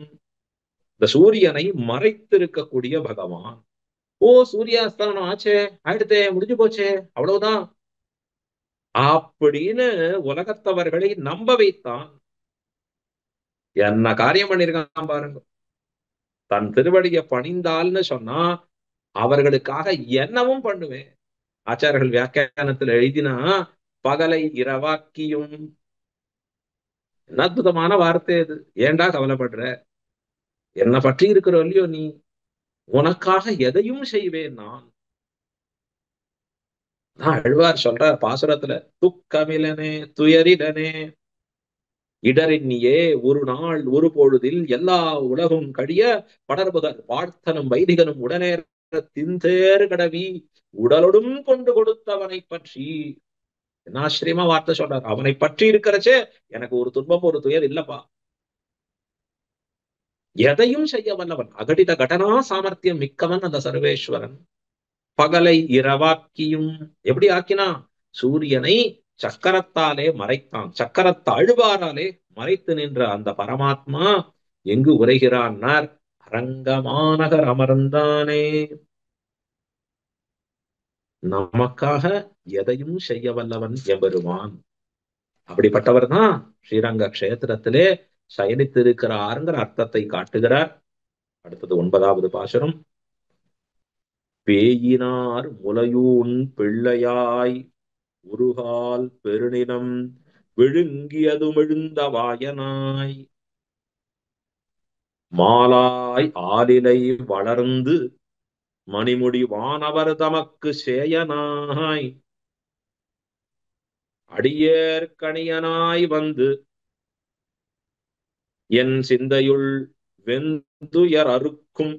Speaker 2: இந்த சூரியனை மறைத்திருக்கக்கூடிய பகவான். ஓ, சூரியாஸ்தமனம் ஆச்சே, ஆயிடுத்தே, முடிஞ்சு போச்சே, அவ்வளவுதான் அப்படின்னு உலகத்தவர்களை நம்ப வைத்தான். என்ன காரியம் பண்ணிருக்கான் பாருங்க. தன் திருவடியை பணிந்தால்னு சொன்னா அவர்களுக்காக என்னவும் பண்ணுவேன். ஆச்சாரர்கள் வியாக்கியானத்துல எழுதினா பகலை இரவாக்கியும். என்ன அற்புதமான வார்த்தை அது. ஏண்டா கவலைப்படுற? என்ன பற்றி இருக்கிறோ இல்லையோ நீ, உனக்காக எதையும் செய்வேன் நான். அழ்வார் சொல்றார் பாசுரத்துல, துக்கமிலனே துயரிலனே இடரெண்ணியே ஒரு நாள் ஒரு பொழுதில் எல்லா உலகும் கழிய படர்புகர் பார்த்தனும் வைதிகனும் உடனே தின்தேறு கடவி உடலொடும் கொண்டு கொடுத்தவனை பற்றி. என்ன ஆச்சரியமா வார்த்தை சொல்றார். அவனை பற்றி இருக்கிறச்சே எனக்கு ஒரு துன்பம் ஒரு துயர் இல்லப்பா. எதையும் செய்ய வல்லவன், அகடித கடனா சாமர்த்தியம் மிக்கவன் அந்த சர்வேஸ்வரன். பகலை இரவாக்கியும். எப்படி ஆக்கினா? சூரியனை சக்கரத்தாலே மறைத்தான். சக்கரத்தாழ்வாராலே மறைத்து நின்ற அந்த பரமாத்மா எங்கு உரைகிறான்னார்? அரங்கமாநகர் அமர்ந்தானே. நமக்காக எதையும் செய்ய வல்லவன் எம்பெருமான். அப்படிப்பட்டவர் தான் ஸ்ரீரங்க கஷேத்திரத்திலே சயனித்திருக்கிறார்ங்கிற அர்த்தத்தை காட்டுகிறார். அடுத்தது 9வது பாசுரம். பேயினார் முலையூன் பிள்ளையாய் உருகால் பெருநிலம் விழுங்கியதுமிழ்ந்த வாயனாய் மாலாய் ஆலிலை வளர்ந்து மணிமுடி வானவர் தமக்கு சேயனாய் அடியேற்கணியனாய் வந்து என் சிந்தையுள் வெந்துயர் அறுக்கும்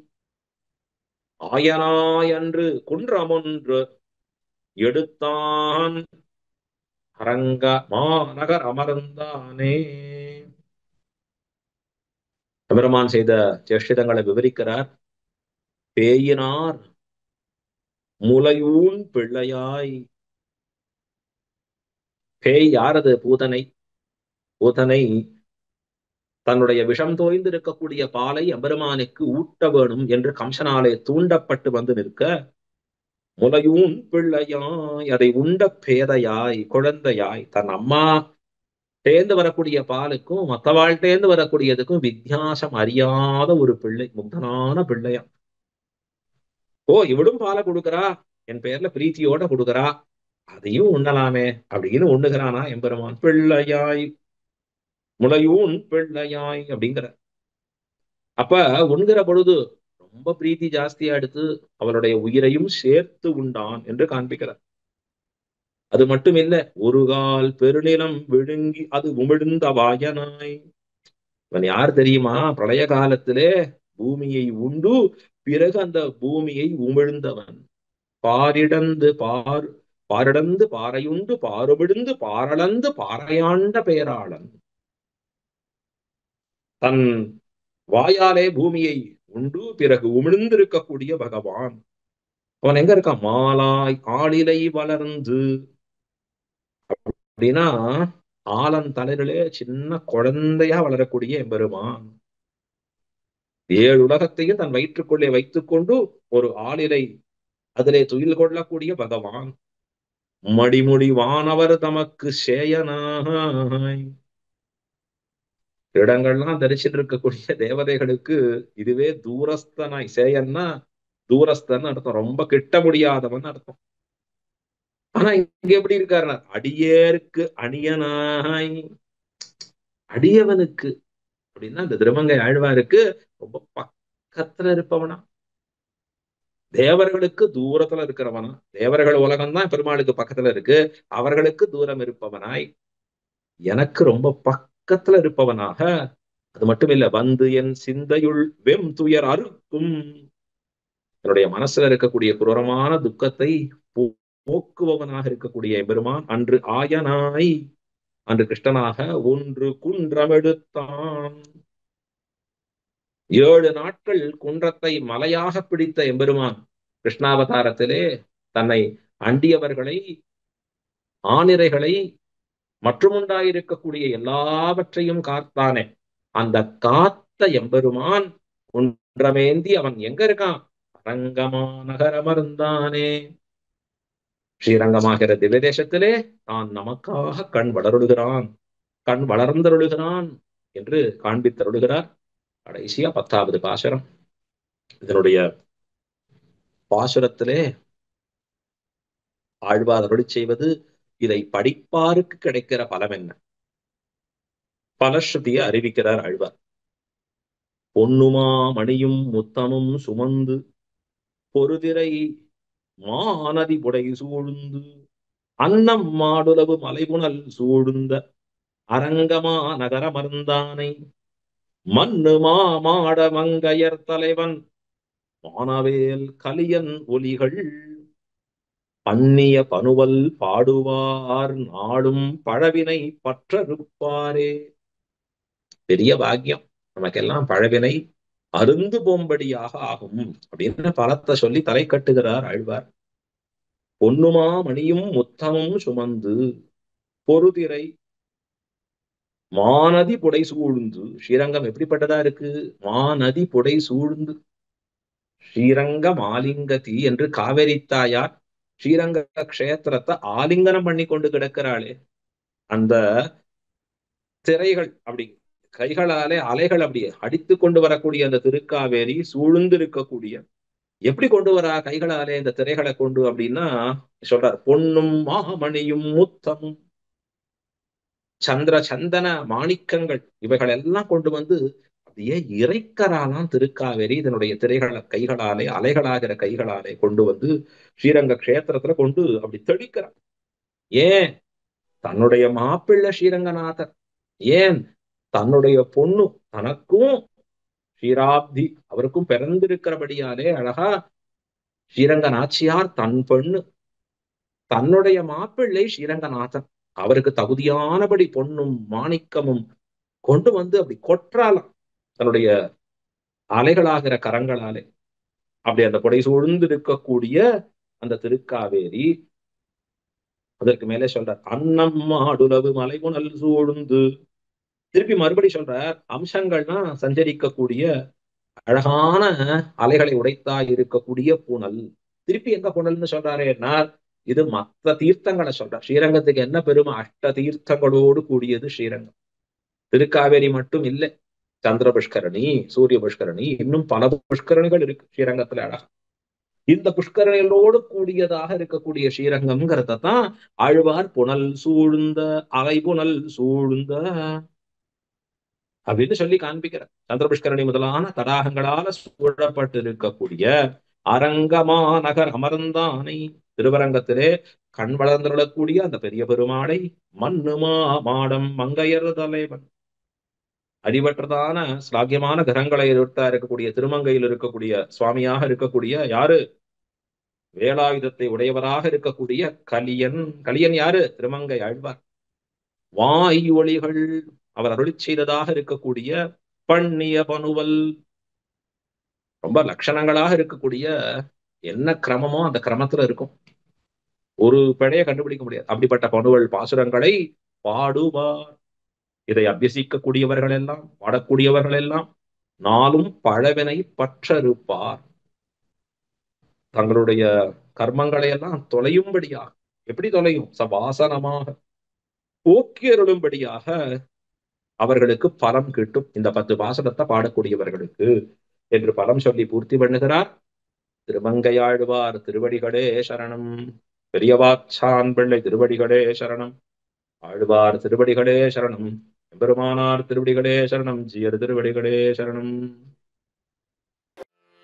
Speaker 2: ஆயனாயன்று குன்றமொன்று எடுத்தான் அரங்க மாநகர் அமர்ந்தானே. எம்பெருமான் செய்த சேஷ்டிதங்களை விவரிக்கிறார். பேயினார் முலையூன் பிள்ளையாய். பேய் யாரது? பூதனை. பூதனை தன்னுடைய விஷம் தோய்ந்து இருக்கக்கூடிய பாலை எம்பெருமானுக்கு ஊட்ட வேணும் என்று கம்சனாலே தூண்டப்பட்டு வந்து நிற்க, முலையூன் பிள்ளையாய், அதை உண்ட பேதையாய், குழந்தையாய், தன் அம்மா தேர்ந்து வரக்கூடிய பாலுக்கும் மத்தவாள் தேர்ந்து வரக்கூடியதுக்கும் வித்தியாசம் அறியாத ஒரு பிள்ளை, முக்தனான பிள்ளையா. ஓ, இவளும் பாலை கொடுக்குறா, என் பேர்ல பிரீத்தியோட கொடுக்குறா, அதையும் உண்ணலாமே அப்படின்னு உண்ணுகிறானா எம்பெருமான். பிள்ளையாய், முலையூன் பிள்ளையாய் அப்படிங்கிற. அப்ப உண்கிற பொழுது ரொம்ப பிரீத்தி ஜாஸ்தியா எடுத்து அவளுடைய உயிரையும் சேர்த்து உண்டான் என்று காண்பிக்கிறார். அது மட்டும் இல்ல, ஒரு கால் பெருநிலம் விழுங்கி அது உமிழ்ந்த வாயனாய். இவன் யார் தெரியுமா? பிரளய காலத்திலே பூமியை உண்டு பிறகு அந்த பூமியை உமிழ்ந்தவன். பாரிடந்து பாறையுண்டு பாறுபிடுந்து பாரளந்து பாறையாண்ட பெயராளன். தன் வாயாலே பூமியை உண்டு பிறகு உமிழ்ந்திருக்கக்கூடிய பகவான். அவன் எங்க இருக்கான்? மாலாய் ஆளிலை வளர்ந்து. அப்படின்னா ஆலந்தளிரிலே சின்ன குழந்தையா வளரக்கூடிய எம்பெருமான். 7 உலகத்தையும் தன் வயிற்றுக்குள்ளே வைத்துக் கொண்டு ஒரு ஆளிலை அதிலே துயில் கொள்ளக்கூடிய பகவான். மடிமுடி வானவர் தமக்கு சேயனாய். இடங்கள்லாம் தரிசிட்டு இருக்கக்கூடிய தேவதைகளுக்கு இதுவே தூரஸ்தனாய். சேயன்னா தூரஸ்தன் அர்த்தம், ரொம்ப கிட்ட முடியாதவன் அர்த்தம். ஆனா இங்க எப்படி இருக்காருன்னா அடியேருக்கு அணியனாய். அடியவனுக்கு அப்படின்னா இந்த திருமங்கை ஆழ்வாருக்கு ரொம்ப பக்கத்துல இருப்பவனா, தேவர்களுக்கு தூரத்துல இருக்கிறவனா. தேவர்கள் உலகம்தான் பெருமாளுக்கு பக்கத்துல இருக்கு, அவர்களுக்கு தூரம் இருப்பவனாய் எனக்கு ரொம்ப பக்கத்துல இருப்பவனாக. அது மட்டும் இல்ல, வந்து என் சிந்தையுள் வெம் துயர் அறுக்கும். என்னுடைய மனசுல இருக்கக்கூடிய குரூரமான துக்கத்தை போக்குபவனாக இருக்கக்கூடிய எம்பெருமான். அன்று ஆயனாய், அன்று கிருஷ்ணனாக ஒன்று குன்றம் எடுத்தான். 7 நாட்கள் குன்றத்தை மலையாக பிடித்த எம்பெருமான் கிருஷ்ணாவதாரத்திலே தன்னை அண்டியவர்களை, ஆனிரைகளை, மற்றும் உண்டாயிருக்கக்கூடிய எல்லாவற்றையும் காத்தானே, அந்த காத்த எம்பெருமான் குன்றமேந்தி அவன் எங்க இருக்கான்? அரங்கமா நகரமர்ந்தானே. ஸ்ரீரங்கமாகிற திவ்ய தேசத்திலே தான் நமக்காக கண் வளருகிறான், கண் வளர்ந்தருளுகிறான் என்று காண்பித்தருளுகிறார். கடைசியா 10வது பாசுரம். இதனுடைய பாசுரத்திலே ஆழ்வார் அருளிச் செய்வது, இதை படிப்பாருக்கு கிடைக்கிற பலம் என்ன? பலஸ்ருதியை அறிவிக்கிறார் ஆழ்வார். பொன்னுமா மணியும் முத்தமும் சுமந்து பொருதிரை மாநதி புடை சூழ்ந்து அன்னம் மாடுலவு மலைபுணல் சூழ்ந்த அரங்கமா நகரமர்ந்தானை மண்ணு மாட மங்கையர் தலைவன் மானவேல் கலியன் ஒலிகள் பண்ணிய பனுவல் பாடுவார் நாடும் பழவினை பற்றறுப்பாரே. பெரிய பாக்கியம் நமக்கெல்லாம், பழவினை அருந்து போம்படியாக ஆகும் அப்படின்னு பலத்தை சொல்லி தலை கட்டுகிறார் ஆழ்வார். பொன்னுமா மணியும் முத்தமும் சுமந்து பொருதிரை மாநதி புடை சூழ்ந்து. ஸ்ரீரங்கம் எப்படிப்பட்டதா இருக்கு? மாநதி புடை சூழ்ந்து. ஸ்ரீரங்க மாலிங்கதி என்று காவேரி தாயார் ஸ்ரீரங்க கஷேத்திரத்தை ஆலிங்கனம் பண்ணி கொண்டு கிடக்கிறாளே, அந்த திரைகள் அப்படி கைகளாலே அலைகள் அப்படி அடித்து கொண்டு வரக்கூடிய அந்த திருக்காவேரி சூழ்ந்து இருக்கக்கூடிய, எப்படி கொண்டு வரா கைகளாலே இந்த திரைகளை கொண்டு அப்படின்னா சொல்றார். பொன்னும் மாமணியும் முத்தமும் சந்திர சந்தன மாணிக்கங்கள் இவைகள் எல்லாம் கொண்டு வந்து அப்படியே இறைக்கராலாம் திருக்காவேரி. இதனுடைய திரைகளை கைகளாலே, அலைகளாகிற கைகளாலே கொண்டு வந்து ஸ்ரீரங்க கஷேத்திரத்துல கொண்டு அப்படி தெளிக்கிறார். ஏன்? தன்னுடைய மாப்பிள்ளை ஸ்ரீரங்கநாதர், ஏன் தன்னுடைய பொண்ணு, தனக்கும் ஸ்ரீராப்தி அவருக்கும் பிறந்திருக்கிறபடியாலே அழகா ஸ்ரீரங்க நாச்சியார் தன் பெண்ணு, தன்னுடைய மாப்பிள்ளை ஸ்ரீரங்கநாதன், அவருக்கு தகுதியானபடி பொன்னும் மாணிக்கமும் கொண்டு வந்து அப்படி கொற்றாலாம் தன்னுடைய அலைகளாகிற கரங்களாலே. அப்படி அந்த புடை சூழ்ந்து இருக்கக்கூடிய அந்த திருக்காவேரி. அதற்கு மேலே சொல்றார், அன்னம் மாடுலவு மலைபுணல் சூழ்ந்து. திருப்பி மறுபடி சொல்றார், அம்சங்கள்னா சஞ்சரிக்கக்கூடிய அழகான அலைகளை உடைத்தாய் இருக்கக்கூடிய புனல். திருப்பி எங்க புனல்னு சொல்றாருன்னா, இது மற்ற தீர்த்தங்களை சொல்றார். ஸ்ரீரங்கத்துக்கு என்ன பெருமை? அஷ்ட தீர்த்தங்களோடு கூடியது ஸ்ரீரங்கம். திருக்காவேரி மட்டும் இல்லை, சந்திர புஷ்கரணி, சூரிய புஷ்கரணி, இன்னும் பல புஷ்கரணிகள் இருக்கு ஸ்ரீரங்கத்துல. அழகா இந்த புஷ்கரணிகளோடு கூடியதாக இருக்கக்கூடிய ஸ்ரீரங்கம்ங்கிறத தான் ஆழ்வார் புனல் சூழ்ந்த, அலை புனல் சூழ்ந்த அப்படின்னு சொல்லி காண்பிக்கிற. சந்திர புஷ்கரணி முதலான தடாகங்களால சூழப்பட்டு இருக்கக்கூடிய அரங்கமா நகர் அமர்ந்தானை, திருவரங்கத்திலே கண் வளர்ந்துள்ளக்கூடிய அந்த பெரிய பெருமாளை மண்ணுமா மாடம் மங்கையர் தலைவன், அடிபற்றதான ஸ்லாகியமான கிரகங்களை இருக்கக்கூடிய திருமங்கையில் இருக்கக்கூடிய சுவாமியாக இருக்கக்கூடிய யாரு? வேலாயுதத்தை உடையவராக இருக்கக்கூடிய கலியன். கலியன் யாரு? திருமங்கை ஆழ்வார். வாய் ஒளிகள் அவர் அருளி செய்ததாக இருக்கக்கூடிய பண்ணிய பனுவல். ரொம்ப லட்சணங்களாக இருக்கக்கூடிய என்ன கிரமமோ அந்த கிரமத்துல இருக்கும். ஒரு பிழைய கண்டுபிடிக்க முடியாது. அப்படிப்பட்ட பனுவல் பாசுரங்களை பாடுவார். இதை அபியசிக்கக்கூடியவர்கள் எல்லாம், பாடக்கூடியவர்கள் எல்லாம் நாளும் பழவினை பற்றறுப்பார். தங்களுடைய கர்மங்களை எல்லாம் தொலையும்படியாக, எப்படி தொலையும்? சவாசனமாக போக்கியருளும்படியாக அவர்களுக்கு பலம் கிட்டும் இந்த 10 பாசனத்தை பாடக்கூடியவர்களுக்கு என்று பலம் சொல்லி பூர்த்தி பண்ணுகிறார். திருமங்கையாழ்வார் திருவடிகளே சரணம். பெரியவாச்சான் பிள்ளை திருவடிகளே சரணம். ஆழ்வார் திருவடிகளே சரணம். எம்பெருமானார் திருவடிகளே சரணம். ஜீயர் திருவடிகளே சரணம்.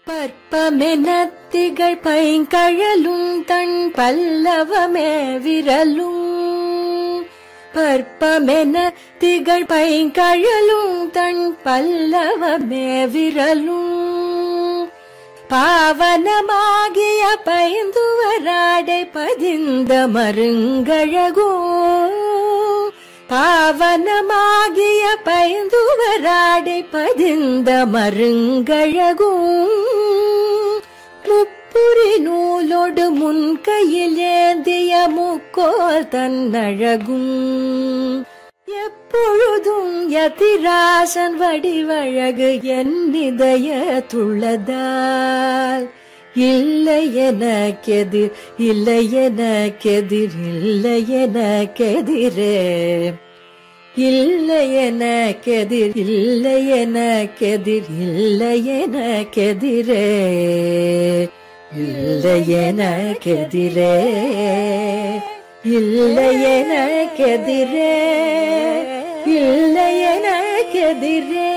Speaker 1: பற்பமெனத்திகள் பைங்கழலும் தன் பல்லவமே விரலும். பற்பமென திகழ் பைங்கழலும் தன் பல்லவமே விரலும். பாவனமாகிய பைந்துவராடை பதிந்த மருங்கழகோ. பாவனமாகிய பைந்துவராடை பதிந்த மருங்கழகோ. முப்புரி நூலோடு முன்கையில் ஏந்திய முக்கோல் தன்னழகும். எப்பொழுதும் யதிராசன் வடிவழகு என் இதயத்துள்ளதால். இல்லை எனக்கெதிர், இல்லை எனக்கெதிர், இல்லை எனக்கெதிரே. இல்லை எனக்கெதிர், இல்லை எனக்கெதிர், இல்லை எனக்கெதிரே. இல்லை எனக்கெதிரே, இல்லை எனக்கெதிரே, இல்லை எனக்கெதிரே.